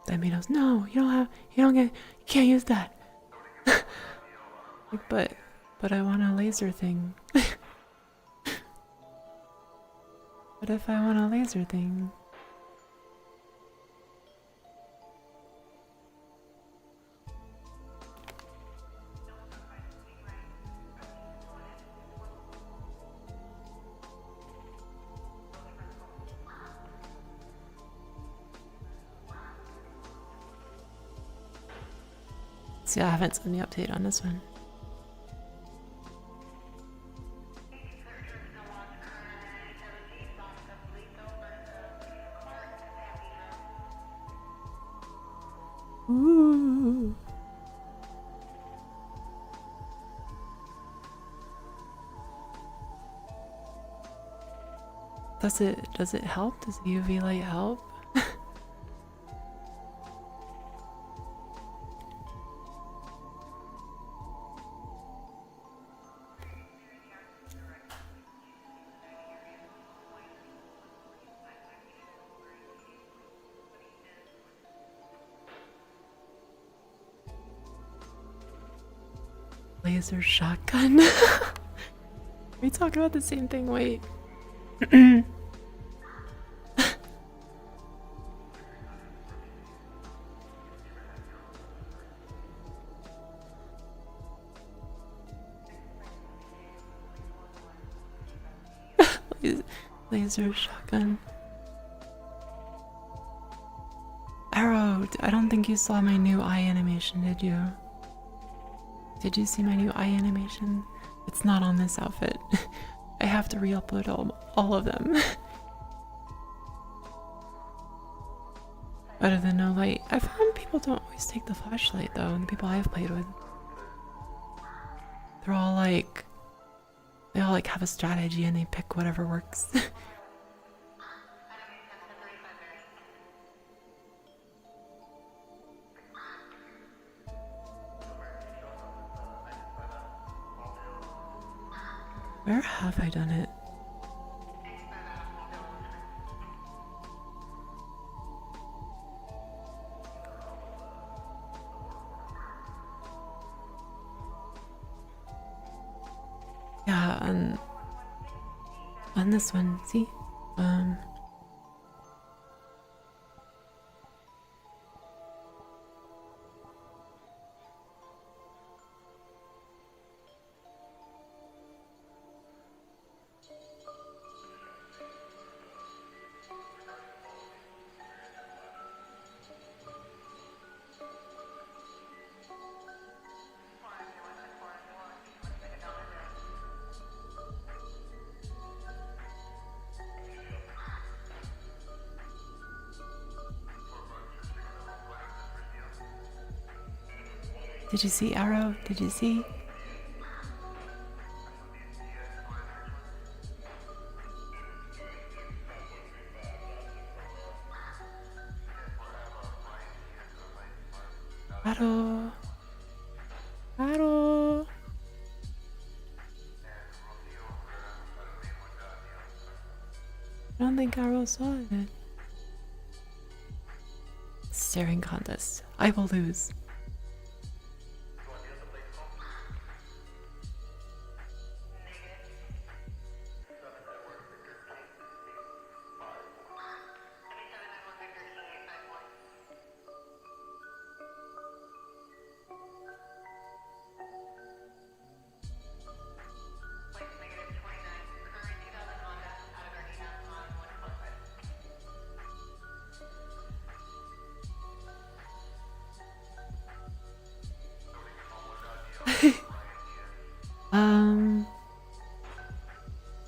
Then he goes, no, you can't use that. Like, but I want a laser thing. What if I want a laser thing? See, I haven't seen the update on this one. Ooh. Does it help? Does the UV light help? Laser shotgun. Are we talking about the same thing? Wait. Laser shotgun. Arrow, I don't think you saw my new eye animation, did you? Did you see my new eye animation? It's not on this outfit. I have to re-upload all of them. Other than no light. I found people don't always take the flashlight though, the people I've played with. They're all like, they all like have a strategy and they pick whatever works. Where have I done it? Yeah, on this one, see? Did you see Arrow? Did you see? Arrow. Arrow. I don't think Arrow saw it. Staring contest. I will lose.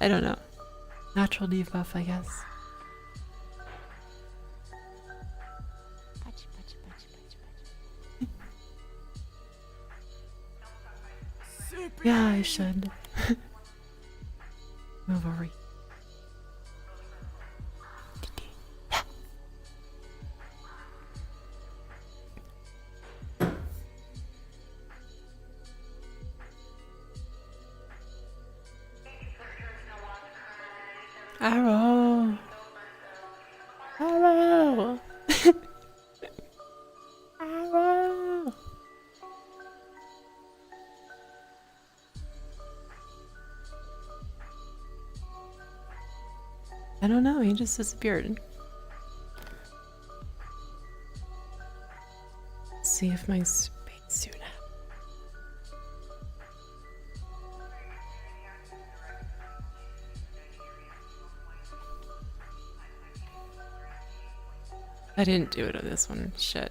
I don't know. Natural debuff, I guess. Patch, patch, patch, patch, patch. Super. Yeah, I should. Move over. Arrow! Arrow! Arrow! I don't know, he just disappeared. Let's see if my spacesuit. I didn't do it on this one. Shit.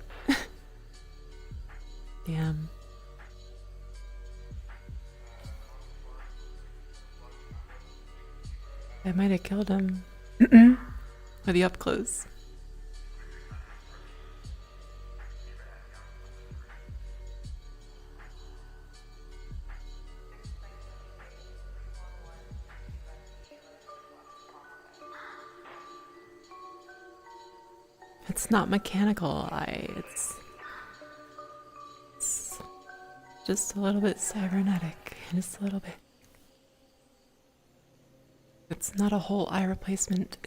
Damn. I might have killed him. With the up close. It's not mechanical eye, it's just a little bit cybernetic, just a little bit. It's not a whole eye replacement.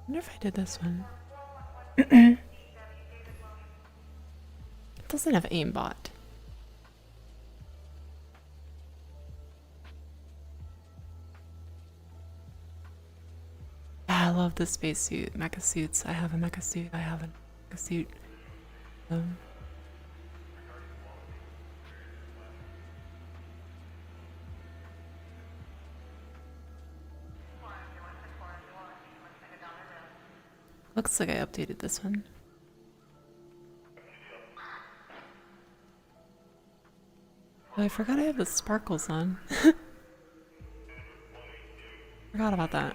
I wonder if I did this one. It doesn't have aimbot. Yeah, I love the spacesuit, mecha suits. I have a mecha suit. I have a mecha suit. Looks like I updated this one. Oh, I forgot I have the sparkles on. Forgot about that.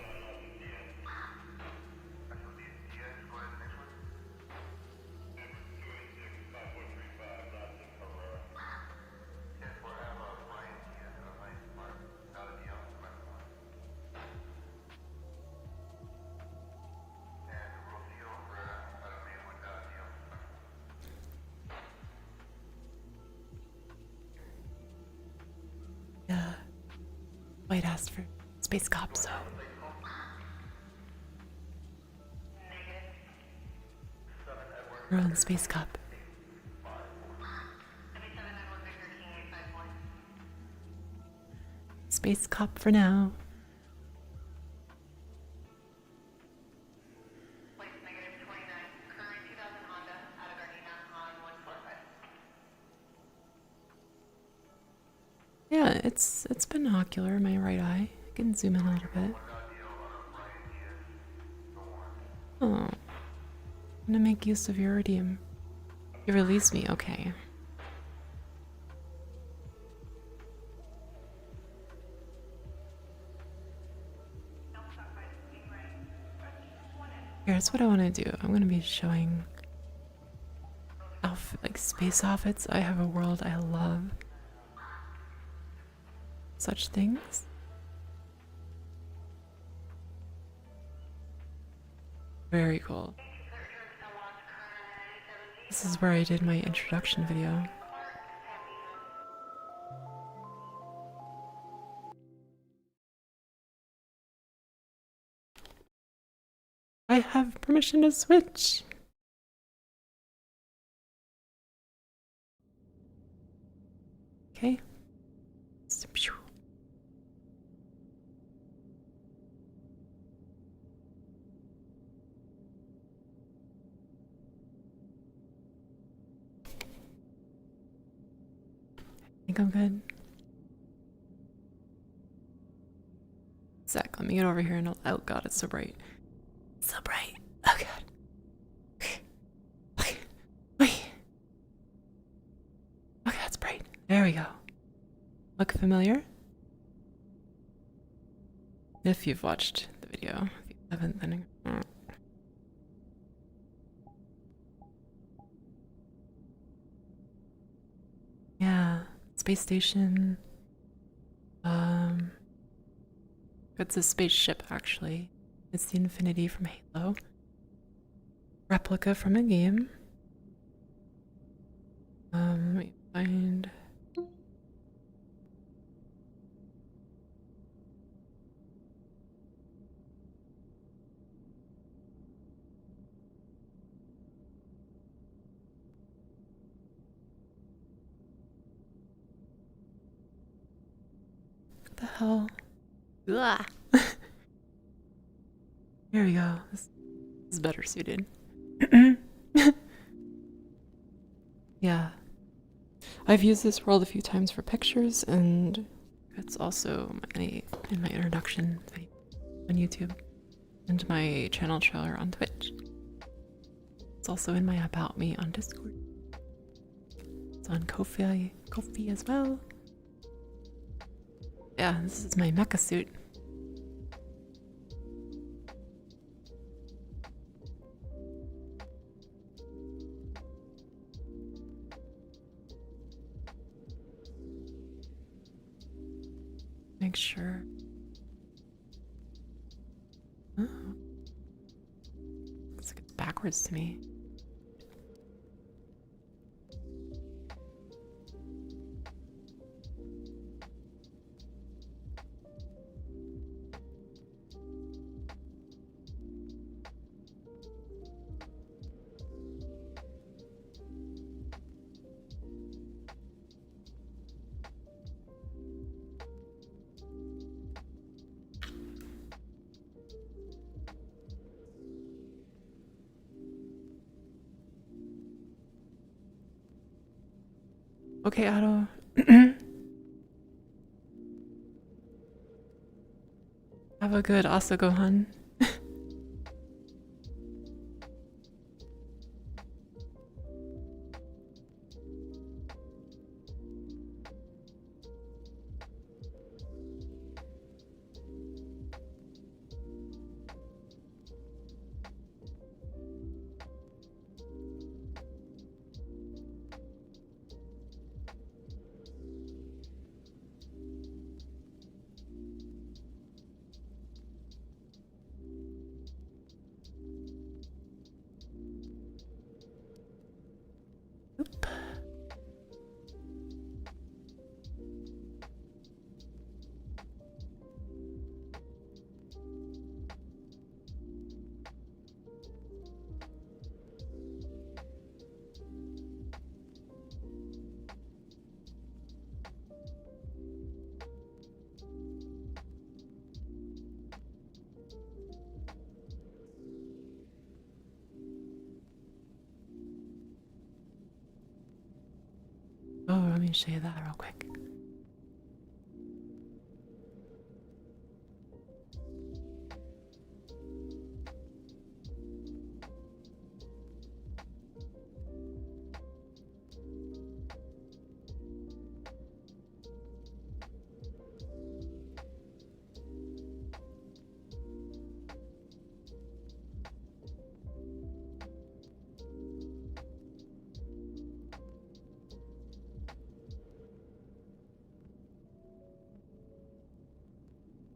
Yeah. White asked for space cop, so. We're on space cop. Space cop for now. Yeah, it's binocular, my right eye. I can zoom in a little bit. Oh. I'm gonna make use of your iridium. You release me, okay. Here's what I want to do. I'm gonna be showing like space outfits. I have a world I love. Such things. Very cool. This is where I did my introduction video. I have permission to switch. Okay. I think I'm good. Zach, let me get over here and oh god, it's so bright. So bright. Oh god. Okay. Wait. Okay, that's bright. There we go. Look familiar? If you've watched the video. If you haven't, then yeah. Space station. It's a spaceship actually. It's the Infinity from Halo. Replica from a game. Let me find. What the hell? Ugh. Here we go. This is better suited. Yeah. I've used this world a few times for pictures, and it's also in my introduction video on YouTube and my channel trailer on Twitch. It's also in my About Me on Discord. It's on Ko-fi as well. Yeah, this is my mecha suit. Make sure. Oh. Looks like it's backwards to me. Okay, Otto. Have a good Asagohan. Oop. Oh, let me show you that real quick.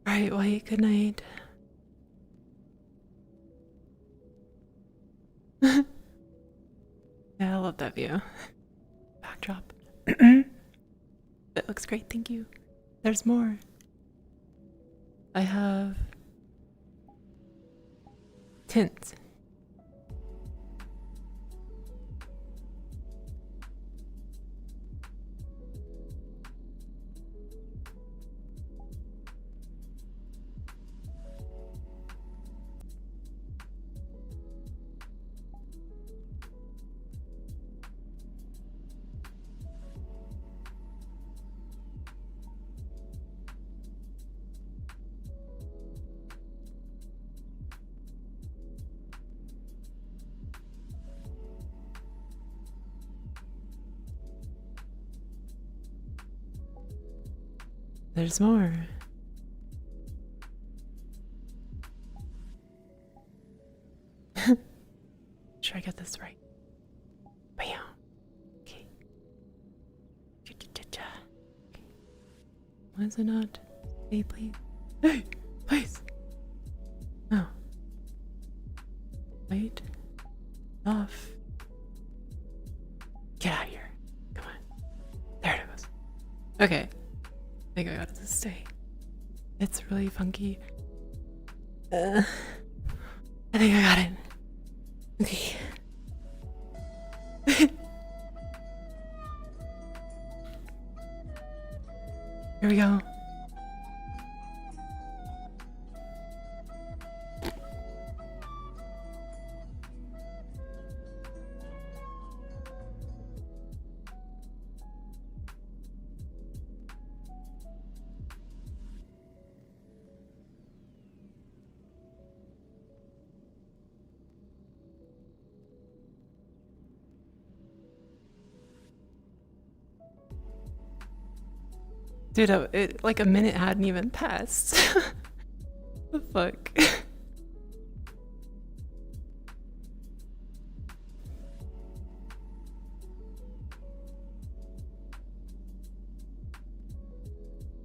Alright, wait, good night. Yeah, I love that view. Backdrop. It looks great, thank you. There's more. I have tints. There's more. Sure I get this right. Bam. Okay. Cha-cha-cha-cha. Okay. Why is it not? Hey, please. Hey, please. No. Wait. Off. Get out of here. Come on. There it goes. Okay. I think I got it to stay. It's really funky. I think I got it. Okay. Here we go. Dude, like a minute hadn't even passed. The fuck?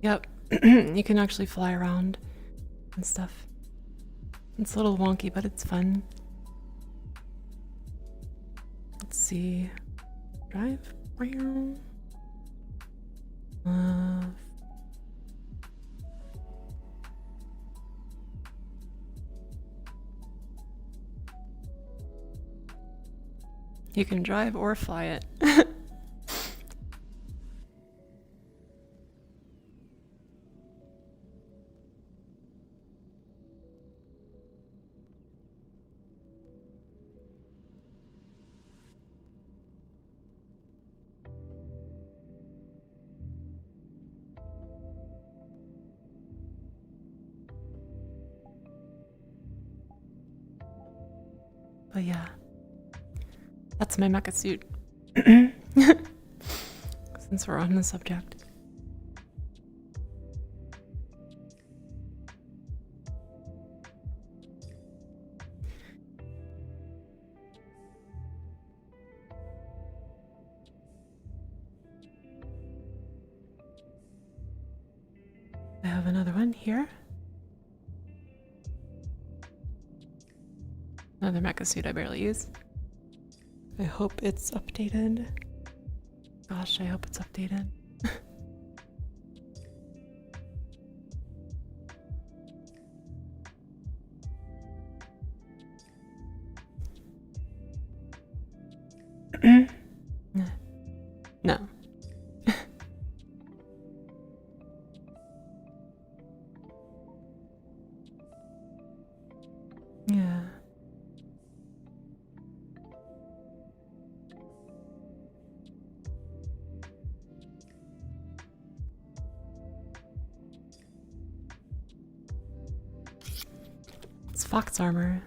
Yep, you can actually fly around and stuff. It's a little wonky, but it's fun. Let's see. Drive. You can drive or fly it. But yeah, that's my mecha suit. Since we're on the subject. I have another one here. Another mecha suit I barely use. I hope it's updated. Gosh, I hope it's updated. No. Yeah. It's fox armor.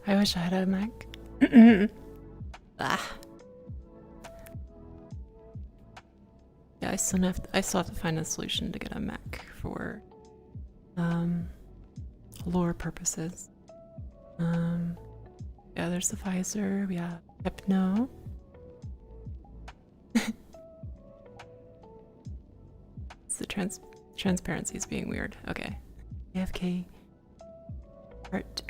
I wish I had a Mac. Ah. Yeah, I still have to find a solution to get a Mac for lore purposes. Yeah, there's the visor. We have Hypno. It's the transparency is being weird. Okay. AFK. Art.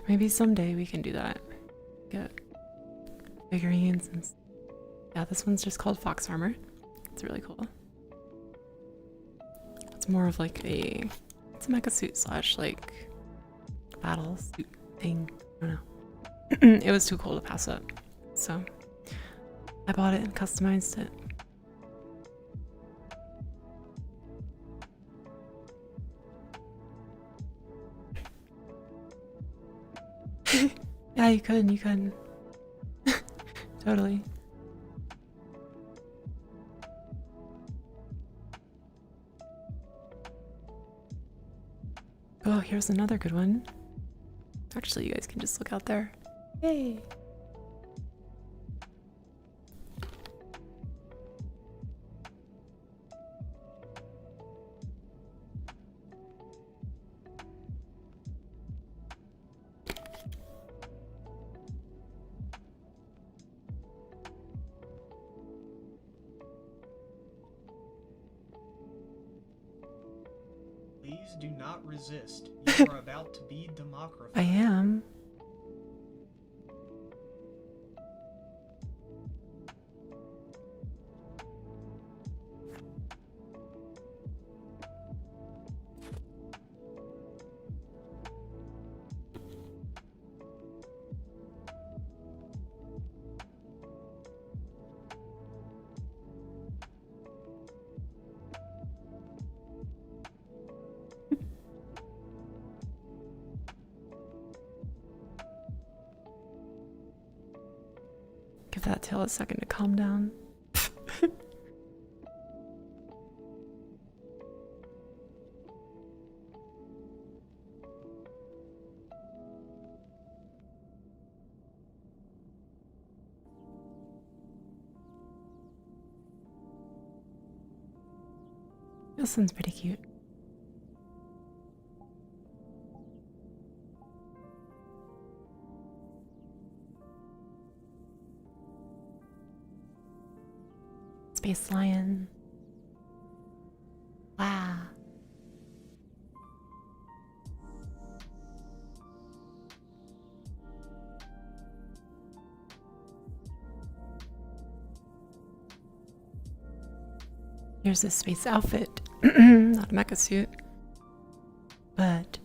Maybe someday we can do that. Get figurines and yeah, this one's just called Fox Armor. It's really cool. It's more of like it's a mecha suit slash like battle suit thing. I don't know. It was too cool to pass up, so I bought it and customized it. Yeah, you could. Totally. Oh, here's another good one. Actually, you guys can just look out there. Yay! Please do not resist. You are about to be democratized. I am. Give that tail a second to calm down. This one's pretty cute. Space lion. Wow. Here's a space outfit. Not a mecha suit. But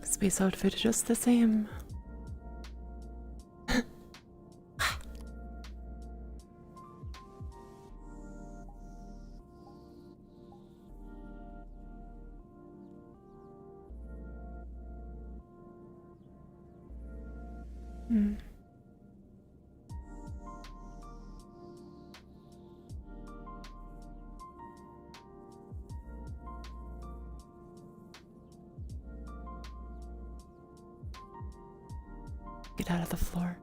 space outfit is just the same. Mm. Get out of the floor.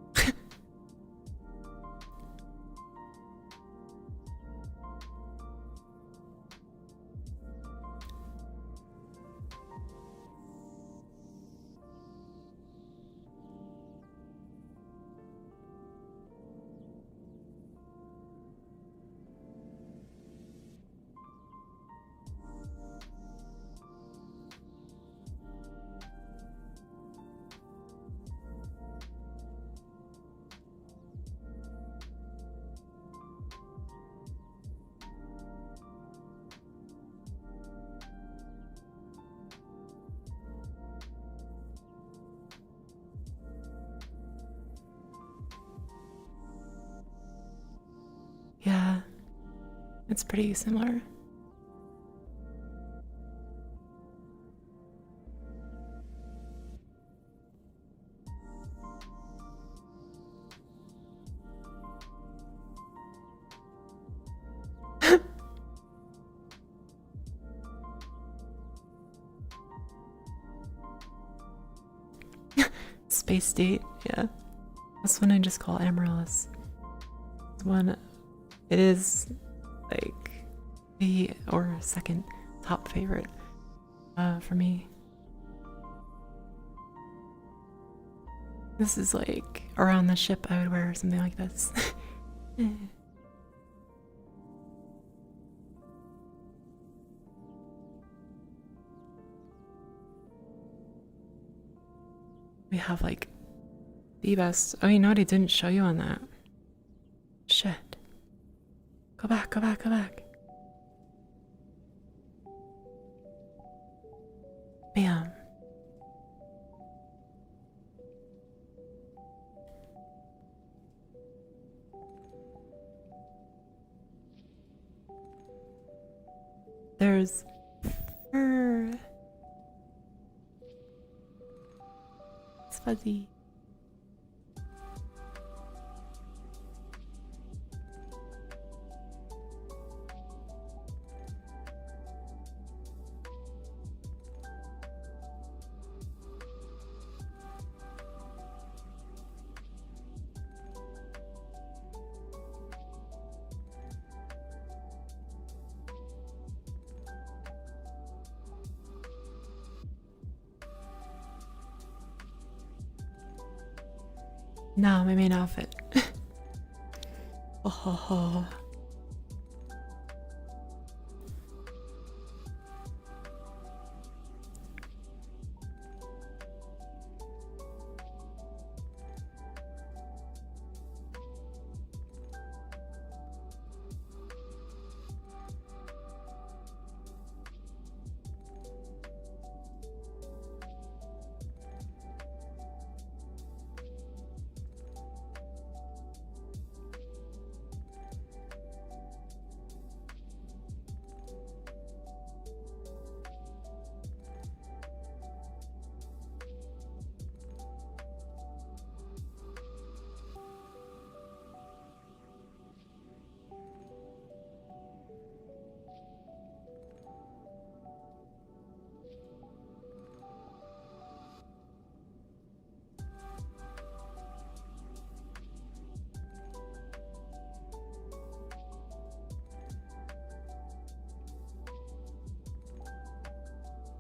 Yeah, it's pretty similar. Space State, yeah. That's one I just call Amaryllis. It's one, it is like the or second top favorite for me. This is like around the ship I would wear something like this. We have like the best. Oh, you know what I didn't show you on that? Shit. Go back, go back, go back. Bam. There's fur. It's fuzzy. No, my main outfit. Oh.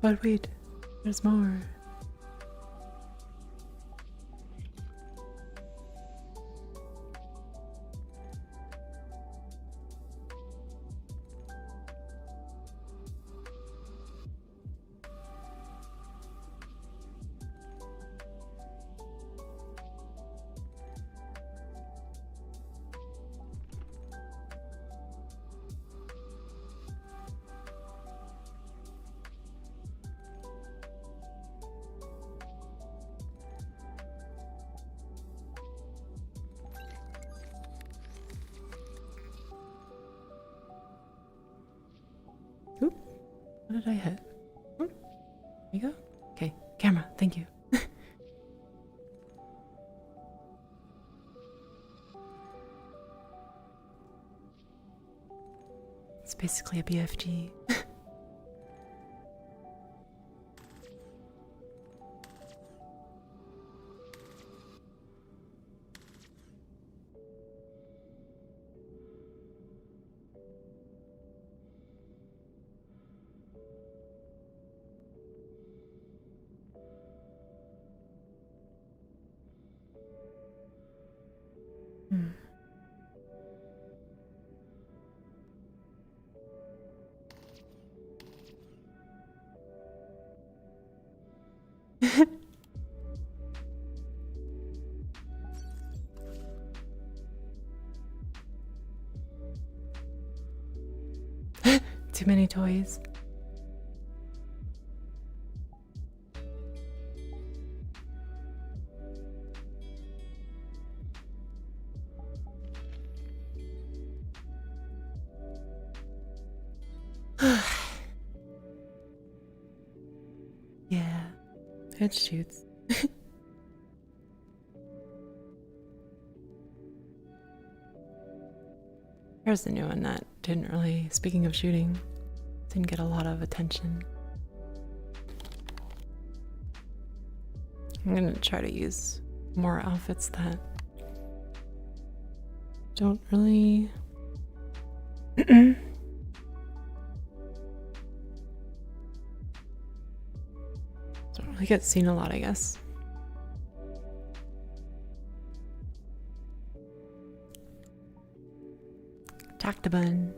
But wait, there's more. Oop, what did I hit? There you go. Okay, camera, thank you. It's basically a BFG. Too many toys. Yeah, it shoots. Here's the new one that didn't really, speaking of shooting, didn't get a lot of attention. I'm gonna try to use more outfits that don't really don't really get seen a lot, I guess. Tactabun.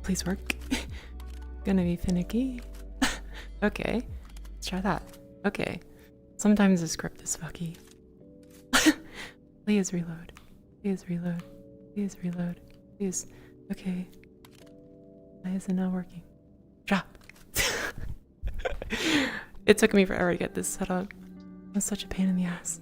Please work. Gonna be finicky. Okay, let's try that. Okay, sometimes the script is fucky. Please reload. Please reload. Please reload. Please. Okay. Why is it not working? Drop. It took me forever to get this set up. It was such a pain in the ass.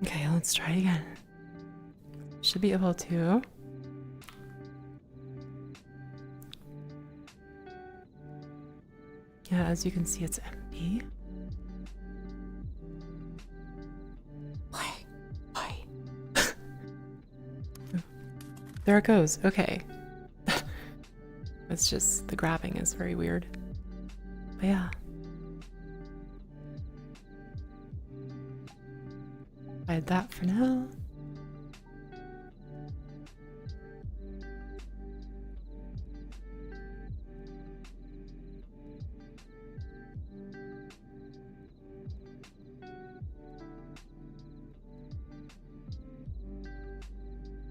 Okay, let's try it again. Should be able to. Yeah, as you can see, it's empty. Why? There it goes. Okay. It's just the grabbing is very weird. But yeah. Hide that for now.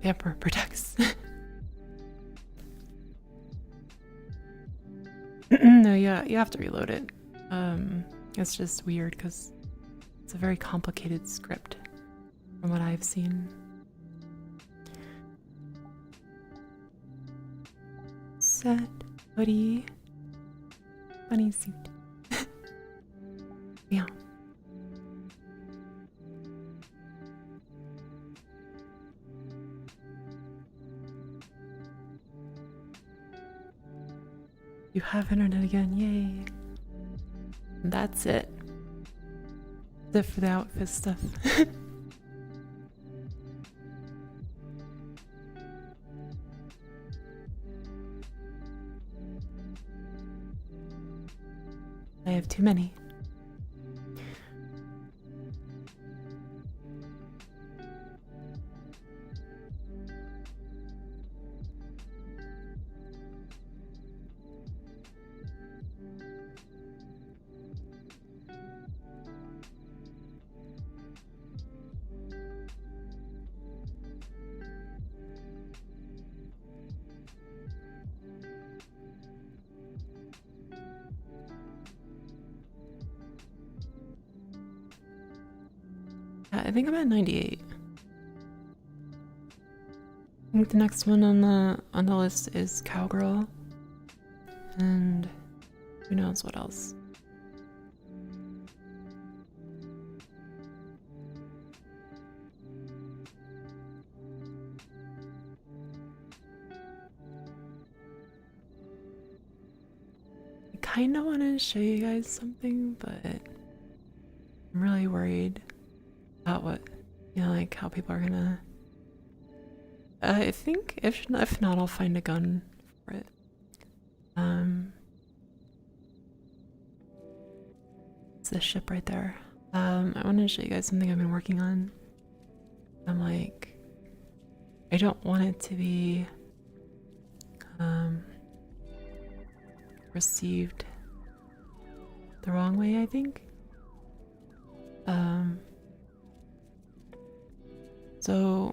The Emperor protects. No, yeah, you have to reload it. It's just weird because it's a very complicated script from what I've seen. Set, hoodie, bunny suit. Yeah. You have internet again, yay. And that's it. That's it for the outfit stuff. I have too many. I think I'm at 98. I think the next one on the list is Cowgirl, and who knows what else. I kind of want to show you guys something, but I'm really worried about what, you know, like how people are gonna. I think if not, I'll find a gun for it. the ship right there. I want to show you guys something I've been working on. I'm like, I don't want it to be received the wrong way, I think. So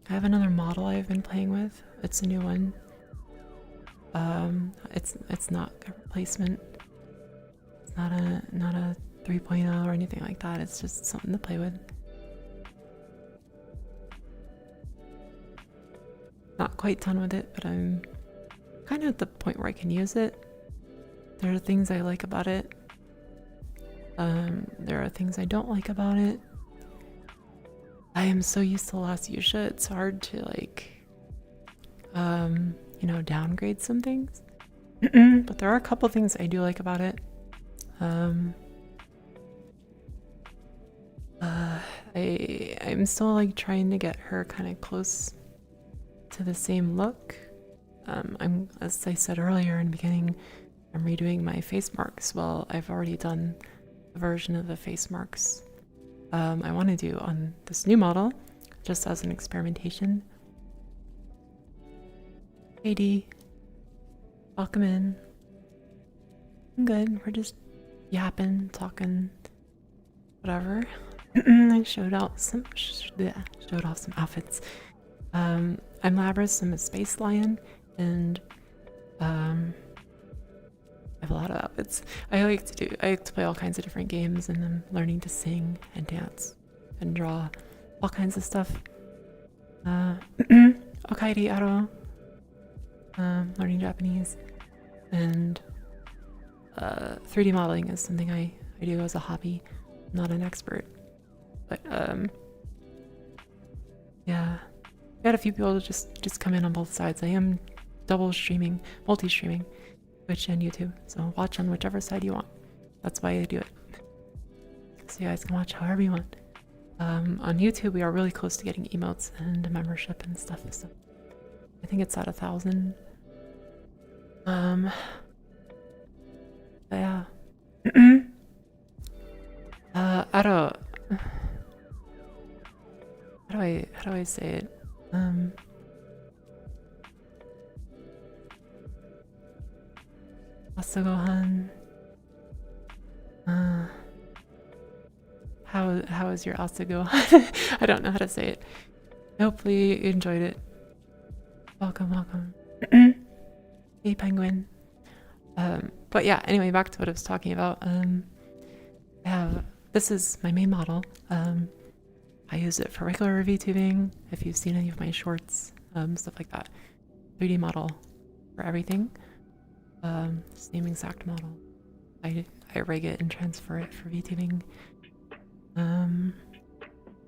I have another model I've been playing with. It's a new one. It's not a replacement. It's not a 3.0 or anything like that. It's just something to play with. Not quite done with it, but I'm kind of at the point where I can use it. There are things I like about it. There are things I don't like about it. I am so used to Lost Fuchsia, it's hard to like, you know, downgrade some things. But there are a couple things I do like about it. I'm still like trying to get her kind of close to the same look. As I said earlier in the beginning, I'm redoing my face marks. Well, I've already done a version of the face marks I want to do on this new model, just as an experimentation. Hey D, welcome in. I'm good. We're just yapping, talking, whatever. I showed off some outfits. I'm Labrys. I'm a space lion, and I have a lot of outfits. I like to play all kinds of different games, and I'm learning to sing and dance and draw all kinds of stuff. Okairi Aro. Learning Japanese, and 3D modeling is something I do as a hobby. I'm not an expert, but yeah, I had a few people just come in on both sides. I am double streaming, multi-streaming, Twitch and YouTube, so watch on whichever side you want. That's why I do it, so you guys can watch however you want. On YouTube, we are really close to getting emotes and a membership and stuff. So I think it's at 1,000. Yeah. Aro. How do I say it? Asagohan. How is your asagohan? I don't know how to say it. Hopefully you enjoyed it. Welcome. Hey, penguin. But yeah, anyway, back to what I was talking about. This is my main model. I use it for regular VTubing, if you've seen any of my shorts, stuff like that. 3D model for everything. Same exact model. I rig it and transfer it for VTubing.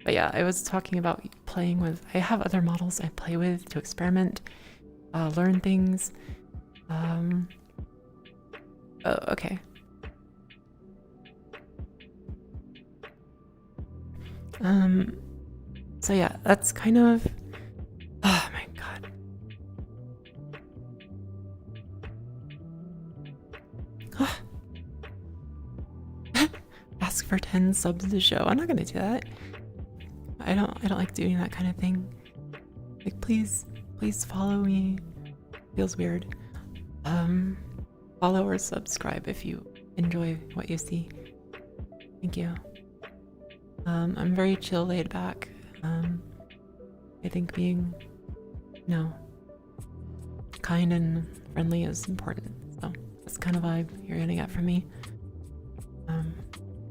But yeah, I was talking about playing with, I have other models I play with to experiment, learn things. Oh, okay. So yeah, that's kind of, oh my god. Ask for 10 subs to show. I'm not gonna do that. I don't like doing that kind of thing. Like, please follow me. Feels weird. Follow or subscribe if you enjoy what you see. Thank you. I'm very chill, laid back. I think being, kind and friendly is important. So that's kind of vibe you're gonna get from me.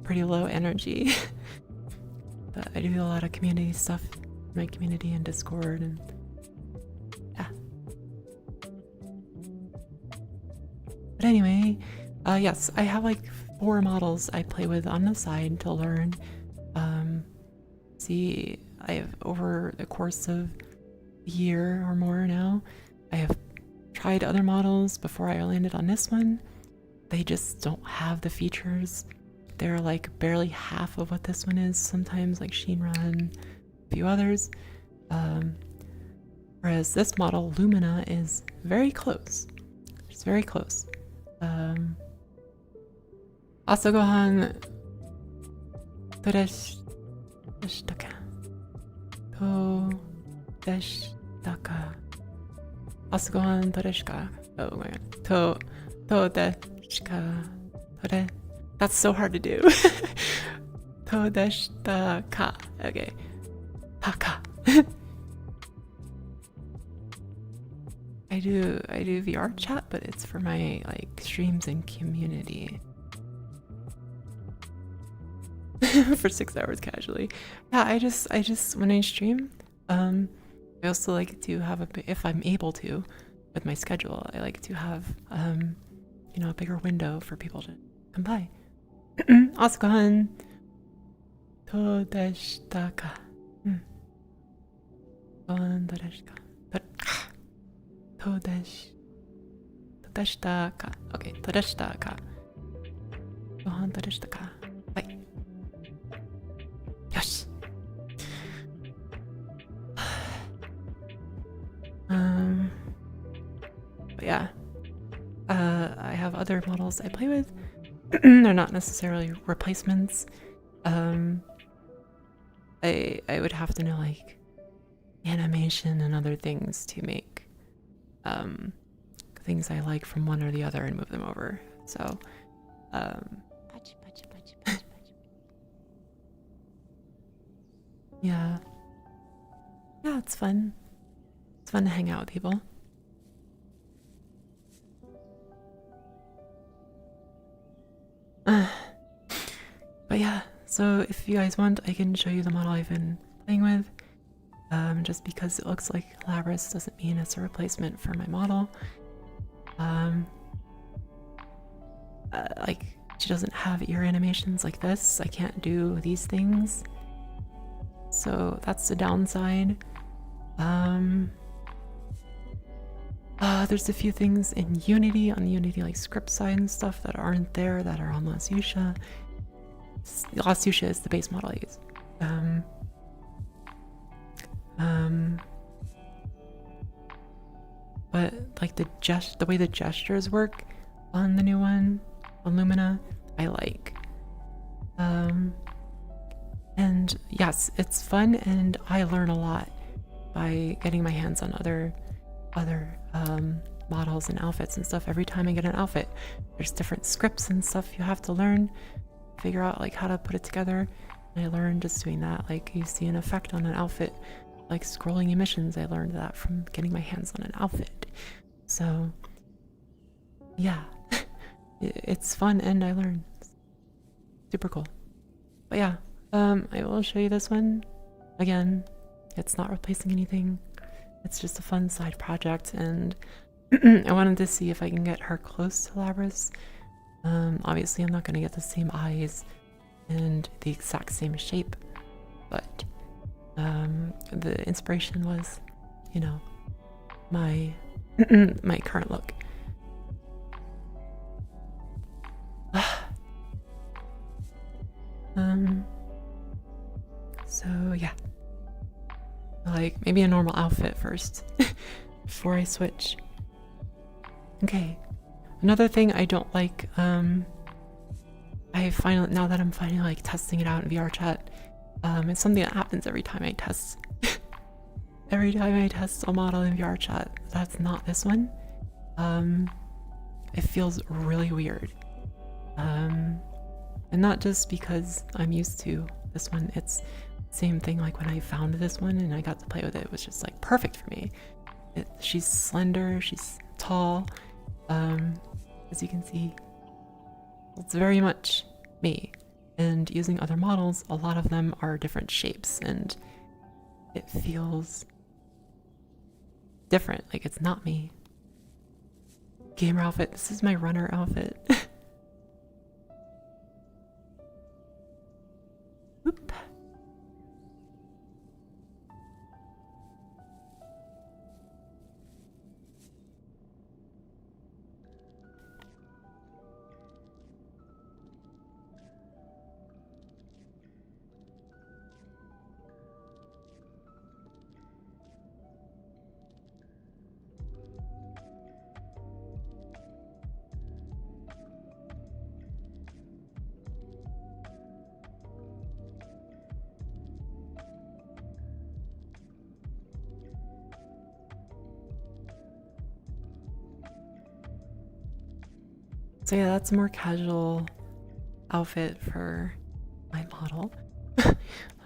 Pretty low energy, but I do a lot of community stuff in my community and Discord, and yeah. But anyway, yes, I have like 4 models I play with on the side to learn. See, I have, over the course of a year or more now, I have tried other models before I landed on this one. They just don't have the features. They're like barely half of what this one is, sometimes, like Shinra and a few others. Whereas this model, Lumina, is very close. It's very close. Asagohan Todeshitaka. Todeshitaka. Asagohan Todeshika. Oh my god. Todeshika. Tode. That's so hard to do. Todeshitaka. Okay. Taka. I do VR chat, but it's for my like streams and community. For 6 hours casually. Yeah, I just when I stream, I also like to have if I'm able to, with my schedule, I like to have you know, a bigger window for people to come by. Asuka-han. Todeshitaka. Todeshika. Todeshitaka. Okay, Todeshitaka. Gohan Todeshitaka. Bye. Yosh. But yeah. I have other models I play with. They're not necessarily replacements. I would have to know like animation and other things to make things I like from one or the other and move them over. So yeah. Yeah, it's fun. It's fun to hang out with people. But yeah, so if you guys want, I can show you the model I've been playing with. Just because it looks like Labras doesn't mean it's a replacement for my model. Like, she doesn't have ear animations like this. I can't do these things. So that's the downside. There's a few things in Unity, on the Unity like script side and stuff that aren't there that are on Last Yusha. Last Yusha is the base model I use. But like the way the gestures work on the new one, on Lumina, I like. And yes, it's fun, and I learn a lot by getting my hands on other models and outfits and stuff. Every time I get an outfit, there's different scripts and stuff you have to learn, figure out like how to put it together. And I learned just doing that. Like, you see an effect on an outfit, like scrolling emissions. I learned that from getting my hands on an outfit. So yeah, it's fun and I learn. Super cool. But yeah, I will show you this one. Again, it's not replacing anything. It's just a fun side project, and I wanted to see if I can get her close to Labras. Obviously I'm not going to get the same eyes and the exact same shape, but the inspiration was, you know, my my current look. So yeah, like maybe a normal outfit first before I switch. Okay, another thing I don't like, now that I'm finally like testing it out in VR chat, it's something that happens every time I test every time I test a model in VR chat that's not this one. It feels really weird, and not just because I'm used to this one. It's the same thing like when I found this one and I got to play with it. It was just like perfect for me. She's slender, she's tall, as you can see. It's very much me. And using other models, a lot of them are different shapes, and it feels different. Like, it's not me. Gamer outfit. This is my runner outfit. Whoop. So yeah, that's a more casual outfit for my model.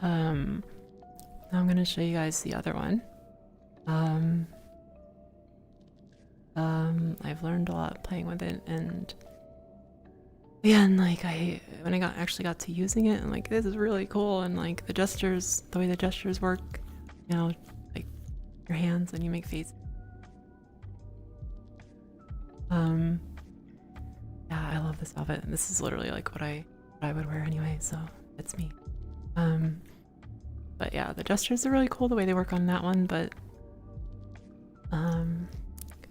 Now I'm gonna show you guys the other one. I've learned a lot playing with it, and yeah, and like when I actually got to using it, and like this is really cool, and like the way the gestures work, you know, like your hands and you make faces. Yeah, I love this outfit, and this is literally like what I would wear anyway, so it's me. But yeah, the gestures are really cool the way they work on that one, but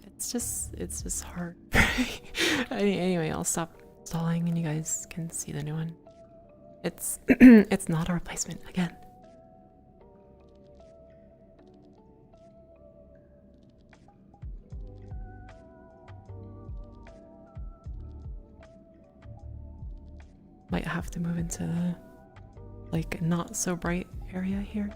it's just hard. Anyway, I'll stop stalling and you guys can see the new one. It's it's not a replacement again. Might have to move into like not so bright area here.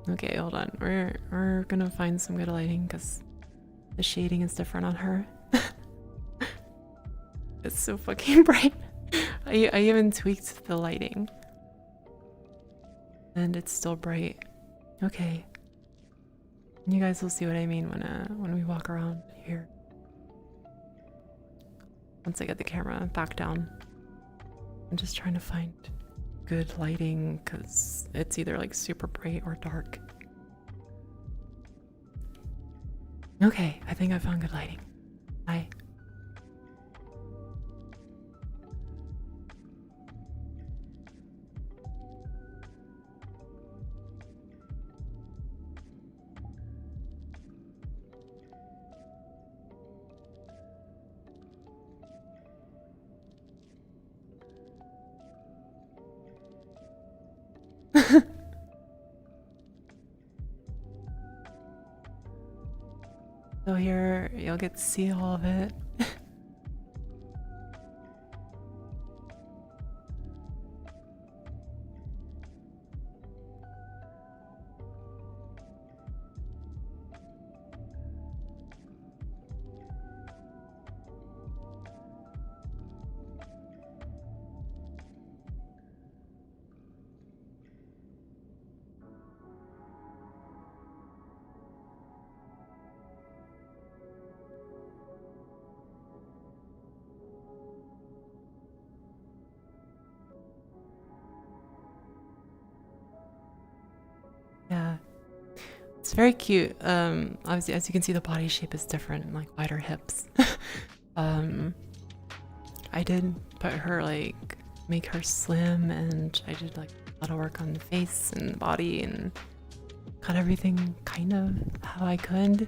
Okay, hold on. We're gonna find some good lighting because the shading is different on her. It's so fucking bright. I even tweaked the lighting, and it's still bright. Okay, you guys will see what I mean when we walk around here. Once I get the camera back down, I'm just trying to find good lighting because it's either like super bright or dark. Okay, I think I found good lighting. Hi. So here you'll get to see all of it. Yeah, it's very cute. Obviously, as you can see, the body shape is different, like wider hips. I did put her like make her slim, and I did like a lot of work on the face and the body, and cut everything kind of how I could.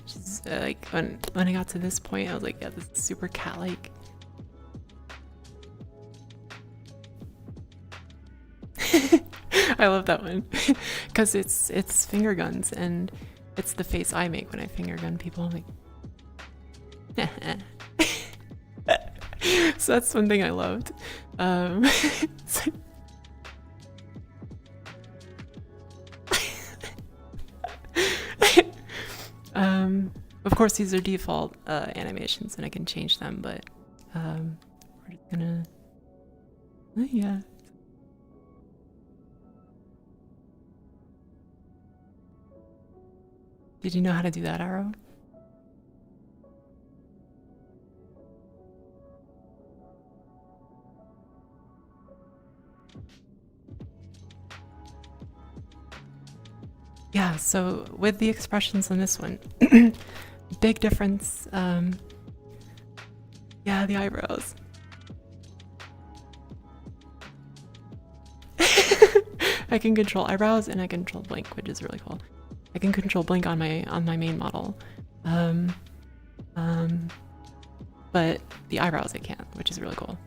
She's like when I got to this point, I was like, yeah, this is super cat-like. I love that one because it's finger guns, and it's the face I make when I finger gun people. I'm like, so that's one thing I loved. Of course, these are default animations, and I can change them, but we're just gonna, yeah. Did you know how to do that, Arrow? Yeah, so with the expressions on this one, big difference. Yeah, the eyebrows. I can control eyebrows and I can control blink, which is really cool. I can control blink on my main model, but the eyebrows I can't, which is really cool.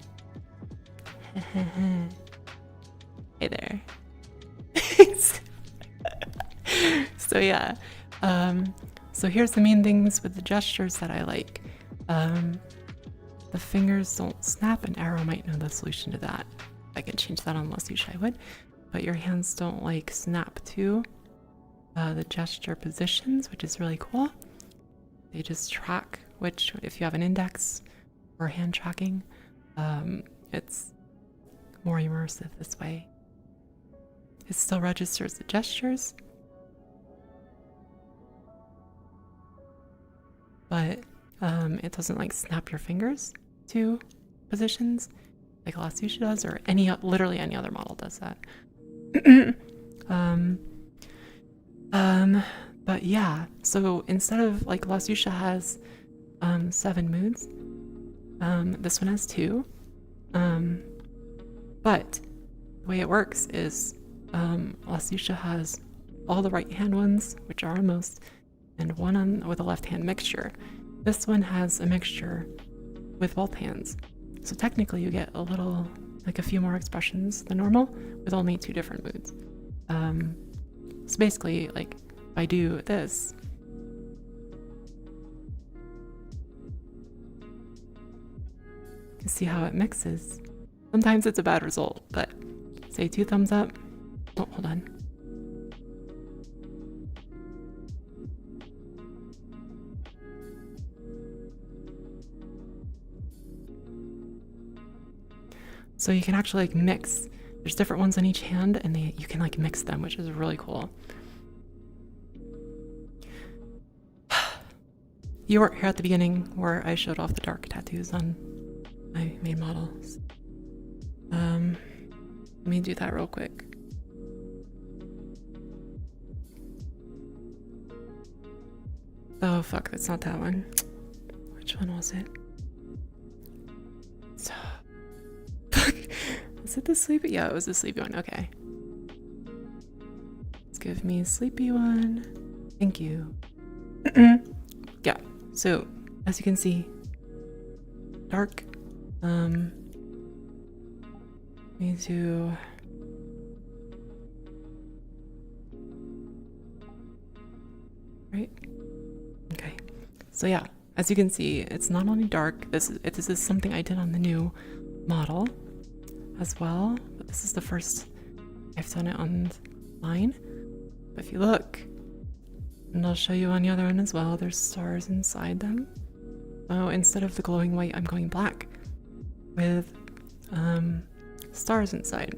Hey there. So yeah, so here's the main things with the gestures that I like. The fingers don't snap, and Arrow might know the solution to that. I can change that on Less You I would, but your hands don't like snap too. the gesture positions, which is really cool. They just track which, if you have an index or hand tracking, it's more immersive this way. It still registers the gestures, but it doesn't like snap your fingers to positions like Last Sushi does, or literally any other model does that. But yeah, so instead of like La Susha has 7 moods, this one has 2. But the way it works is La Susha has all the right hand ones, which are most, and one with a left hand mixture. This one has a mixture with both hands. So technically you get a few more expressions than normal with only 2 different moods. So basically, like, if I do this, you can see how it mixes. Sometimes it's a bad result, but say 2 thumbs up. Oh, hold on. So you can actually like mix. There's different ones on each hand, and you can like mix them, which is really cool. You weren't here at the beginning where I showed off the dark tattoos on my main models. Let me do that real quick. Oh fuck, that's not that one. Which one was it? So, fuck. Was it the sleepy? Yeah, it was the sleepy one. Okay. Let's give me a sleepy one. Thank you. Yeah. So, as you can see, dark. Me to right. Okay. So yeah, as you can see, it's not only dark. This is something I did on the new model as well, but this is the first I've done it online. But if you look, and I'll show you on the other one as well, there's stars inside them. So instead of the glowing white, I'm going black with stars inside.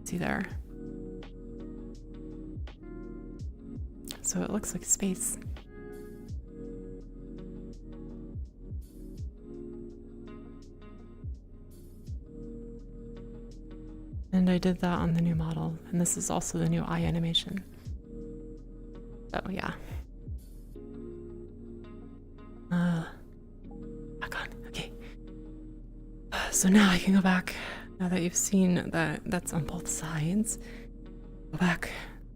See there? So it looks like space. And I did that on the new model, and this is also the new eye animation. So yeah. Back on. Okay. So now I can go back. Now that you've seen that that's on both sides, go back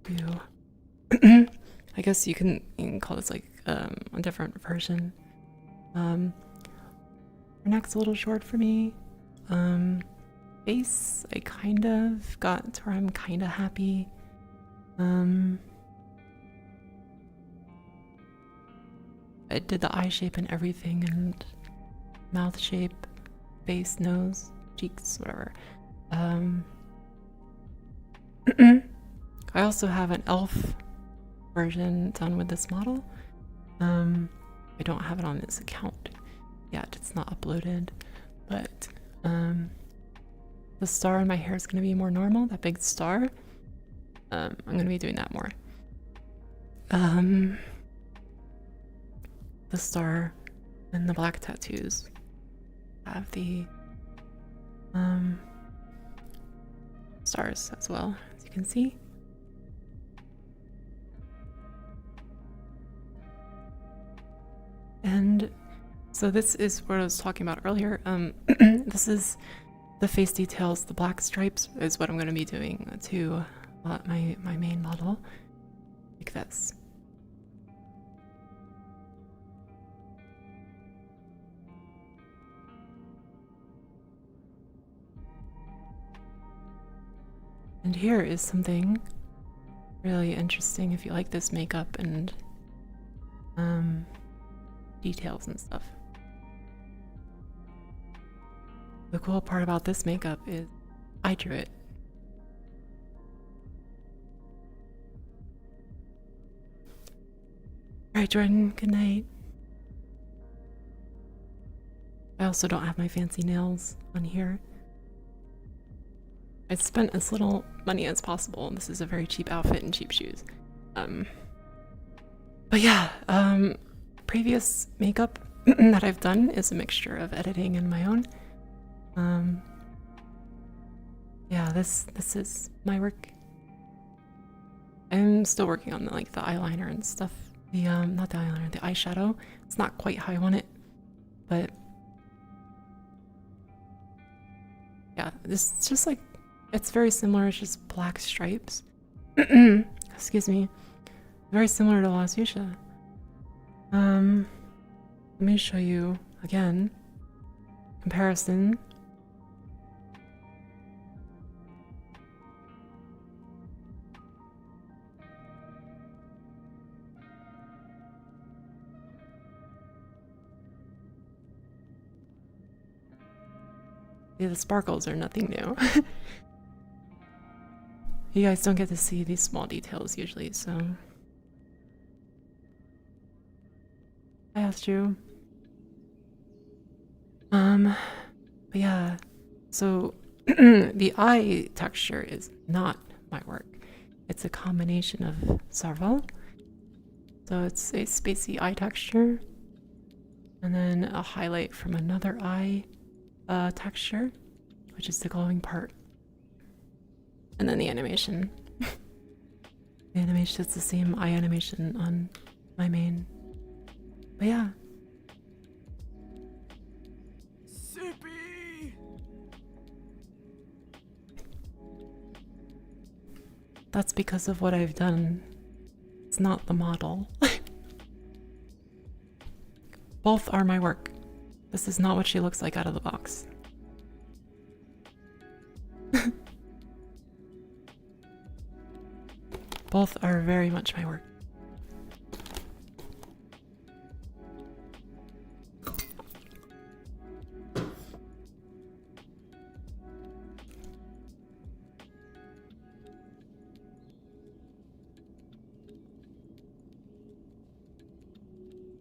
to. I guess you can call this like a different version. Her neck's a little short for me. Face, I kind of got to where I'm kind of happy. I did the eye shape and everything, and mouth shape, face, nose, cheeks, whatever. I also have an elf version done with this model. I don't have it on this account yet, it's not uploaded, but the star in my hair is going to be more normal, that big star. I'm going to be doing that more. The star and the black tattoos have the stars as well, as you can see. And so this is what I was talking about earlier. This is the face details. The black stripes is what I'm going to be doing to my main model, like this. And here is something really interesting if you like this makeup and details and stuff. The cool part about this makeup is I drew it. Alright, Jordan, good night. I also don't have my fancy nails on here. I spent as little money as possible. This is a very cheap outfit and cheap shoes. But yeah, previous makeup that I've done is a mixture of editing and my own. Yeah, this is my work. I'm still working on the eyeliner and stuff. The not the eyeliner, the eyeshadow. It's not quite how I want it, but yeah, this is just it's very similar. It's just black stripes. Excuse me. Very similar to Lost Fuchsia. Let me show you again. Comparison. Yeah, the sparkles are nothing new. You guys don't get to see these small details usually, so I asked you. But yeah, so the eye texture is not my work. It's a combination of several. So it's a spacey eye texture, and then a highlight from another eye texture, which is the glowing part. And then the animation. The animation is the same eye animation on my main. But yeah. Sippy! That's because of what I've done. It's not the model. Both are my work. This is not what she looks like out of the box. Both are very much my work.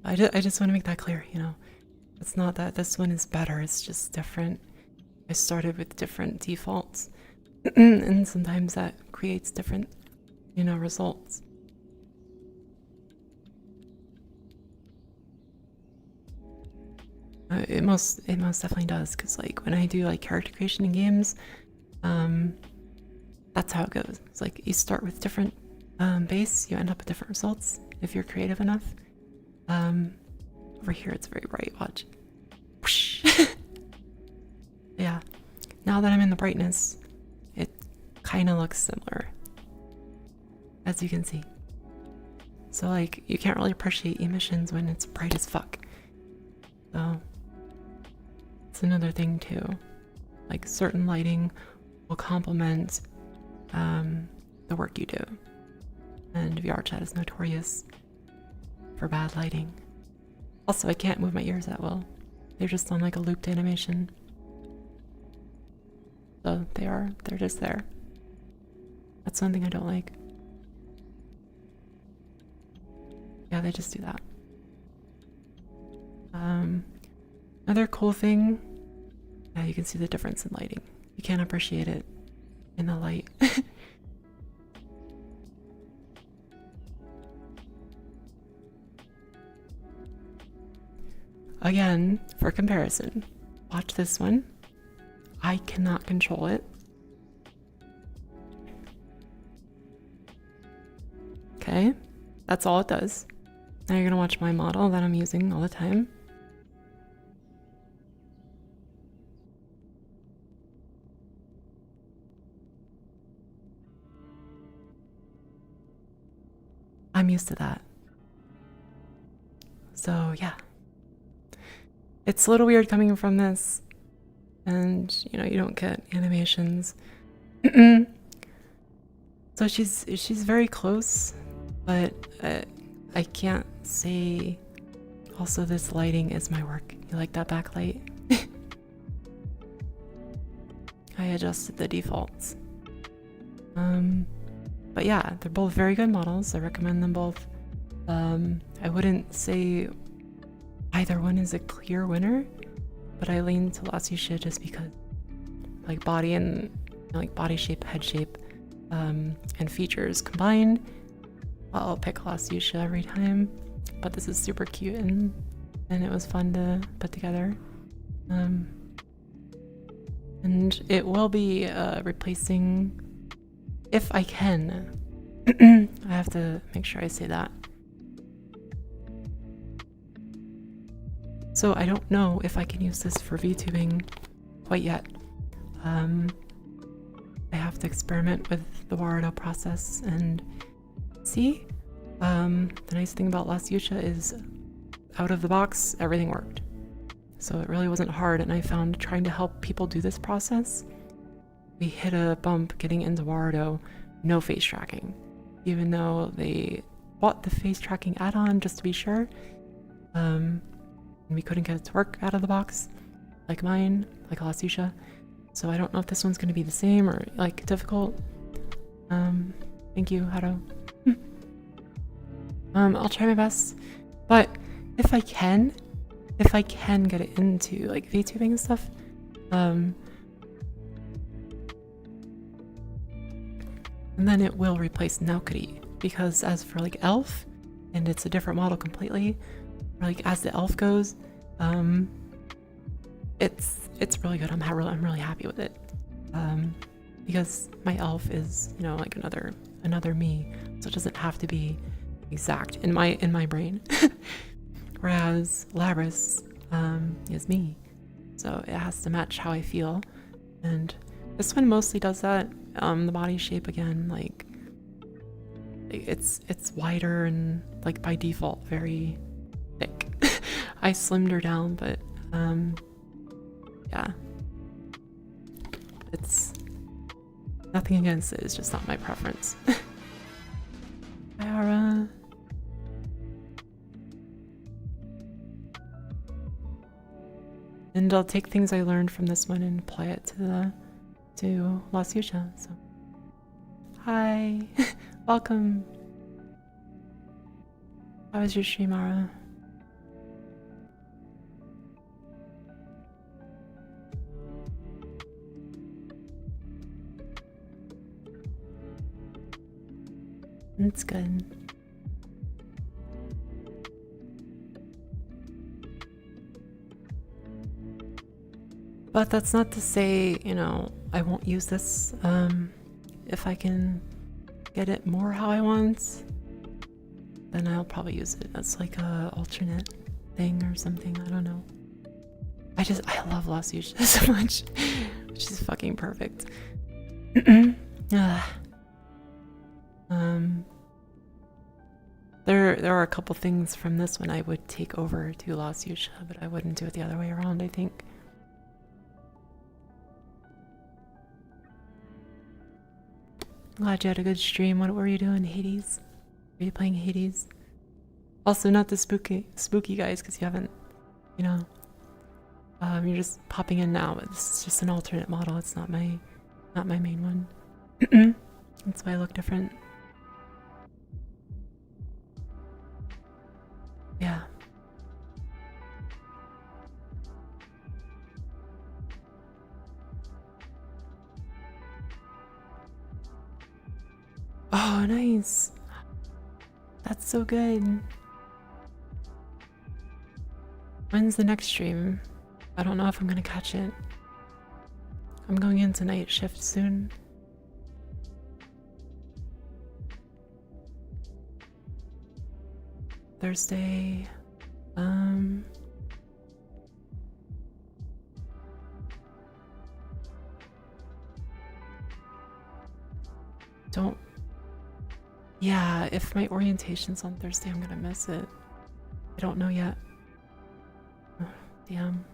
I just want to make that clear, you know. It's not that this one is better, it's just different. I started with different defaults, and sometimes that creates different, you know, results. It most definitely does, because like when I do like character creation in games, that's how it goes. It's like you start with different base, you end up with different results if you're creative enough. Over here it's very bright, watch. Yeah, now that I'm in the brightness, it kind of looks similar, as you can see. So like, you can't really appreciate emissions when it's bright as fuck. So, it's another thing too. Like, certain lighting will complement the work you do. And VR chat is notorious for bad lighting. Also, I can't move my ears that well. They're just on like a looped animation. So they're just there. That's one thing I don't like. Yeah, they just do that. Another cool thing, yeah, you can see the difference in lighting. You can't appreciate it in the light. Again, for comparison, watch this one. I cannot control it. Okay, that's all it does. Now you're gonna watch my model that I'm using all the time. I'm used to that. So yeah. It's a little weird coming from this, and you know, you don't get animations. So she's very close, but I can't say also this lighting is my work. You like that backlight? I adjusted the defaults. But yeah, they're both very good models. I recommend them both. I wouldn't say either one is a clear winner, but I lean to Lasusha just because like body and like body shape, head shape, and features combined, I'll pick Lasusha every time. But this is super cute and it was fun to put together. And it will be replacing, if I can. I have to make sure I say that. So I don't know if I can use this for VTubing quite yet. I have to experiment with the Warudo process and see. The nice thing about Lasusha is out of the box, everything worked. So it really wasn't hard, and I found trying to help people do this process, we hit a bump getting into Warudo, no face tracking. Even though they bought the face tracking add-on just to be sure, and we couldn't get it to work out of the box, like mine, like Lasusha. So I don't know if this one's going to be the same or like difficult. Thank you, Hado. I'll try my best, but if I can get it into like VTubing and stuff, and then it will replace Naukri, because as for like Elf, and it's a different model completely, like as the Elf goes, it's really good. I'm really happy with it, because my Elf is, you know, like another me, so it doesn't have to be exact in my brain. Whereas Labris is me, so it has to match how I feel, and this one mostly does that. The body shape again, like it's wider and like by default very thick. I slimmed her down, but yeah, it's nothing against it. It's just not my preference. Ayara. And I'll take things I learned from this one and apply it to Lasusha. So, hi, welcome. How was your stream, Ara? It's good. But that's not to say, you know, I won't use this. If I can get it more how I want, then I'll probably use it as like a alternate thing or something. I don't know. I love Lasusha so much. She's fucking perfect. There are a couple things from this one I would take over to Lasusha, but I wouldn't do it the other way around, I think. Glad you had a good stream. What were you doing, Hades? Were you playing Hades? Also, not the spooky guys, because you haven't, you know, you're just popping in now. But this is just an alternate model. It's not my main one. That's why I look different. Yeah. Oh, nice. That's so good. When's the next stream? I don't know if I'm gonna catch it. I'm going into night shift soon. Thursday. Don't. Yeah, if my orientation's on Thursday, I'm gonna miss it. I don't know yet. Oh, damn.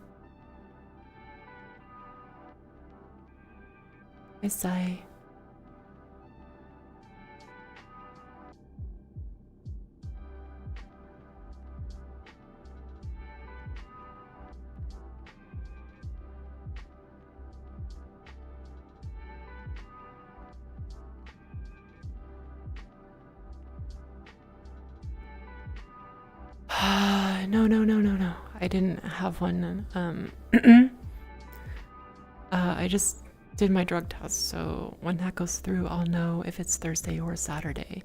I sigh. No, no, no, no, no. I didn't have one. I just did my drug test, so when that goes through, I'll know if it's Thursday or Saturday.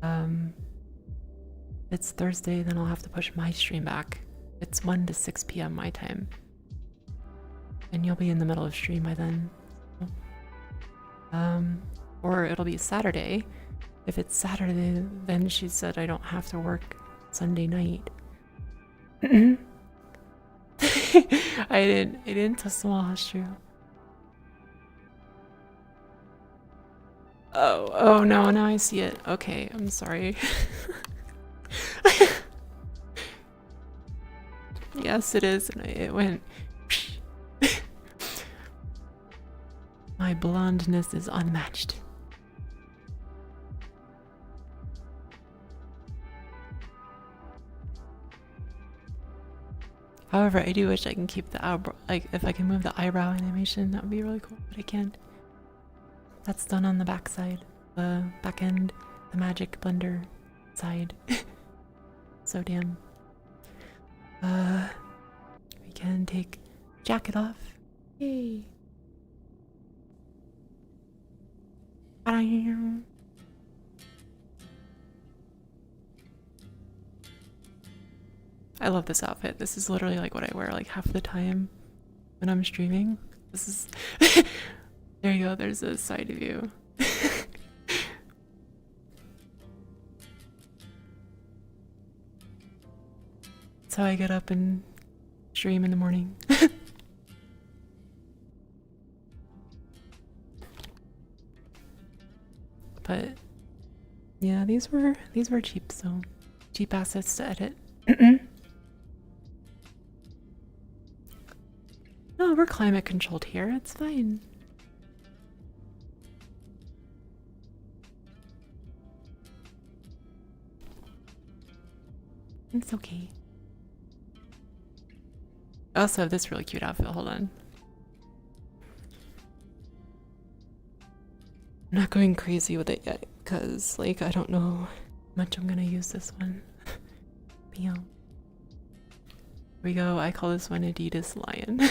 If it's Thursday, then I'll have to push my stream back. It's 1 to 6 p.m. my time. And you'll be in the middle of stream by then. Or it'll be Saturday. If it's Saturday, then she said I don't have to work Sunday night. I didn't test them all, that's true. Oh no, now I see it. Okay, I'm sorry. Yes, it is, and it went. My blondness is unmatched. However, I do wish I can keep the eyebrow, like if I can move the eyebrow animation, that would be really cool, but I can't. That's done on the back side, the back end, the Magic Blender side. So damn. We can take jacket off. Yay. Bam. I love this outfit. This is literally like what I wear like half the time when I'm streaming. This is there you go, there's a side view. That's how I get up and stream in the morning. But yeah, these were cheap, so cheap assets to edit. No, we're climate controlled here. It's fine. It's okay. I also have this really cute outfit. Hold on. I'm not going crazy with it yet because, like, I don't know how much I'm gonna use this one. Here we go. I call this one Adidas Lion.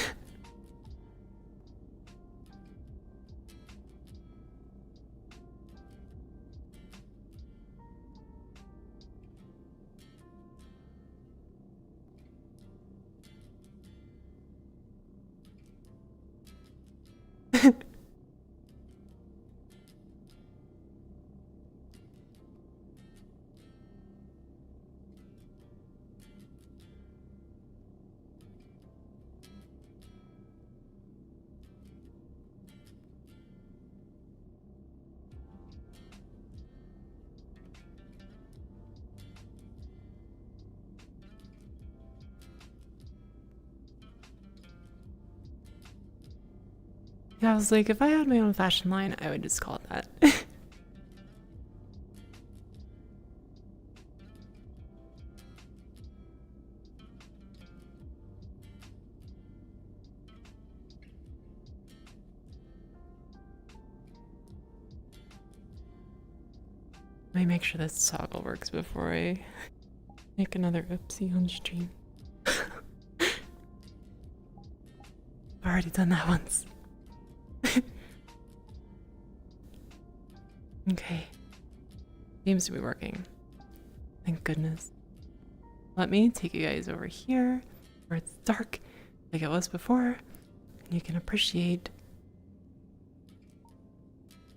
Yeah, I was like, if I had my own fashion line, I would just call it that. Let me make sure this toggle works before I make another oopsie on stream. I've already done that once. Okay. Seems to be working. Thank goodness. Let me take you guys over here where it's dark like it was before, and you can appreciate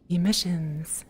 emissions.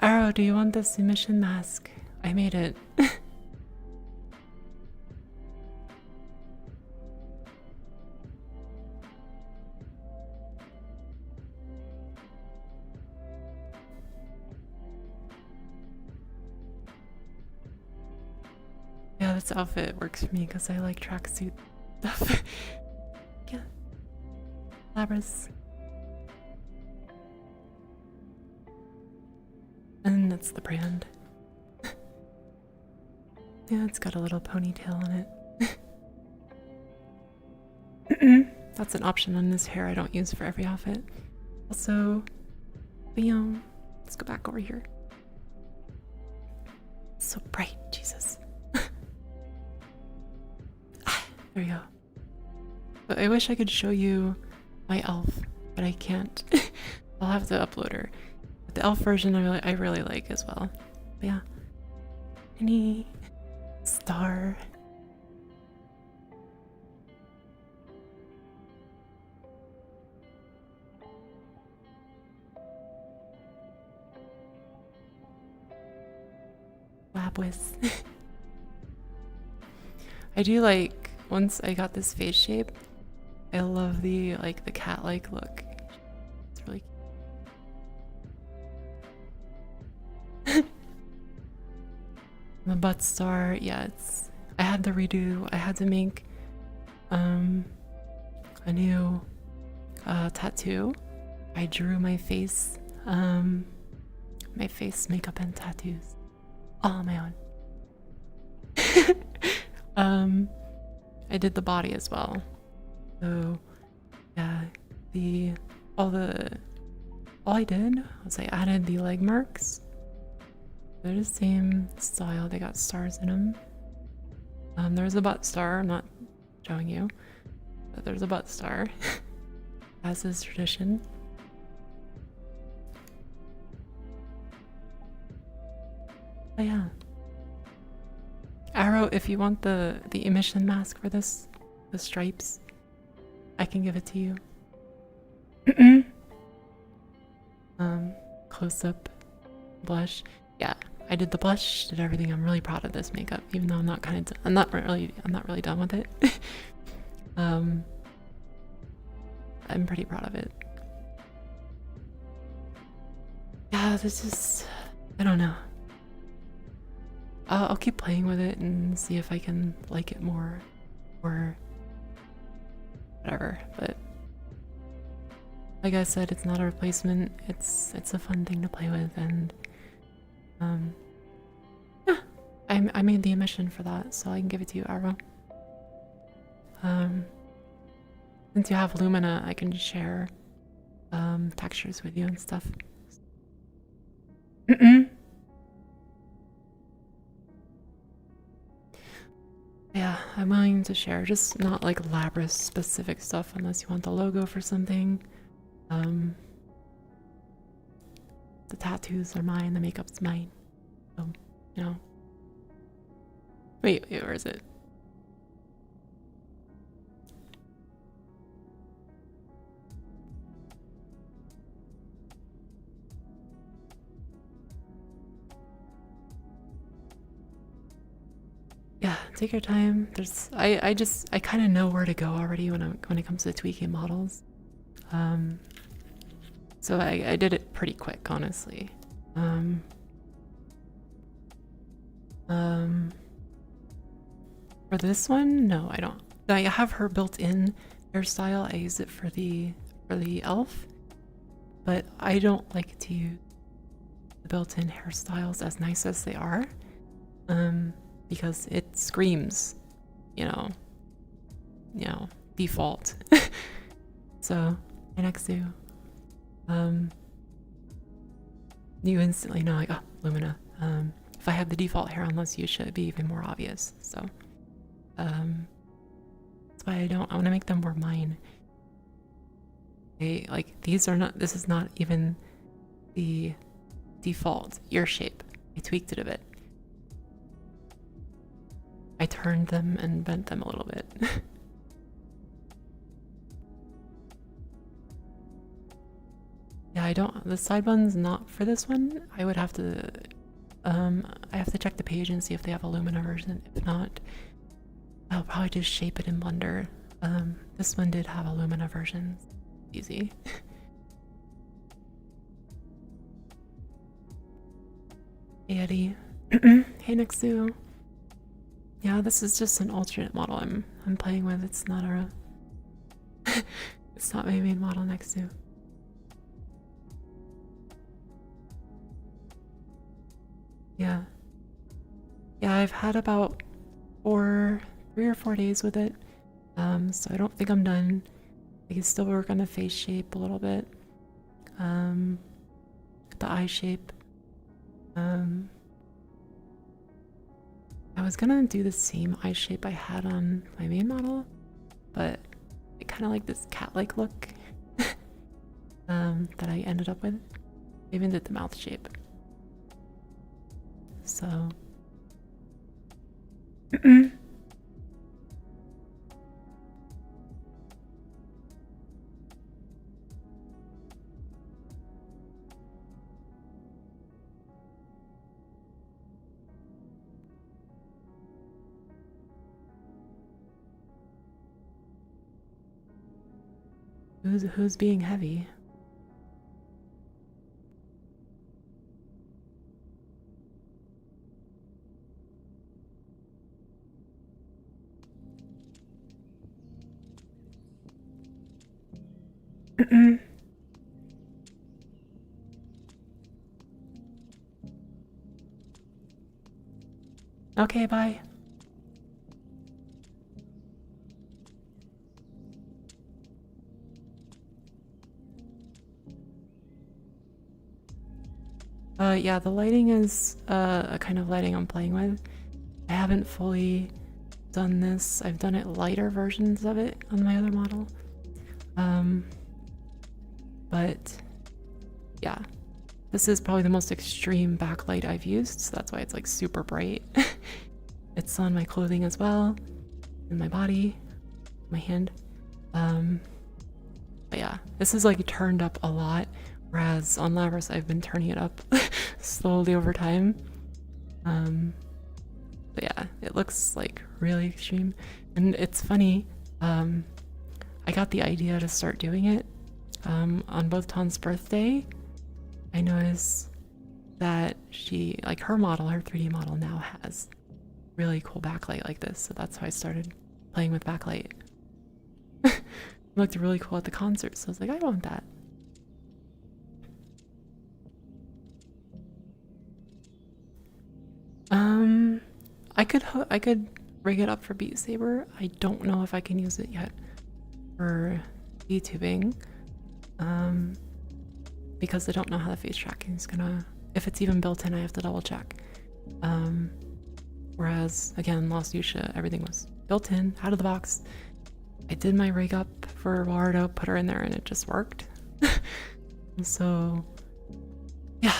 Arrow, do you want this emission mask? I made it. Yeah, Yeah, this outfit works for me because I like tracksuit stuff. Yeah. Labras. And that's the brand. Yeah, it's got a little ponytail on it. That's an option on this hair I don't use for every outfit. Also, bam. Let's go back over here. It's so bright, Jesus. There you go. But I wish I could show you my elf, but I can't. I'll have to upload her. But the elf version I really like as well. But yeah. Any star. Labwis. I do like, once I got this face shape, I love the cat-like look. It's really cute. The butt star, yeah, I had to redo, I had to make a new tattoo. I drew my face makeup and tattoos all on my own. I did the body as well. So yeah, all I did was I added the leg marks. They're the same style, they got stars in them. There's a butt star, I'm not showing you, but there's a butt star, as is tradition. But yeah. Arrow, if you want the emission mask for this, the stripes, I can give it to you. Close up blush. Yeah, I did the blush, did everything. I'm really proud of this makeup, even though I'm not really done with it. I'm pretty proud of it. Yeah, this is, I don't know. I'll keep playing with it and see if I can like it more or whatever, but like I said, it's not a replacement. It's a fun thing to play with, and yeah, I made the emission for that, so I can give it to you, Arrow. Since you have Lumina, I can share textures with you and stuff. Yeah, I'm willing to share, just not like Labras specific stuff unless you want the logo for something. The tattoos are mine, the makeup's mine. So, you know. Wait, where is it? Yeah, take your time. I kind of know where to go already when it comes to tweaking models. So I did it pretty quick, honestly. For this one, no, I don't. I have her built-in hairstyle. I use it for the elf, but I don't like to use the built-in hairstyles as nice as they are. Because it screams, you know, default. So, Nexu, you instantly know, like, oh, Lumina. If I have the default hair on this, you should be even more obvious. So, that's why I want to make them more mine. This is not even the default ear shape. I tweaked it a bit. I turned them and bent them a little bit. Yeah, the side bun's not for this one. I would have to, I have to check the page and see if they have a Lumina version. If not, I'll probably just shape it in Blender. This one did have a Lumina version. Easy. Hey Eddie. Hey Nexu. Yeah, this is just an alternate model I'm playing with. It's not a it's not my main model next to. Yeah. Yeah, I've had about 3 or 4 days with it. So I don't think I'm done. I can still work on the face shape a little bit. The eye shape. I was gonna do the same eye shape I had on my main model, but I kind of like this cat-like look that I ended up with. I even did the mouth shape. So who's being heavy? Okay, bye. Yeah, the lighting is a kind of lighting I'm playing with. I haven't fully done this. I've done it lighter versions of it on my other model. But yeah, this is probably the most extreme backlight I've used, so that's why it's like super bright. It's on my clothing as well, in my body, my hand. But yeah, this is like turned up a lot, whereas on Labrys I've been turning it up slowly over time. But yeah, it looks like really extreme. And it's funny, I got the idea to start doing it on both Ton's birthday. I noticed that she, like her model, her 3D model now has really cool backlight like this, so that's why I started playing with backlight. It looked really cool at the concert, so I was like, I want that. I could rig it up for Beat Saber. I don't know if I can use it yet for YouTubing, because I don't know how the face tracking is gonna, if it's even built in. I have to double check. Whereas again, Lost Yusha, everything was built in, out of the box. I did my rig up for Wardo, put her in there, and it just worked. So yeah,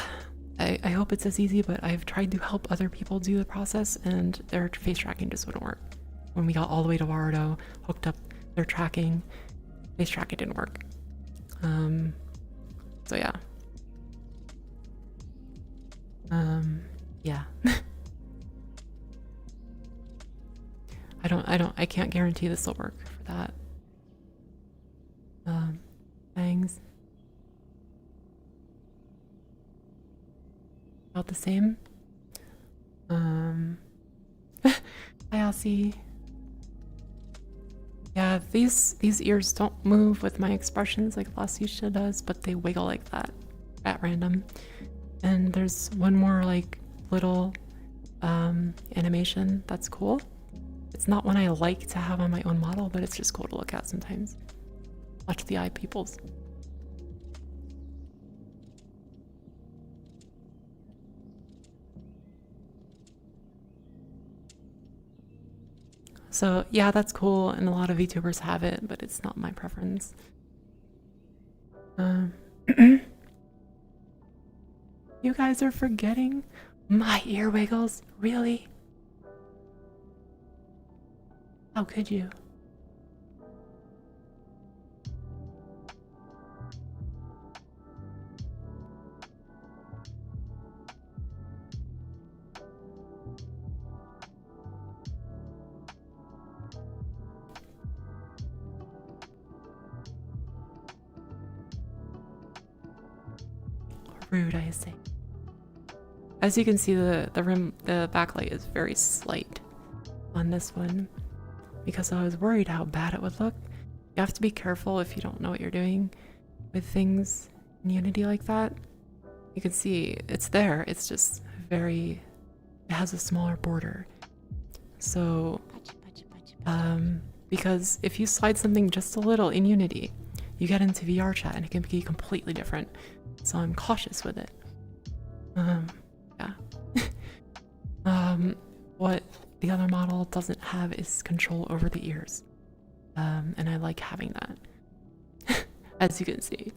I hope it's as easy, but I've tried to help other people do the process and their face tracking just wouldn't work. When we got all the way to Wardo, hooked up their tracking, face tracking didn't work. So yeah. Yeah. I can't guarantee this will work for that. Bangs. About the same. Hi, Aussie. Yeah, these ears don't move with my expressions like Lost Yusha does, but they wiggle like that at random. And there's one more like little animation that's cool. It's not one I like to have on my own model, but it's just cool to look at sometimes. Watch the eye peoples. So yeah, that's cool, and a lot of VTubers have it, but it's not my preference. You guys are forgetting my ear wiggles? Really? How could you? Rude, I say. As you can see, the backlight is very slight. on this one because I was worried how bad it would look. You have to be careful if you don't know what you're doing with things in Unity like that. You can see it's there, it's just it has a smaller border. So, because if you slide something just a little in Unity, you get into VR chat and it can be completely different. So I'm cautious with it. Yeah. What the other model doesn't have is control over the ears. And I like having that, as you can see.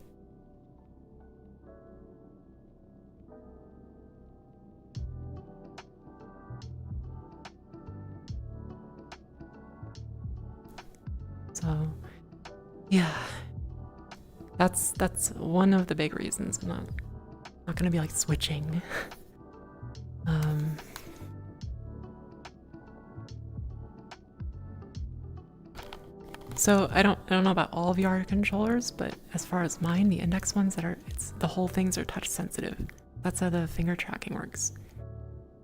So, yeah, that's one of the big reasons I'm not gonna be like switching. So I don't know about all VR controllers, but as far as mine, the index ones the whole things are touch sensitive. That's how the finger tracking works.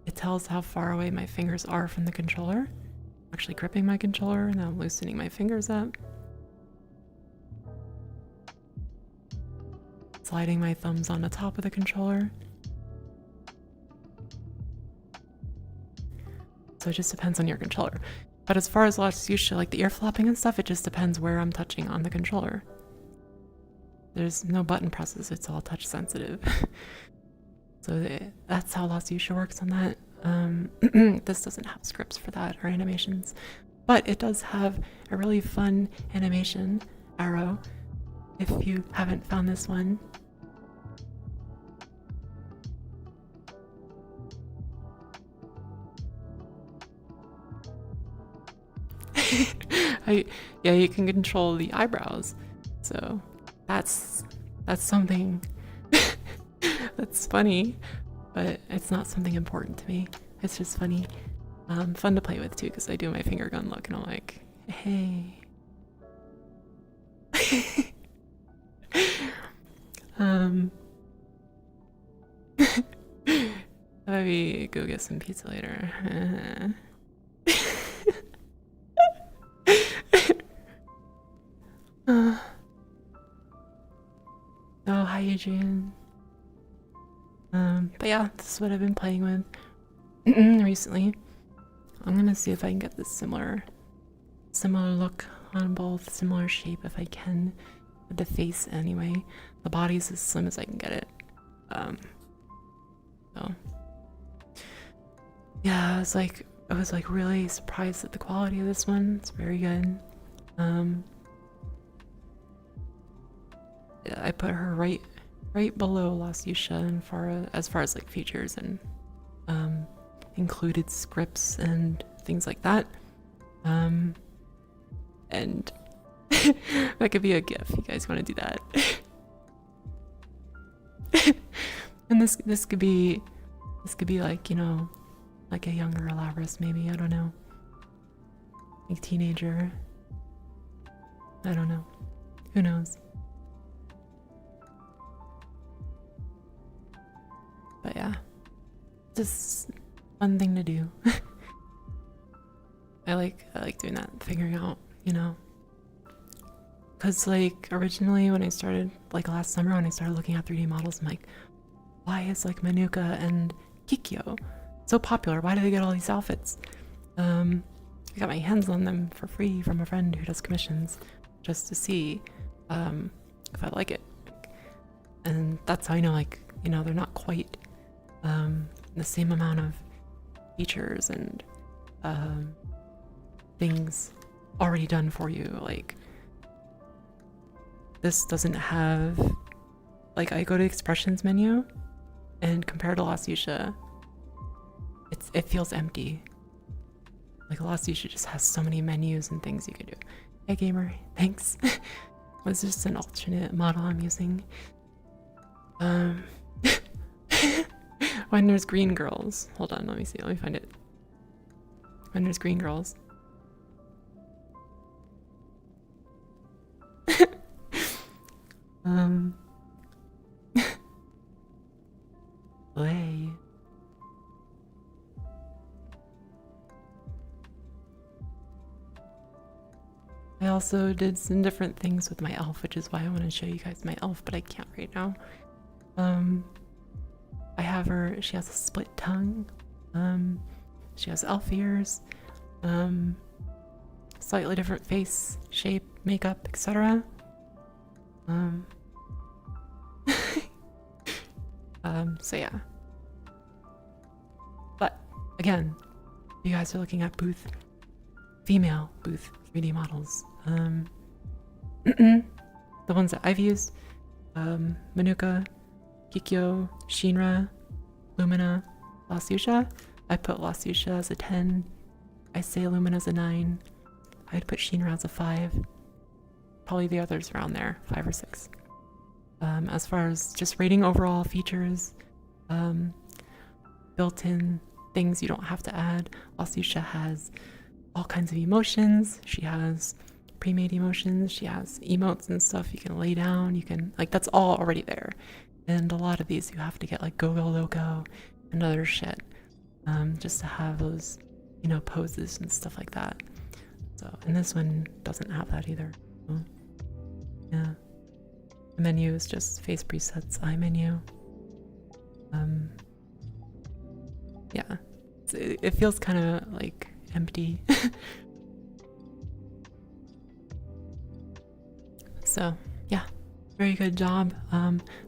It tells how far away my fingers are from the controller. I'm actually gripping my controller and I'm loosening my fingers up. Sliding my thumbs on the top of the controller. So it just depends on your controller. But as far as Lost Fuchsia, like the ear flopping and stuff, it just depends where I'm touching on the controller. There's no button presses, it's all touch sensitive. So that's how Lost Fuchsia works on that. This doesn't have scripts for that or animations, but it does have a really fun animation arrow if you haven't found this one. Yeah, you can control the eyebrows, so that's something that's funny, but it's not something important to me. It's just funny, fun to play with too, because I do my finger gun look and I'm like, hey. Maybe go get some pizza later. Oh, hi Adrian. But yeah, this is what I've been playing with recently. I'm gonna see if I can get this similar look on both, similar shape if I can, with the face anyway. The body's as slim as I can get it. So yeah, I was like really surprised at the quality of this one. It's very good. I put her right below Lost Fuchsia and as far as like features and included scripts and things like that. And that could be a GIF. You guys want to do that? And this could be like, you know, like a younger Elabrus maybe. I don't know. Like teenager. I don't know. Who knows? But yeah, just fun thing to do. I like doing that, figuring out, you know, because like originally when I started, like last summer when I started looking at 3D models, I'm like, why is like Manuka and Kikyo so popular? Why do they get all these outfits? I got my hands on them for free from a friend who does commissions, just to see if I like it, and that's how I know, like, you know, they're not quite the same amount of features and things already done for you. Like this doesn't have, like, I go to expressions menu and compared to Lost Fuchsia, it feels empty. Like Lost Fuchsia just has so many menus and things you could do. Hey gamer, thanks. Was just an alternate model I'm using. When there's green girls. Hold on, let me see. Let me find it. When there's green girls. Play. also did some different things with my elf, which is why I want to show you guys my elf, but I can't right now. I have her, she has a split tongue, she has elf ears, slightly different face shape, makeup, etc. So yeah. But again, you guys are looking at female Booth 3D models. The ones that I've used, Manuka, Kikyo, Shinra, Lumina, Lasucia. I put Lasucia as a 10. I say Lumina as a 9. I'd put Shinra as a 5. Probably the others around there, 5 or 6. As far as just rating overall features, built-in things you don't have to add, Lasucia has all kinds of emotions. She has pre-made emotions. She has emotes and stuff you can lay down. You can, like, that's all already there. And a lot of these you have to get like Go-Go Loco and other shit, just to have those, you know, poses and stuff like that. So, and this one doesn't have that either. So, yeah. The menu is just face presets, eye menu. Yeah. It feels kind of like empty. So, yeah. Very good job.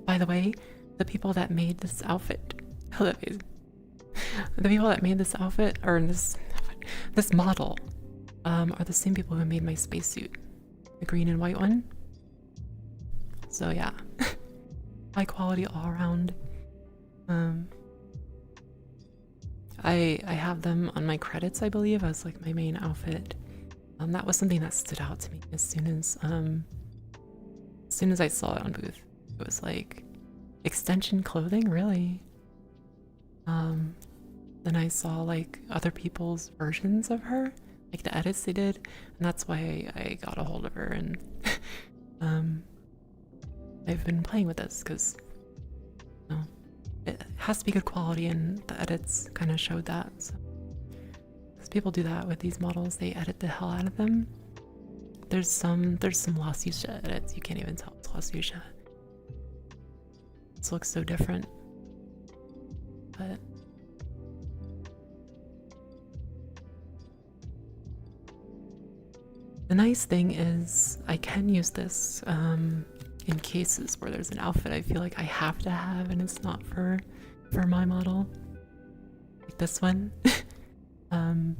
By the way, the people that made this outfit, the people that made this outfit, or this model, are the same people who made my spacesuit, the green and white one. So yeah, high quality all around. I have them on my credits, I believe, as like my main outfit. That was something that stood out to me as soon as I saw it on Booth. It was like, extension clothing, really? Then I saw like other people's versions of her, like the edits they did, and that's why I got a hold of her, and I've been playing with this because, you know, it has to be good quality, and the edits kind of showed that. So, because people do that with these models, they edit the hell out of them. There's some Lasucia edits, you can't even tell it's Lasucia. This looks so different. But the nice thing is I can use this in cases where there's an outfit I feel like I have to have and it's not for my model. Like this one. Then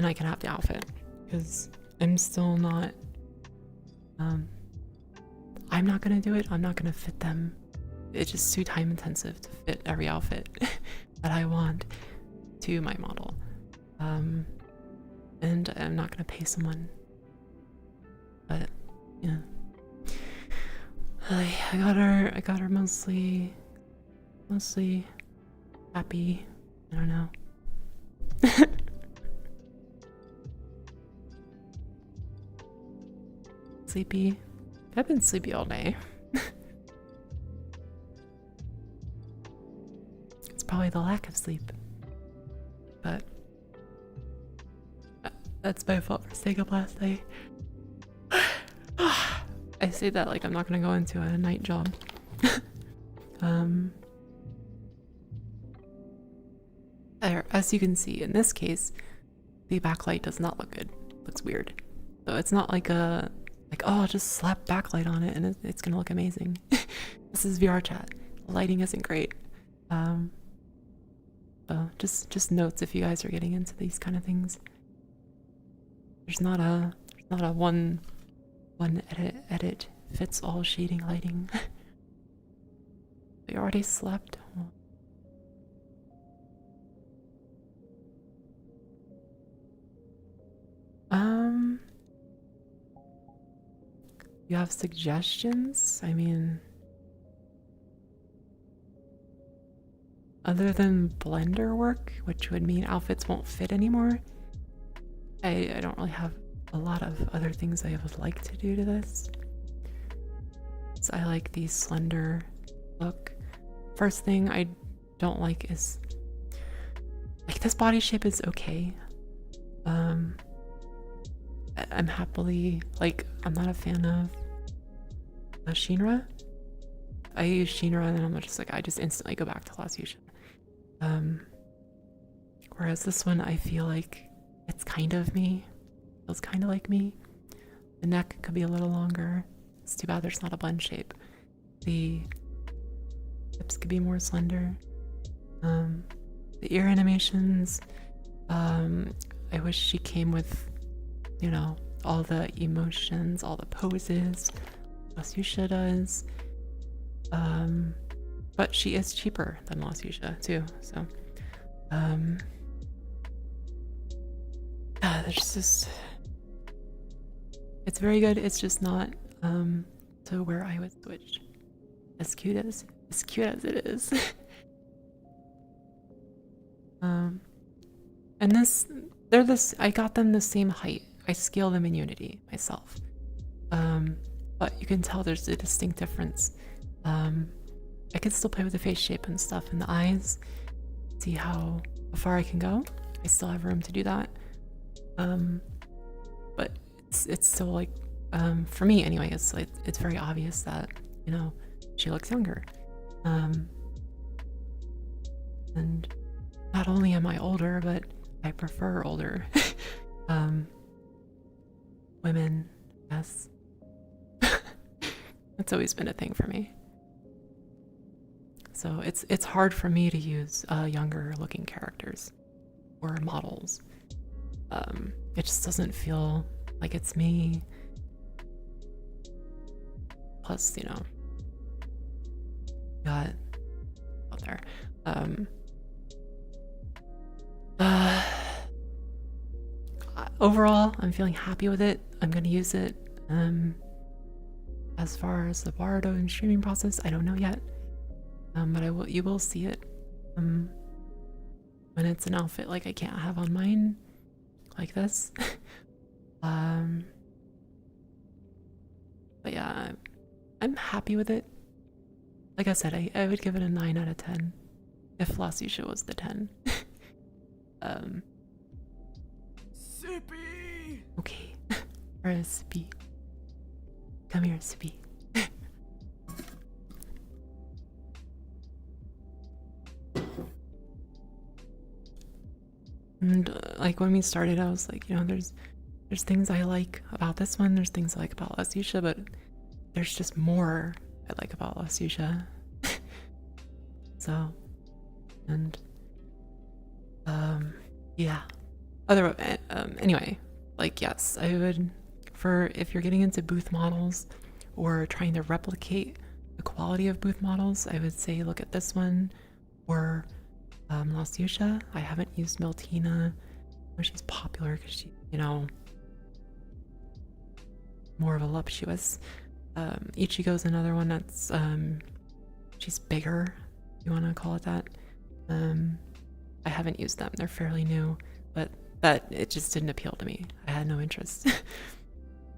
I can have the outfit. Because I'm still not, I'm not gonna do it. I'm not gonna fit them. It's just too time intensive to fit every outfit that I want to my model. And I'm not gonna pay someone. But yeah, I got her mostly happy. I don't know. Sleepy. I've been sleepy all day. It's probably the lack of sleep. But that's my fault for staying up last night. I say that like I'm not gonna go into a night job. As you can see in this case, the backlight does not look good. It looks weird. So it's not like a oh, just slap backlight on it and it's gonna look amazing. This is VR chat. The lighting isn't great. Just notes if you guys are getting into these kind of things. There's not a one edit fits all shading lighting. You already slept. You have suggestions? I mean, other than Blender work, which would mean outfits won't fit anymore, I don't really have a lot of other things I would like to do to this. So I like the slender look. First thing I don't like is, like, this body shape is okay. I'm happily, like, I'm not a fan of Shinra. I use Shinra and then I'm just like, I just instantly go back to Last Yusha. Whereas this one, I feel like it's kind of me. Feels kind of like me. The neck could be a little longer. It's too bad there's not a blend shape. The hips could be more slender. The ear animations, I wish she came with, you know, all the emotions, all the poses, Last Yusha does. But she is cheaper than Last Yusha too, so there's just, it's very good. It's just not to where I would switch. As cute as it is. And I got them the same height. I scale them in Unity myself. But you can tell there's a distinct difference. I can still play with the face shape and stuff and the eyes. See how far I can go. I still have room to do that. But it's still like, for me anyway, it's very obvious that, you know, she looks younger. And not only am I older, but I prefer older women. Yes. That's always been a thing for me. So it's hard for me to use younger looking characters or models. It just doesn't feel like it's me. Plus, you know, got out there. Overall, I'm feeling happy with it. I'm gonna use it. As far as the Bardo and streaming process, I don't know yet. But you will see it. When it's an outfit like I can't have on mine, like this. But yeah, I'm happy with it. Like I said, I would give it a 9 out of 10 if Last Yusha was the 10. Sippy! Okay. Where is Sippy? Come here, Sippy. And like when we started, I was like, you know, there's things I like about this one, there's things I like about Last Yusha, but there's just more I like about Last Yusha. So, and yeah. Anyway, like yes, I would, for if you're getting into booth models or trying to replicate the quality of booth models, I would say look at this one or Last Yusha. I haven't used Meltina. She's popular because she, you know, more voluptuous. Ichigo's another one that's she's bigger, if you want to call it that. I haven't used them. They're fairly new, but it just didn't appeal to me. I had no interest.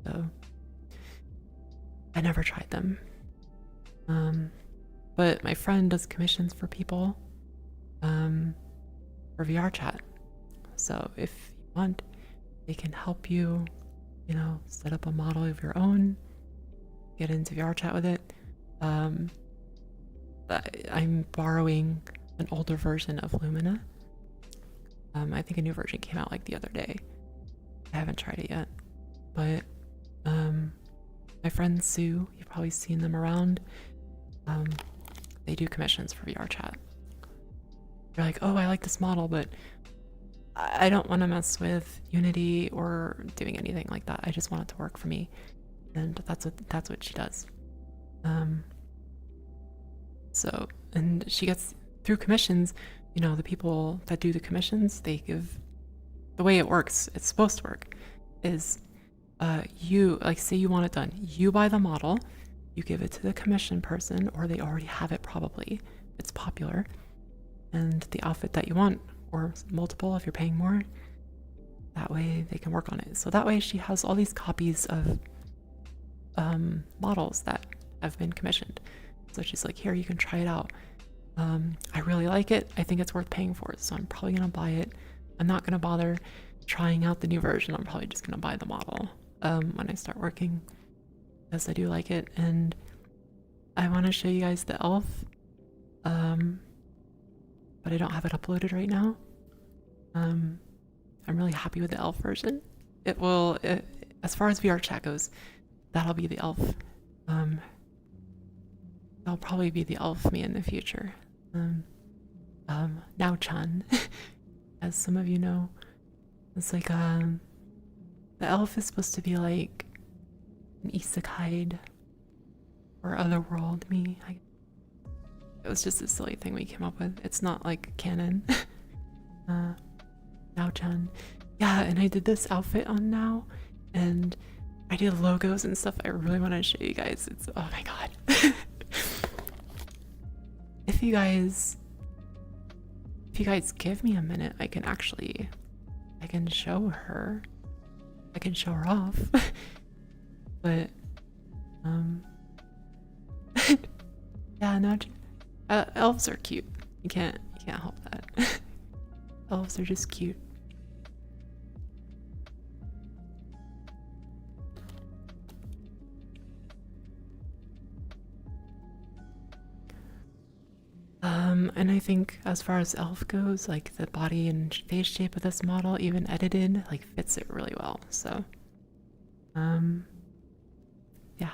So I never tried them. But my friend does commissions for people for VR chat. So if you want, they can help you, you know, set up a model of your own, get into VR chat with it. I'm borrowing an older version of Lumina. I think a new version came out like the other day. I haven't tried it yet. But my friend Sue, you've probably seen them around. They do commissions for VR chat. You're like, oh, I like this model, but I don't want to mess with Unity or doing anything like that. I just want it to work for me, and that's what she does. So, and she gets through commissions. You know, the people that do the commissions, they give, the way it works, it's supposed to work, is you, like, say you want it done, you buy the model, you give it to the commission person, or they already have it probably, it's popular, and the outfit that you want, or multiple if you're paying more, that way they can work on it. So that way she has all these copies of models that have been commissioned. So she's like, here, you can try it out. I really like it. I think it's worth paying for it, so I'm probably gonna buy it. I'm not gonna bother trying out the new version, I'm probably just gonna buy the model when I start working, because I do like it. And I want to show you guys the elf, but I don't have it uploaded right now. I'm really happy with the elf version. It will, as far as VR chat goes, that'll be the elf. That'll probably be the elf me in the future. Now-chan, as some of you know. It's like, the elf is supposed to be like an isekai or otherworld me. It was just a silly thing we came up with. It's not like canon. Now-chan. Yeah, and I did this outfit on Now, and I did logos and stuff. I really want to show you guys. It's, oh my god. If you guys give me a minute, I can show her. I can show her off. But yeah, no, elves are cute. You can't help that. Elves are just cute. And I think as far as elf goes, like the body and face shape of this model, even edited, like fits it really well. So, yeah.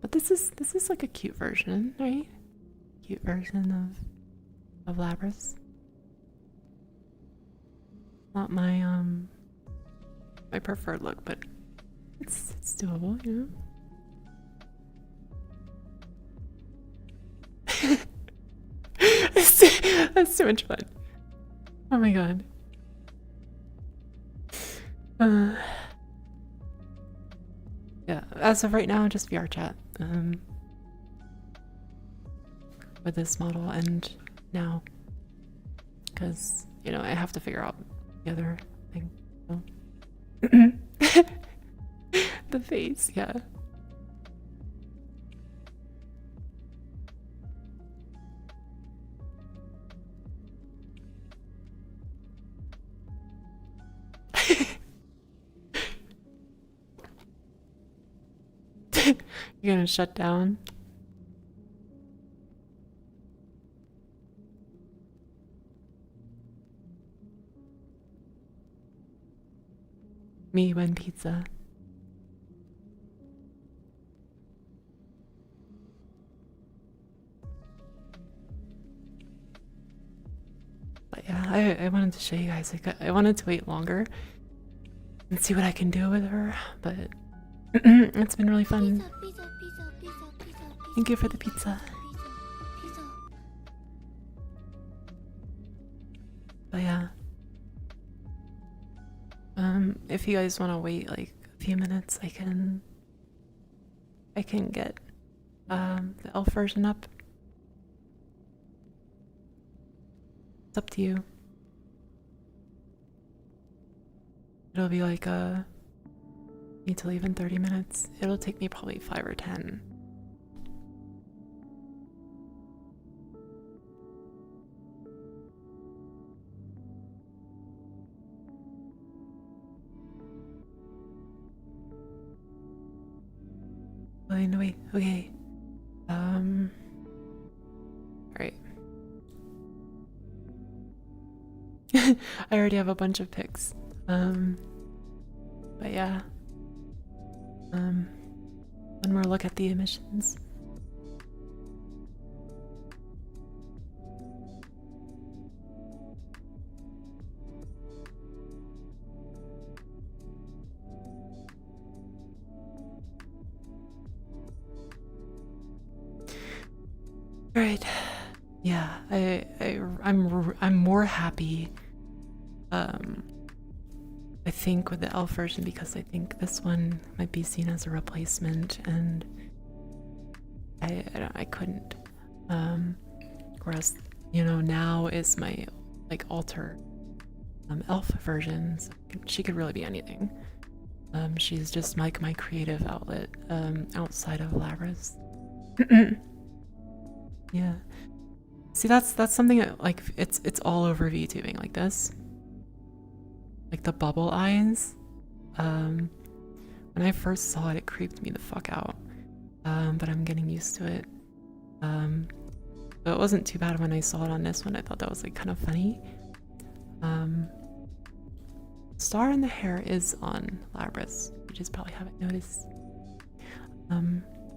But this is like a cute version, right? Cute version of Labrys. Not my my preferred look, but it's doable, you know. That's too much fun. Oh my god. Yeah, as of right now, just VR chat. With this model and Now. Because, you know, I have to figure out the other thing. So. The face, yeah. You're gonna shut down? Me when pizza. But yeah, I wanted to show you guys. I wanted to wait longer and see what I can do with her, but it's been really fun. Thank you for the pizza. But yeah. If you guys want to wait like a few minutes, I can get the elf version up. It's up to you. It'll be like need to leave in 30 minutes. It'll take me probably 5 or 10. Wait, okay. Alright. I already have a bunch of pics. But yeah. One more look at the emissions. Right. Yeah, I'm more happy I think with the elf version, because I think this one might be seen as a replacement, and I couldn't. Whereas, you know, Now is my like alter elf version. So she could really be anything. She's just like my creative outlet outside of Labrys. Yeah. See, that's something that, like, it's all over VTubing like this. like the bubble eyes. When I first saw it, it creeped me the fuck out. But I'm getting used to it. But it wasn't too bad when I saw it on this one. I thought that was like kind of funny. Star in the hair is on Labras. You just probably haven't noticed.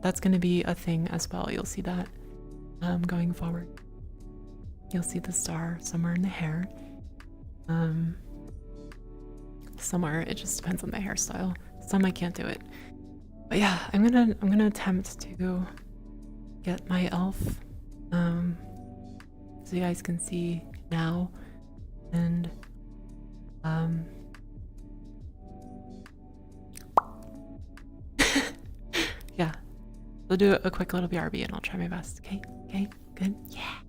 That's gonna be a thing as well. You'll see that going forward. You'll see the star somewhere in the hair. Somewhere, it just depends on the hairstyle. Some I can't do it. But yeah, I'm gonna attempt to get my elf. So you guys can see now. And yeah. We'll do a quick little BRB and I'll try my best. Okay? Okay? Good? Yeah.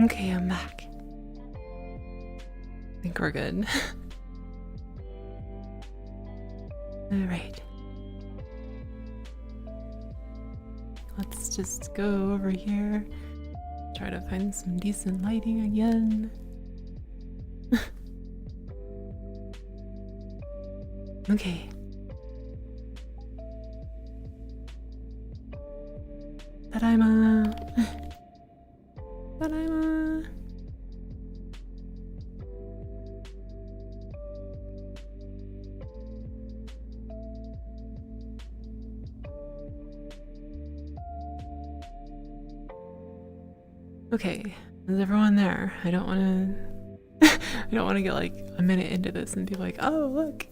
Okay, I'm back. I think we're good. Alright. Let's just go over here. Try to find some decent lighting again. Okay. Tadaima! Tadaima! Okay, is everyone there? I don't want to. I don't want to get like a minute into this and be like, "Oh, look."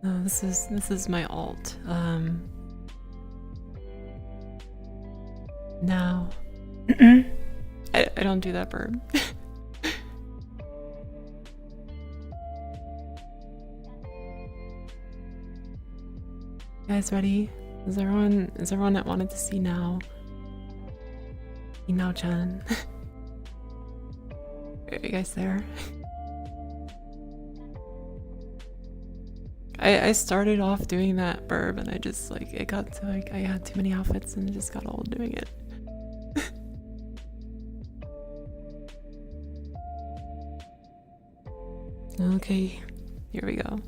No, this is my alt. Now, I don't do that burp. You guys ready? Is everyone that wanted to see now? Now, Chan. Are you guys there? I started off doing that burb and I just like it got to like I had too many outfits and I just got old doing it. Okay, here we go.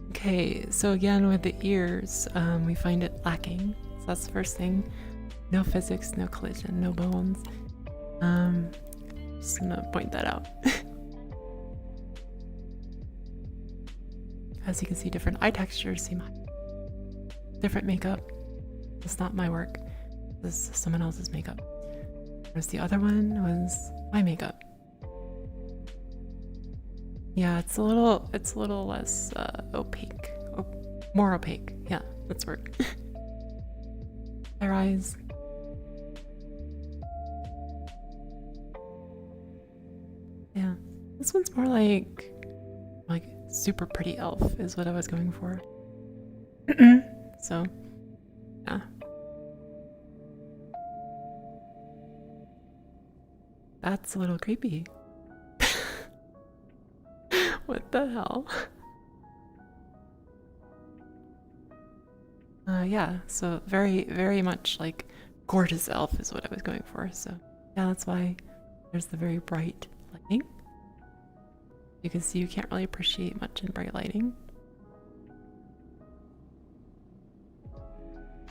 Okay, so again with the ears, we find it lacking. So that's the first thing. No physics, no collision, no bones. Just gonna point that out. As you can see, different eye textures, different makeup. It's not my work. This is someone else's makeup. Whereas the other one was my makeup. Yeah, it's a little less opaque. More opaque. Yeah, that's the word. Their eyes. Yeah, this one's more like super pretty elf is what I was going for. So, yeah. That's a little creepy. What the hell? Yeah, so very, very much like gorgeous elf is what I was going for. So yeah, that's why there's the very bright lighting. You can see you can't really appreciate much in bright lighting.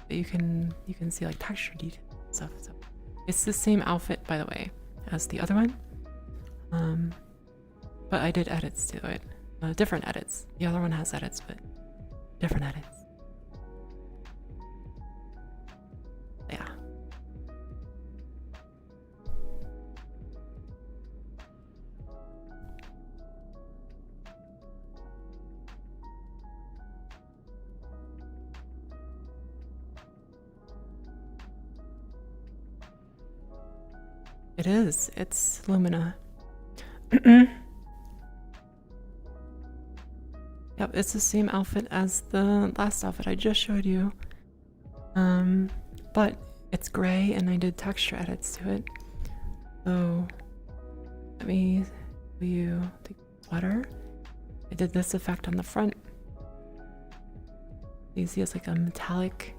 But you can see like texture detail and stuff. So it's the same outfit, by the way, as the other one. But I did edits to it. Different edits. The other one has edits, but different edits. Yeah. It is. It's Lumina. Yep, it's the same outfit as the last outfit I just showed you. But it's gray and I did texture edits to it. So let me show you the sweater. I did this effect on the front. You see it's like a metallic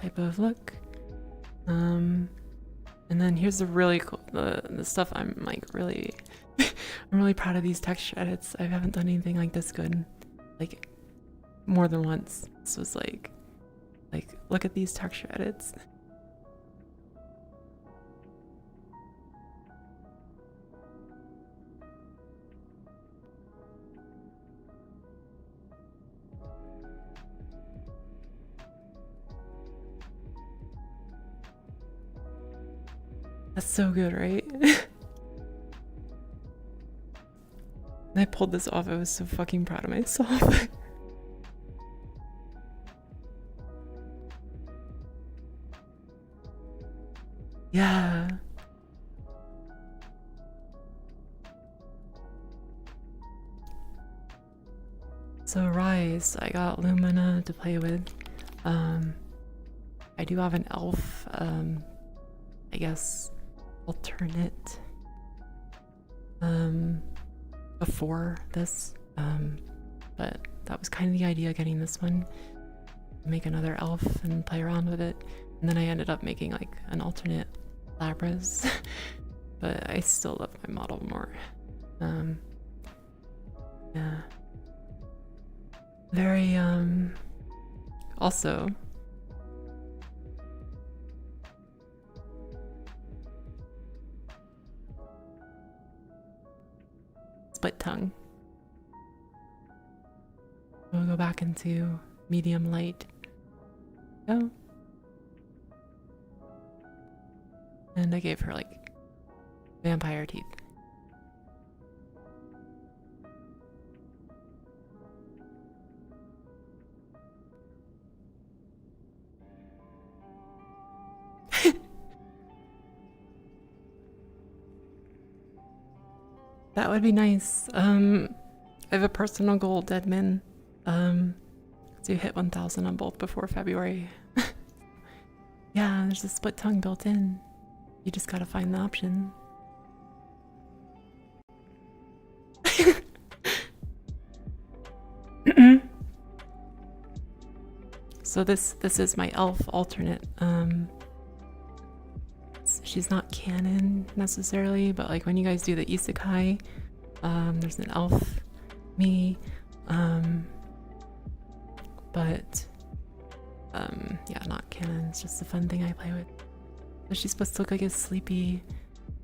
type of look. And then here's the really cool the stuff I'm like really I'm really proud of these texture edits. I haven't done anything like this good like more than once. This was like look at these texture edits. That's so good, right? And I pulled this off. I was so fucking proud of myself. Yeah. So Rise, I got Lumina to play with. I do have an elf, I guess, alternate, before this, but that was kind of the idea, getting this one, make another elf and play around with it, and then I ended up making like an alternate Labras, but I still love my model more. Yeah. Very, also, split tongue. We'll go back into medium light. Oh. And I gave her like vampire teeth. That would be nice. I have a personal goal, Deadman, to hit 1,000 on both before February. Yeah, there's a split tongue built in. You just gotta find the option. So this is my elf alternate. She's not canon necessarily, but like when you guys do the isekai, there's an elf me, but yeah, not canon. It's just a fun thing I play with. So she's supposed to look like a sleepy,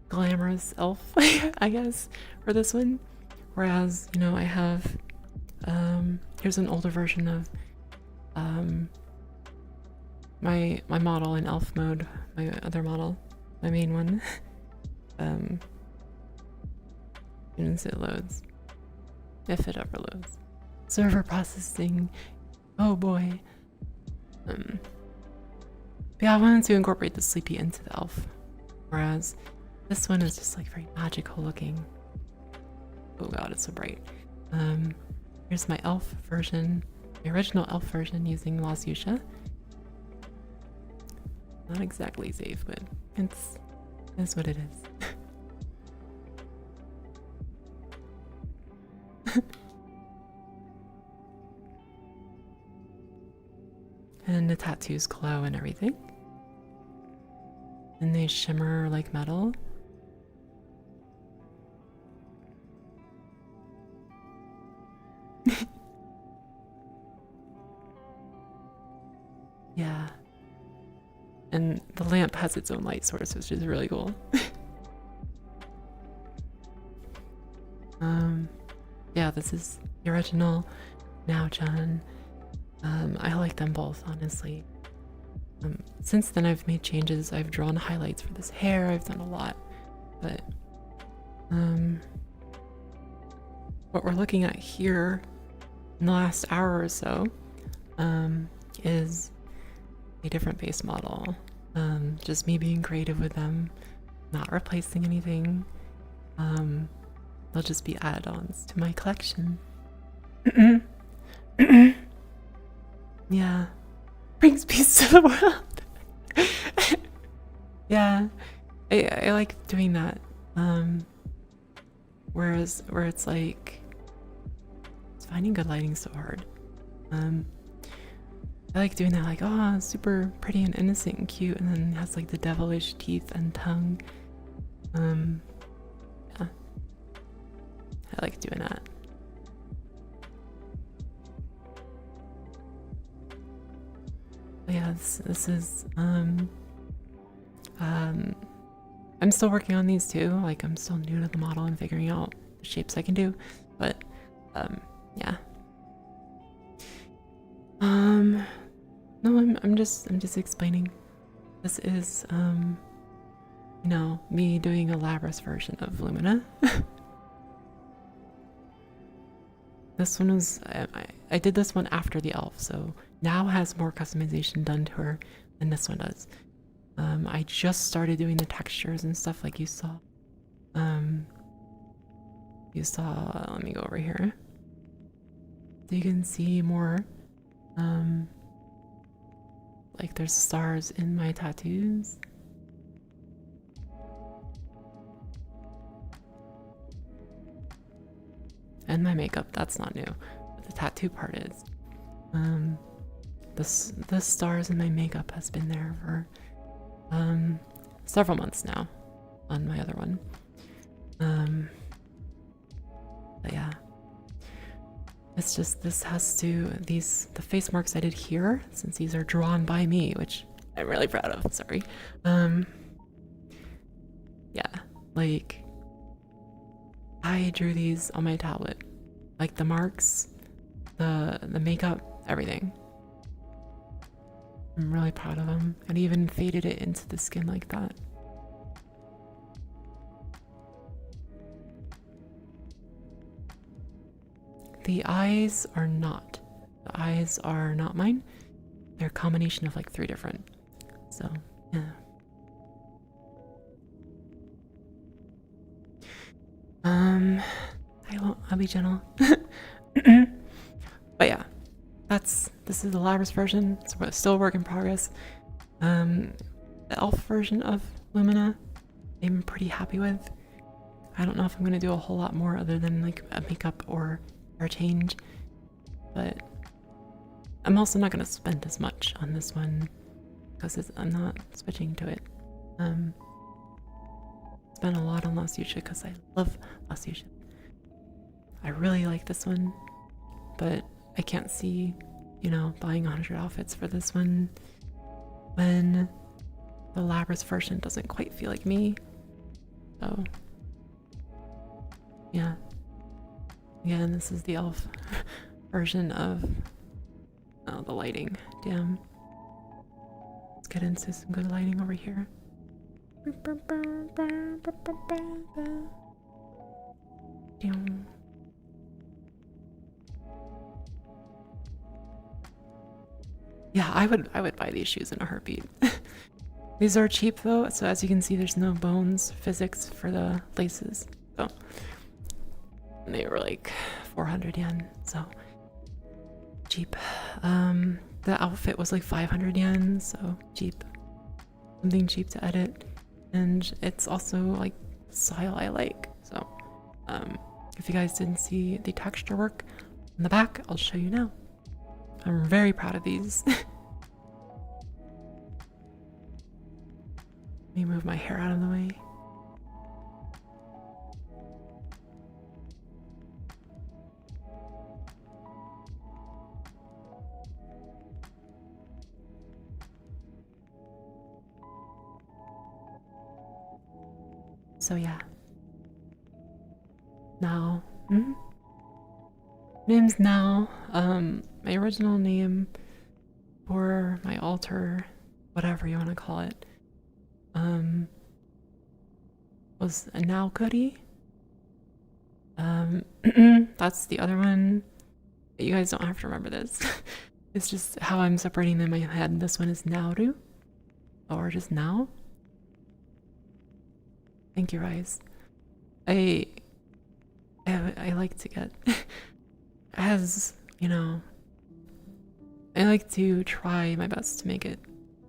glamorous elf, I guess, for this one. Whereas, you know, I have here's an older version of my model in elf mode, my other model. My main one. As soon as it loads. If it ever loads. Server processing. Oh boy. But yeah, I wanted to incorporate the sleepy into the elf. Whereas this one is just like very magical looking. Oh god, it's so bright. Here's my elf version. The original elf version using Lost Yusha. Not exactly safe, but it's what it is. And the tattoos glow and everything. And they shimmer like metal. Yeah. And the lamp has its own light source, which is really cool. Yeah, this is the original Now John. I like them both, honestly. Since then I've made changes. I've drawn highlights for this hair. I've done a lot. But what we're looking at here in the last hour or so is a different base model. Just me being creative with them, not replacing anything. They'll just be add-ons to my collection. Yeah. Brings peace to the world. Yeah. I like doing that. Where it's like, it's finding good lighting so hard. I like doing that, like, oh, super pretty and innocent and cute, and then it has like the devilish teeth and tongue. Yeah. I like doing that. But yeah, this is I'm still working on these too. Like, I'm still new to the model and figuring out the shapes I can do. But yeah. No, I'm just explaining. This is you know, me doing a Labras version of Lumina. This one was, I did this one after the elf, so now has more customization done to her than this one does. I just started doing the textures and stuff like you saw. Let me go over here. So you can see more, like there's stars in my tattoos. And my makeup, that's not new, but the tattoo part is. The stars in my makeup has been there for several months now on my other one. But yeah, it's just this has to the face marks I did here, since these are drawn by me, which I'm really proud of. Sorry. Yeah, like I drew these on my tablet, like the marks, the makeup, everything. I'm really proud of them. And even faded it into the skin like that. The eyes are not. The eyes are not mine. They're a combination of like 3 different. So, yeah. I'll be gentle. But yeah, this is the Labras version, so we're still a work in progress. The elf version of Lumina, I'm pretty happy with. I don't know if I'm gonna do a whole lot more other than like a makeup or hair change, but I'm also not gonna spend as much on this one because I'm not switching to it. Spent a lot on Lost Fuchsia because I love Lost Fuchsia. I really like this one, but I can't see, you know, buying 100 outfits for this one when the Labras version doesn't quite feel like me. So, yeah. Again, this is the elf version of the lighting. Damn. Let's get into some good lighting over here. Damn. Yeah, I would buy these shoes in a heartbeat. These are cheap though, so as you can see there's no bones physics for the laces. So they were like 400 yen, so cheap. The outfit was like 500 yen, so cheap. Something cheap to edit. And it's also like the style I like. So if you guys didn't see the texture work on the back, I'll show you now. I'm very proud of these. Let me move my hair out of the way. So yeah. Now, name's Now. My original name for my altar, whatever you want to call it, was a Now Goody. That's the other one. You guys don't have to remember this. It's just how I'm separating them in my head. This one is Nauru, or just Now. Thank you, Rise. I like to get, as you know, I like to try my best to make it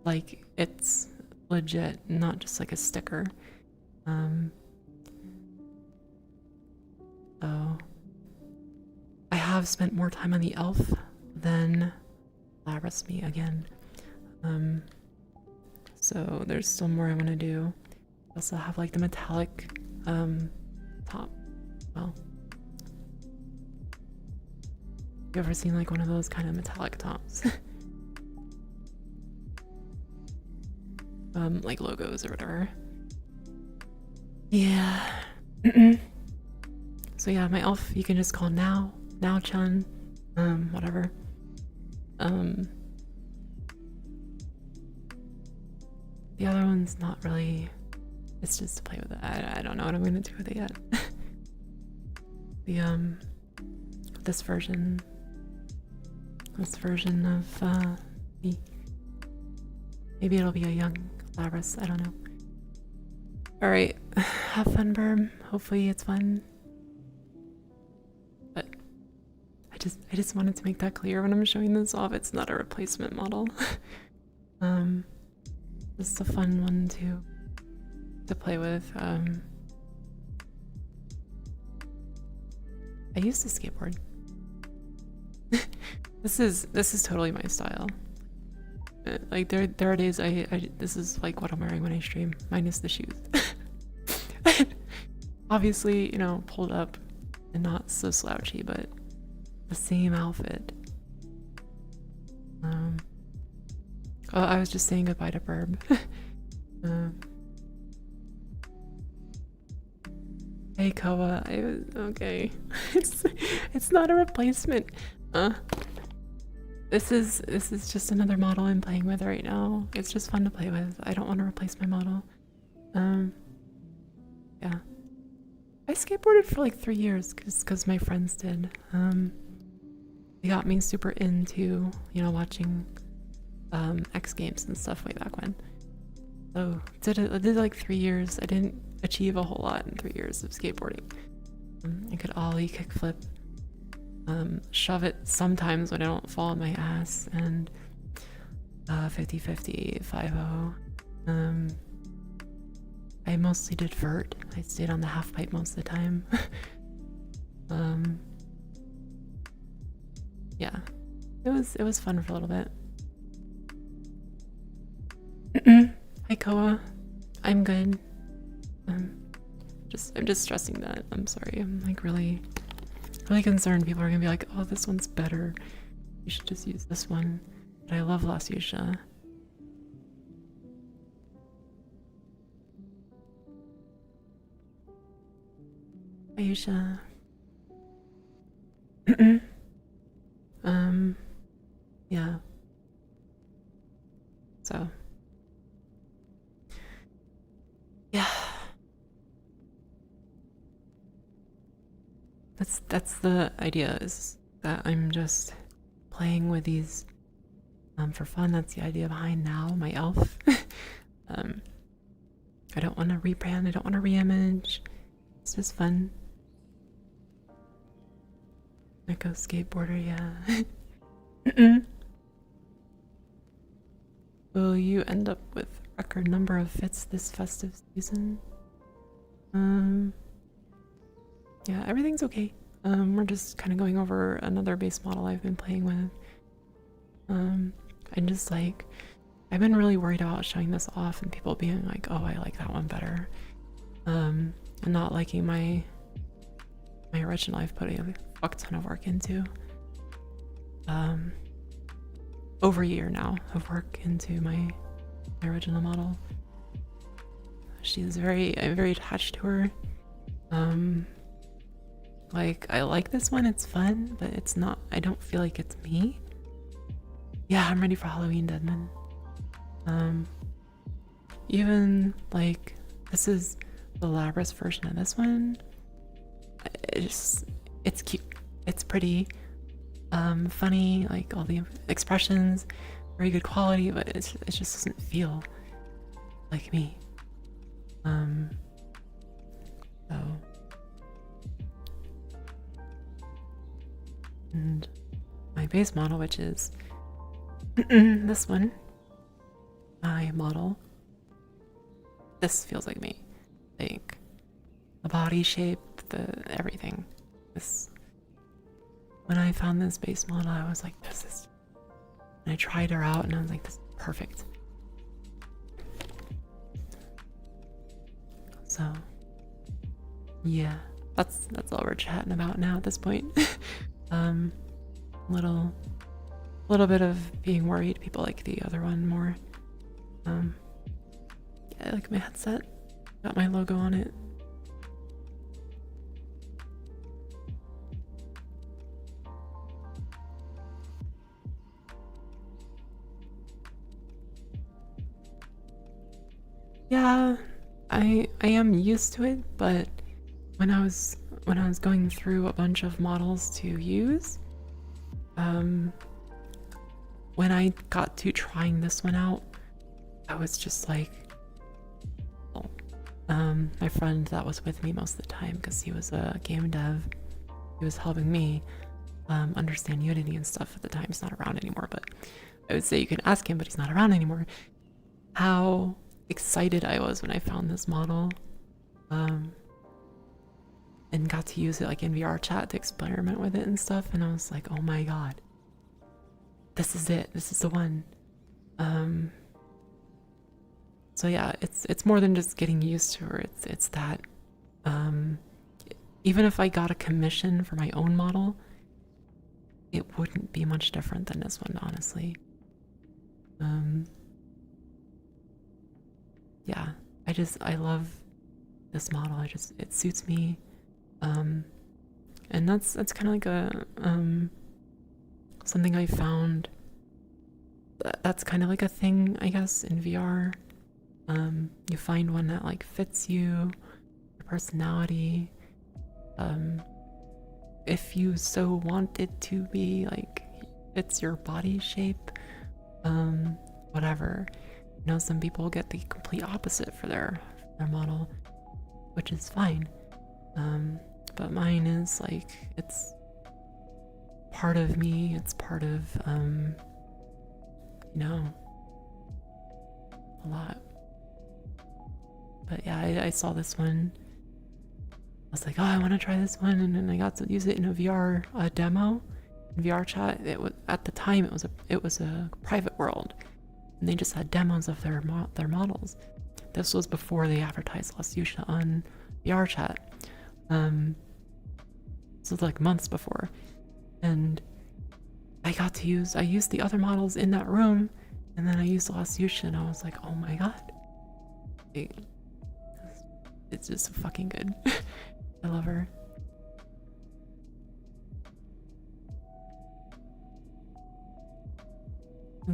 like it's legit, not just like a sticker. So I have spent more time on the elf than Labras me again. So there's still more I want to do. I also have like the metallic top. Well, you ever seen like one of those kind of metallic tops? Like logos or whatever. Yeah. So yeah, my elf you can just call Now-chan, whatever. The other one's not really It's just to play with it. I don't know what I'm gonna do with it yet. The this version of me. Maybe it'll be a young Labras, I don't know. Alright, have fun, Burm. Hopefully it's fun. But I just wanted to make that clear when I'm showing this off. It's not a replacement model. It's a fun one to play with. I used to skateboard. This is totally my style. Like there are days this is like what I'm wearing when I stream, minus the shoes. Obviously, you know, pulled up and not so slouchy, but the same outfit. Oh, I was just saying goodbye to Burb. Hey Koa, okay. It's not a replacement. This is just another model I'm playing with right now. It's just fun to play with. I don't want to replace my model. Yeah. I skateboarded for like 3 years because my friends did. They got me super into, you know, watching X Games and stuff way back when. So I did like 3 years. I didn't achieve a whole lot in 3 years of skateboarding. I could ollie, kickflip, shove it sometimes when I don't fall on my ass, and 50-50, 5-0. I mostly did vert. I stayed on the half pipe most of the time. Yeah, it was fun for a little bit. Hi Koa, I'm good. I'm just stressing that. I'm sorry. I'm like really concerned. People are gonna be like, "Oh, this one's better. You should just use this one." But I love Lasusha. Ayusha. Yeah. So. Yeah. That's the idea, is that I'm just playing with these for fun. That's the idea behind now my elf. I don't want to rebrand, I don't want to reimage. It's just fun. Echo skateboarder, yeah. Will you end up with record number of fits this festive season? Yeah, everything's okay. We're just kind of going over another base model I've been playing with. I'm just like, I've been really worried about showing this off and people being like, oh, I like that one better. And not liking my original I've put a fuck ton of work into. Over a year now of work into my original model. I'm very attached to her. Like, I like this one, it's fun, but it's not, I don't feel like it's me. Yeah, I'm ready for Halloween, Deadman. Even, like, this is the Labras version of this one. It's cute, it's pretty, funny, like, all the expressions, very good quality, but it just doesn't feel like me. So... And my base model, which is this one, my model, this feels like me. Like the body shape, everything. When I found this base model, I was like, this is, and I tried her out and I was like, this is perfect. So yeah, that's all we're chatting about now at this point. Little bit of being worried. People like the other one more. Yeah, I like my headset. Got my logo on it. Yeah, I am used to it, but when I was going through a bunch of models to use, when I got to trying this one out, I was just like, oh. My friend that was with me most of the time, because he was a game dev, he was helping me understand Unity and stuff at the time. He's not around anymore, but I would say you can ask him, but he's not around anymore. How excited I was when I found this model, and got to use it like in VR chat to experiment with it and stuff, and I was like, oh my god, this is it, this is the one. So yeah, it's more than just getting used to her. It's that even if I got a commission for my own model, it wouldn't be much different than this one, honestly. Yeah, I love this model. It suits me. And that's kind of like a something I found that's kind of like a thing, I guess, in VR. You find one that like fits you, your personality. If you so want it to be, like, fits your body shape, whatever. You know, some people get the complete opposite for their model, which is fine. But mine is like, it's part of me, it's part of, you know, a lot. But yeah, I saw this one. I was like, oh, I want to try this one, and then I got to use it in a VR demo, in VR chat. It was, at the time, it was a private world, and they just had demos of their models. This was before they advertised Lost Yusha on VR chat. This was like months before, and I used the other models in that room, and then I used Lost Yusha, and I was like, oh my god, it's just so fucking good. I love her.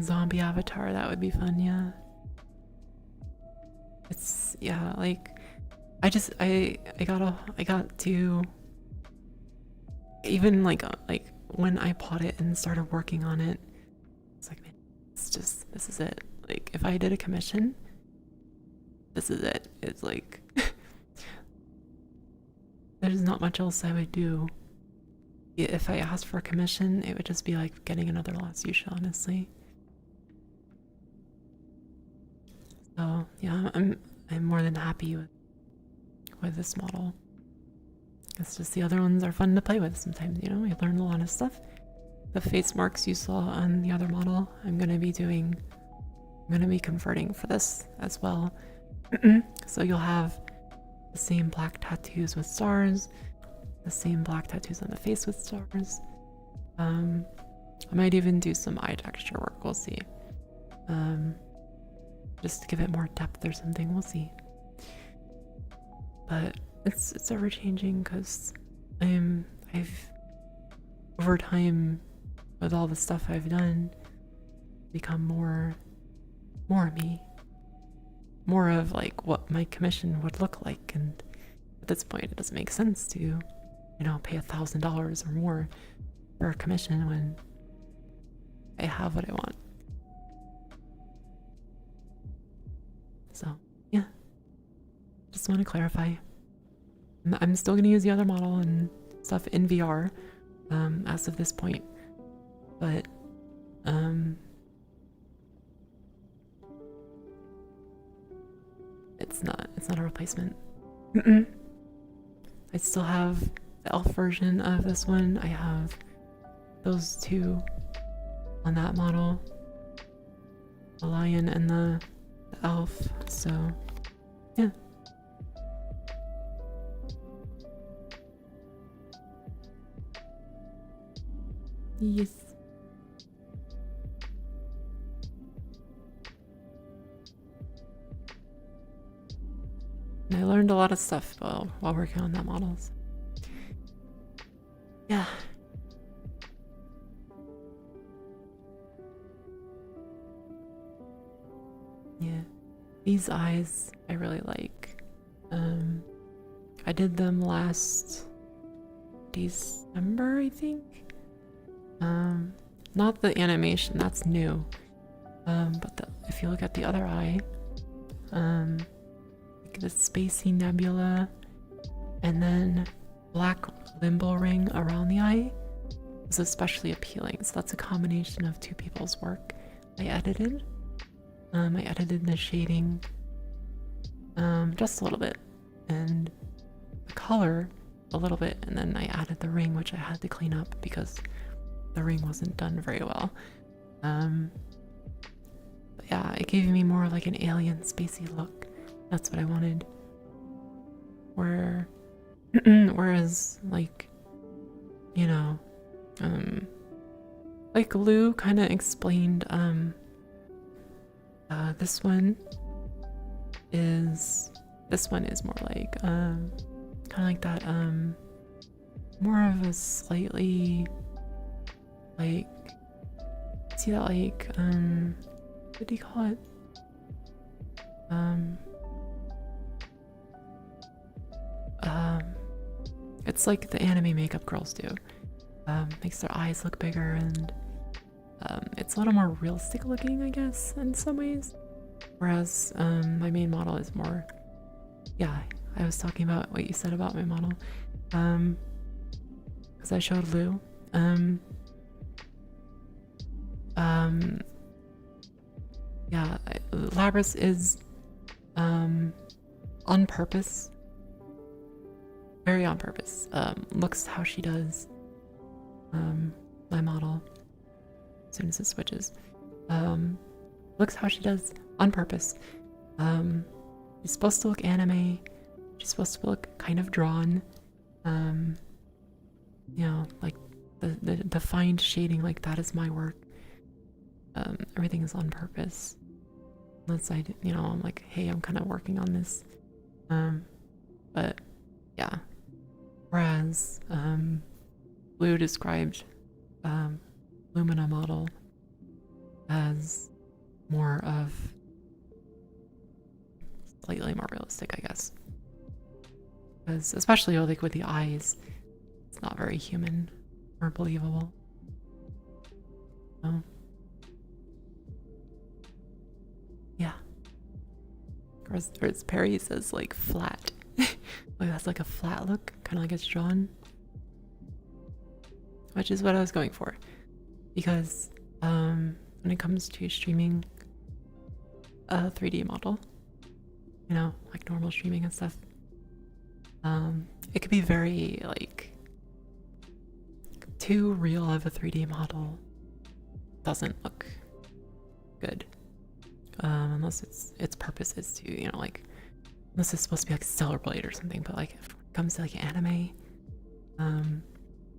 Zombie avatar, that would be fun, yeah. It's, yeah, like, I got to, even like when I bought it and started working on it, it's like, man, this is it. Like, if I did a commission, this is it. It's like, there's not much else I would do. If I asked for a commission, it would just be like getting another Lost Yusha, honestly. So yeah, I'm more than happy with this model. It's just the other ones are fun to play with sometimes, you know, you learn a lot of stuff. The face marks you saw on the other model, I'm gonna be converting for this as well. So you'll have the same black tattoos with stars, the same black tattoos on the face with stars. I might even do some eye texture work, we'll see. Just to give it more depth or something, we'll see. But it's ever changing, because I've over time, with all the stuff I've done, become more me. More of like what my commission would look like, and at this point it doesn't make sense to, you know, pay $1,000 or more for a commission when I have what I want. So yeah, just want to clarify, I'm still going to use the other model and stuff in VR as of this point, but it's not a replacement. I still have the elf version of this one. I have those two on that model, the lion and the elf, so yeah. Yes. And I learned a lot of stuff while working on that models. Yeah. Yeah. These eyes I really like. I did them last December, I think. Not the animation, that's new. But if you look at the other eye, like the spacey nebula, and then black limbo ring around the eye is especially appealing. So that's a combination of two people's work. I edited the shading just a little bit, and the color a little bit, and then I added the ring, which I had to clean up because the ring wasn't done very well. But yeah, it gave me more like an alien spacey look. That's what I wanted. Whereas like, you know, like Lou kind of explained, this one is more like kind of like that, more of a slightly like, see that like what do you call it, it's like the anime makeup girls do. Makes their eyes look bigger, and it's a little more realistic looking, I guess, in some ways. Whereas my main model is more, yeah, I was talking about what you said about my model, because I showed Lou. Yeah, Labris is on purpose, very on purpose. Looks how she does. My model, as soon as it switches, looks how she does on purpose. She's supposed to look anime. She's supposed to look kind of drawn. You know, like the defined shading, like that is my work. Everything is on purpose. Unless I, you know, I'm like, hey, I'm kind of working on this. But yeah. Whereas Lou described Lumina model as more of slightly more realistic, I guess. Because especially like with the eyes, it's not very human or believable. So yeah. Whereas Perry says like flat. Like that's like a flat look, kind of like it's drawn. Which is what I was going for. Because when it comes to streaming a 3D model, you know, like normal streaming and stuff, it could be very like too real of a 3D model doesn't look good. Unless its purpose is to, you know, like, unless it's supposed to be like Stellar Blade or something. But like if it comes to like anime,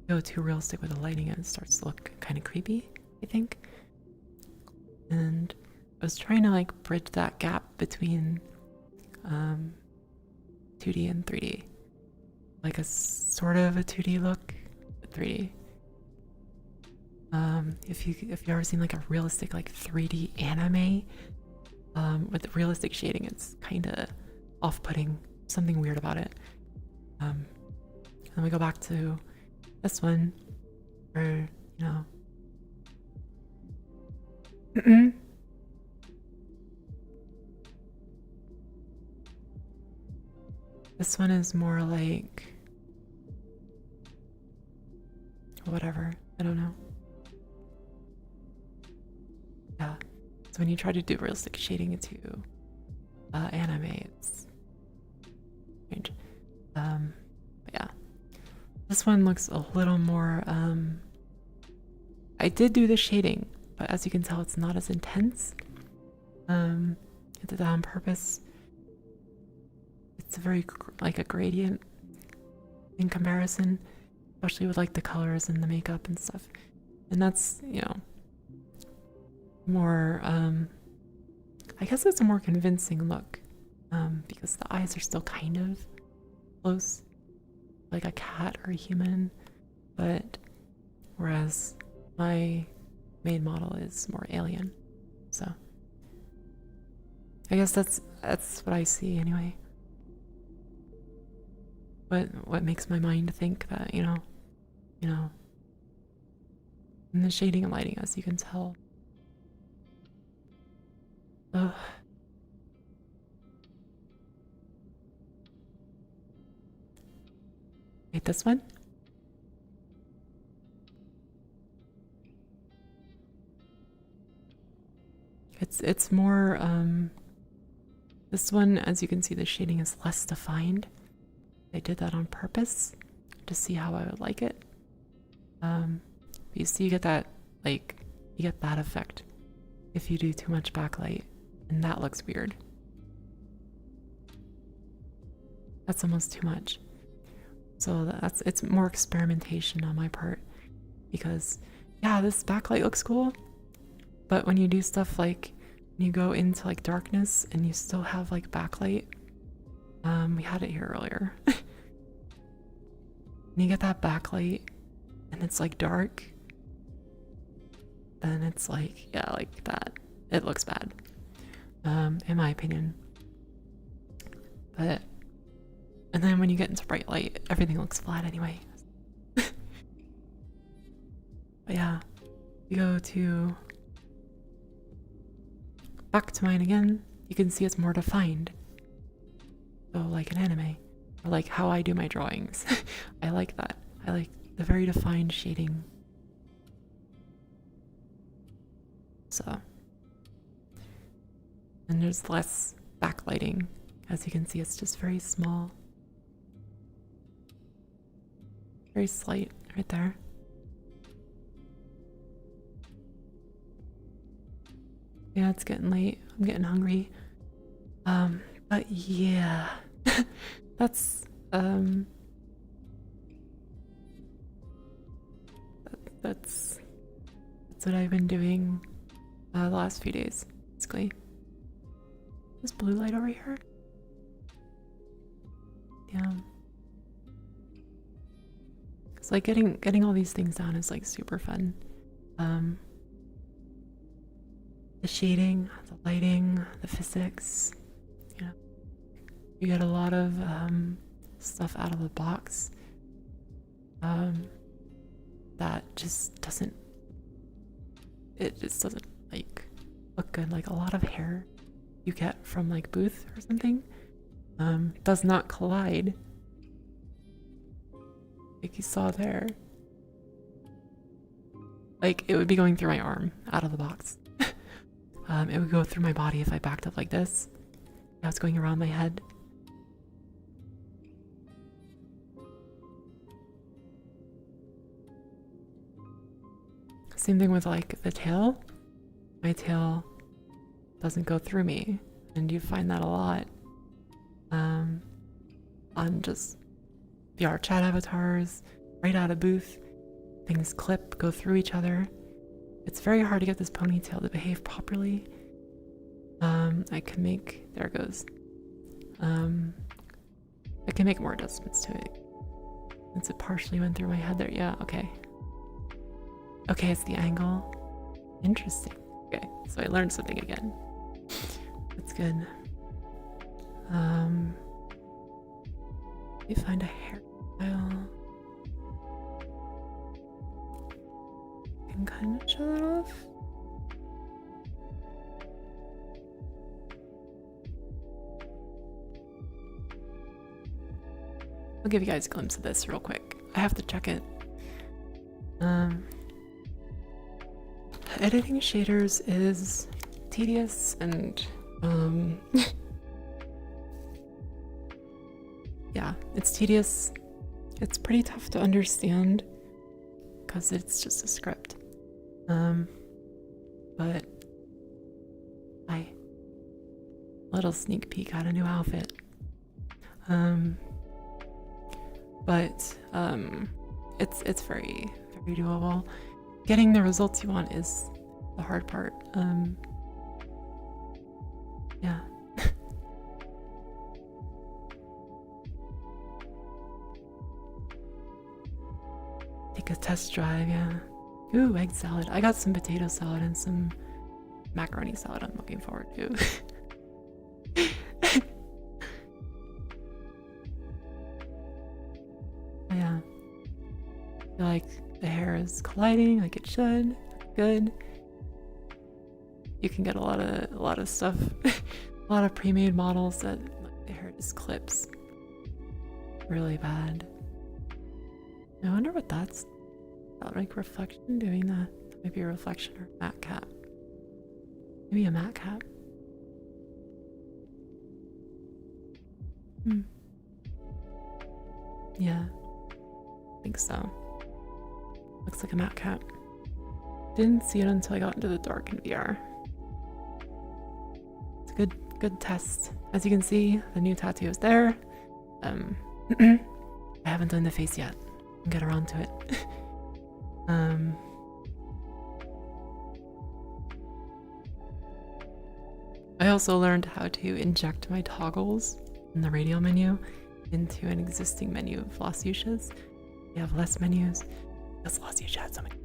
go too realistic with the lighting and it starts to look kind of creepy, I think. And I was trying to like bridge that gap between 2D and 3D, like a sort of a 2D look, but 3D. If you ever seen like a realistic like 3D anime with realistic shading, it's kind of off-putting, something weird about it. And then we go back to this one, where, you know, this one is more like whatever, I don't know. Yeah, so when you try to do realistic shading into anime, it's strange. But yeah, this one looks a little more, I did do the shading, but as you can tell, it's not as intense. I did that on purpose. It's a very like a gradient in comparison, especially with like the colors and the makeup and stuff. And that's, you know, more, I guess it's a more convincing look, because the eyes are still kind of close, like a cat or a human, but whereas my main model is more alien. So I guess that's what I see anyway. what makes my mind think that, you know, and the shading and lighting, as you can tell. Ugh. Wait, this one? It's more, this one, as you can see, the shading is less defined. I did that on purpose to see how I would like it. You see, you get that, like, you get that effect if you do too much backlight, and that looks weird. That's almost too much. So it's more experimentation on my part, because yeah, this backlight looks cool, but when you do stuff like when you go into like darkness and you still have like backlight, we had it here earlier. And you get that backlight and it's like dark, then it's like, yeah, like that. It looks bad, in my opinion. But, and then when you get into bright light, everything looks flat anyway. But yeah, you go to, back to mine again, you can see it's more defined. So like an anime, or like how I do my drawings. I like that. I like the very defined shading. So, and there's less backlighting. As you can see, it's just very small. Very slight right there. Yeah, it's getting late. I'm getting hungry. But yeah, that's what I've been doing the last few days, basically. This blue light over here. Yeah. It's like getting all these things down is like super fun. The shading, the lighting, the physics, you know. You get a lot of stuff out of the box that just doesn't like look good. Like a lot of hair you get from like Booth or something does not collide like you saw there. Like it would be going through my arm out of the box. It would go through my body if I backed up like this. Now it's going around my head. Same thing with like the tail. My tail doesn't go through me, and you find that a lot on just VR chat avatars, right out of Booth. Things clip, go through each other. It's very hard to get this ponytail to behave properly. I can make, there it goes. I can make more adjustments to it. Since it partially went through my head there. Yeah, okay. Okay, it's the angle. Interesting. Okay, so I learned something again. That's good. Let me find a hairstyle. I can kind of show that off. I'll give you guys a glimpse of this real quick. I have to check it. Editing shaders is tedious and yeah, it's tedious. It's pretty tough to understand because it's just a script. But little sneak peek at a new outfit. But it's very, very doable. Getting the results you want is the hard part. Yeah. Take a test drive, yeah. Ooh, egg salad. I got some potato salad and some macaroni salad I'm looking forward to. feel like the hair is colliding like it should. Good. You can get a lot of stuff, a lot of pre-made models that the hair just clips really bad. I wonder what that's about, like reflection doing that. Maybe a reflection or a matte cap. Maybe a matte cap. Yeah, I think so. Looks like a matte cap. Didn't see it until I got into the dark in VR. It's a good test. As you can see, the new tattoo is there. I haven't done the face yet. I'll get around to it. I also learned how to inject my toggles in the radial menu into an existing menu of Los Yushas. You have less menus. That's Los Yusha had so many.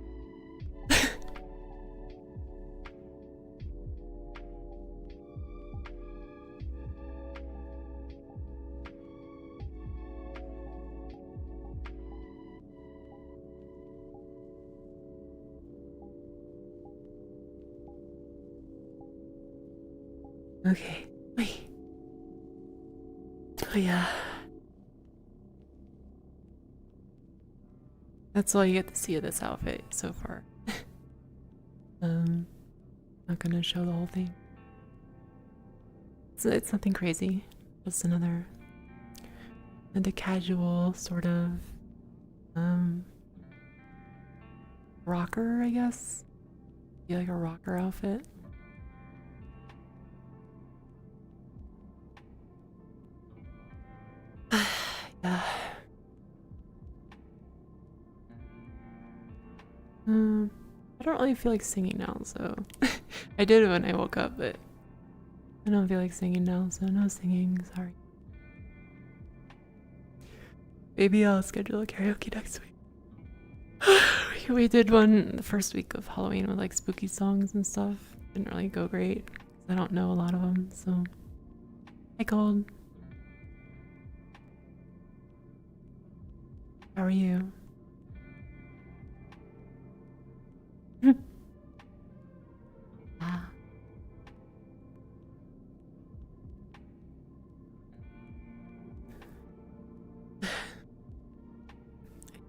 Okay, wait. Oh yeah. That's all you get to see of this outfit so far. Not gonna show the whole thing. It's nothing crazy. Just another and a casual sort of rocker, I guess. Be like a rocker outfit. Yeah. I don't really feel like singing now, so I did when I woke up, but I don't feel like singing now, so no singing, sorry. Maybe I'll schedule a karaoke next week. We did one the first week of Halloween with like spooky songs and stuff. Didn't really go great, 'cause I don't know a lot of them, so. Hi, Gold. How are you? Ah. I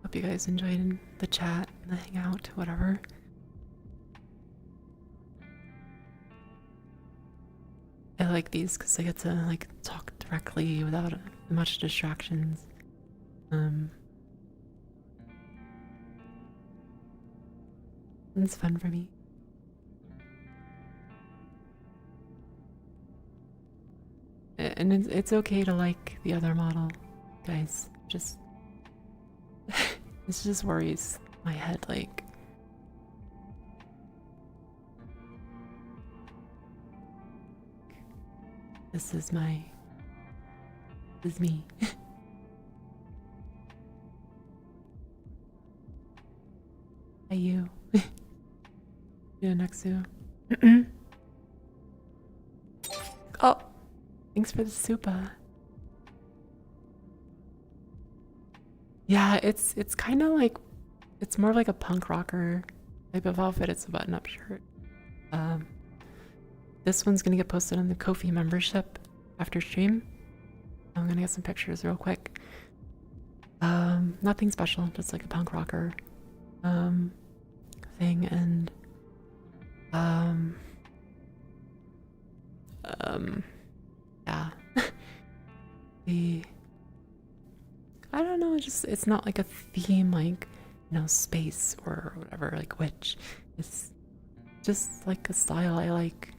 hope you guys enjoyed the chat, the hangout, whatever. I like these because I get to like talk directly without much distractions. It's fun for me. And it's okay to like the other model, guys. Just this just worries my head, like this is me. Hi, you. Yeah, Nexu. Oh, thanks for the super. Yeah, it's kind of like, it's more like a punk rocker type of outfit. It's a button-up shirt. This one's gonna get posted on the Ko-fi membership after stream. I'm gonna get some pictures real quick. Nothing special, just like a punk rocker thing, and yeah. I don't know, it's not like a theme, like, you know, space or whatever, like witch. It's just like a style I like.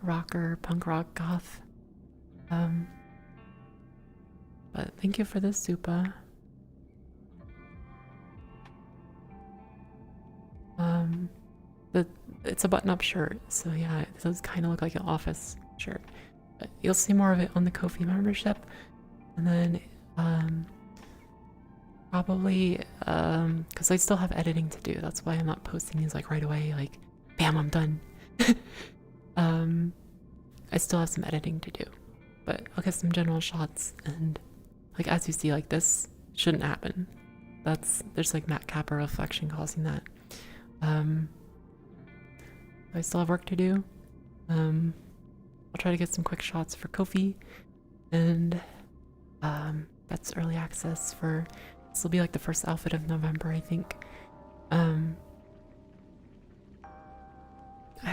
Rocker, punk rock, goth. But thank you for the super. It's a button-up shirt, so yeah, it does kind of look like an office shirt. But you'll see more of it on the Ko-fi membership, and then probably because I still have editing to do. That's why I'm not posting these like right away. Like, bam, I'm done. I still have some editing to do, but I'll get some general shots, and like as you see, like this shouldn't happen. there's like matte kappa reflection causing that. I still have work to do. I'll try to get some quick shots for Kofi, and that's early access for. This will be like the first outfit of November, I think. I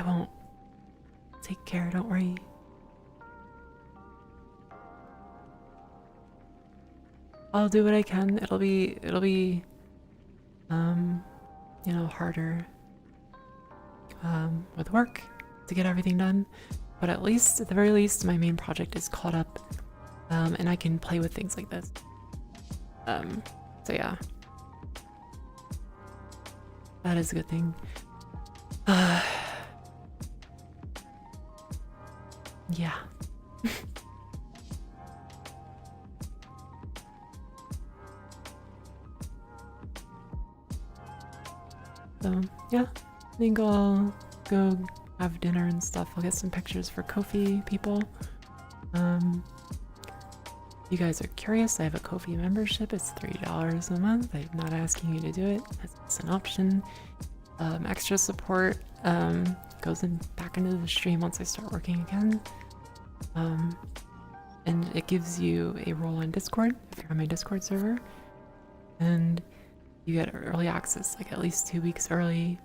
won't take care. Don't worry. I'll do what I can. It'll be you know, harder with work to get everything done, but at least, at the very least, my main project is caught up, and I can play with things like this. So yeah, that is a good thing. Yeah. So yeah, I think I'll go have dinner and stuff. I'll get some pictures for Kofi people. If you guys are curious, I have a Kofi membership. It's $3 a month. I'm not asking you to do it. It's an option. Extra support goes back into the stream once I start working again. And it gives you a role on Discord if you're on my Discord server. And you get early access, like at least 2 weeks early.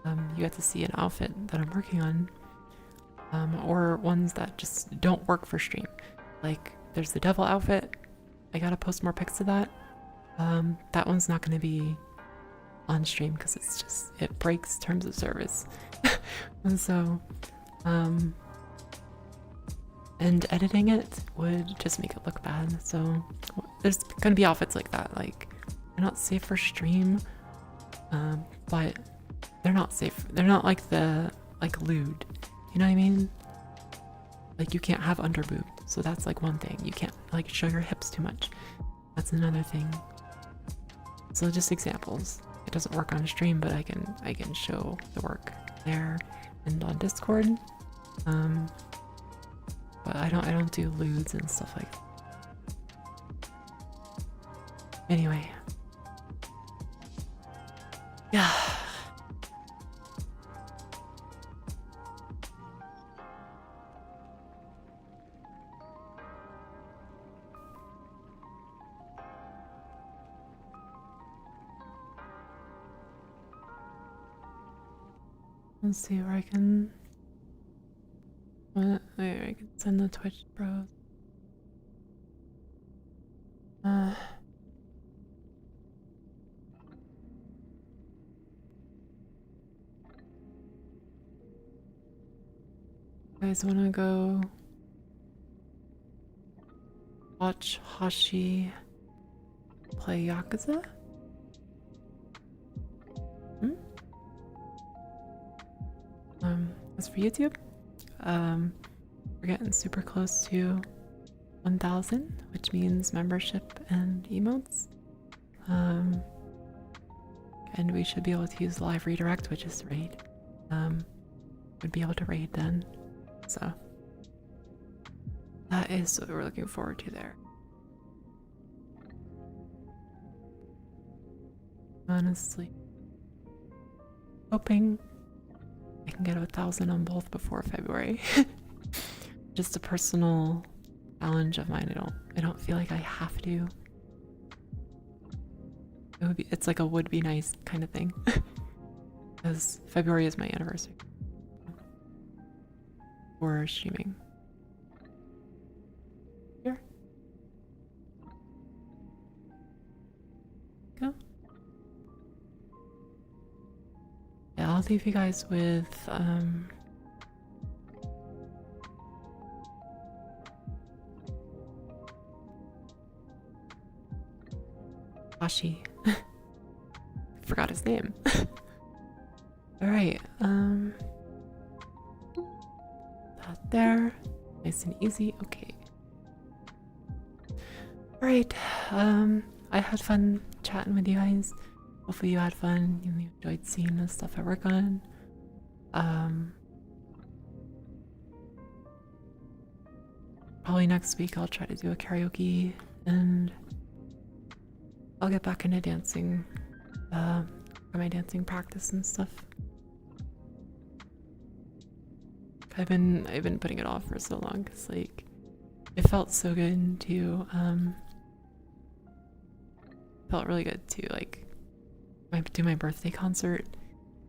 You get to see an outfit that I'm working on, or ones that just don't work for stream. Like there's the devil outfit. I gotta post more pics of that. That one's not gonna be on stream because it's just, it breaks terms of service. And so, and editing it would just make it look bad. So there's gonna be outfits like that. Like they're not safe for stream, but they're not safe. They're not like lewd. You know what I mean? Like you can't have underboob. So that's like one thing. You can't like show your hips too much. That's another thing. So just examples. It doesn't work on stream, but I can show the work there and on Discord. But I don't do lewds and stuff like that. Anyway. Yeah. Let's see where I can. What? There, I can send the Twitch bros. You guys wanna go watch Hashi play Yakuza? As for YouTube, we're getting super close to 1,000, which means membership and emotes. And we should be able to use live redirect, which is raid. Would be able to raid then. So that is what we're looking forward to there. Honestly, hoping I can get 1,000 on both before February. Just a personal challenge of mine. I don't feel like I have to. It's like a would be nice kind of thing. Because February is my anniversary for streaming. Here. Go. Yeah, I'll leave you guys with Hashi. Forgot his name. Alright, that there. Nice and easy, okay. Alright, I had fun chatting with you guys. Hopefully you had fun, you enjoyed seeing the stuff I work on. Probably next week I'll try to do a karaoke and I'll get back into dancing, for my dancing practice and stuff. I've been putting it off for so long because like it felt so good to felt really good to like do my birthday concert.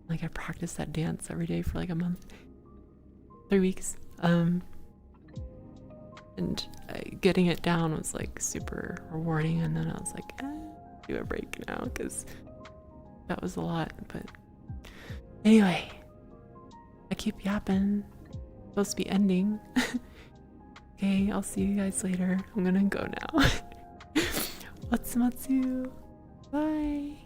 Like I practiced that dance every day for like a month, 3 weeks. And getting it down was like super rewarding. And then I was like, do a break now because that was a lot. But anyway, I keep yapping. Supposed to be ending. Okay, I'll see you guys later. I'm gonna go now. What's Matsu? Bye.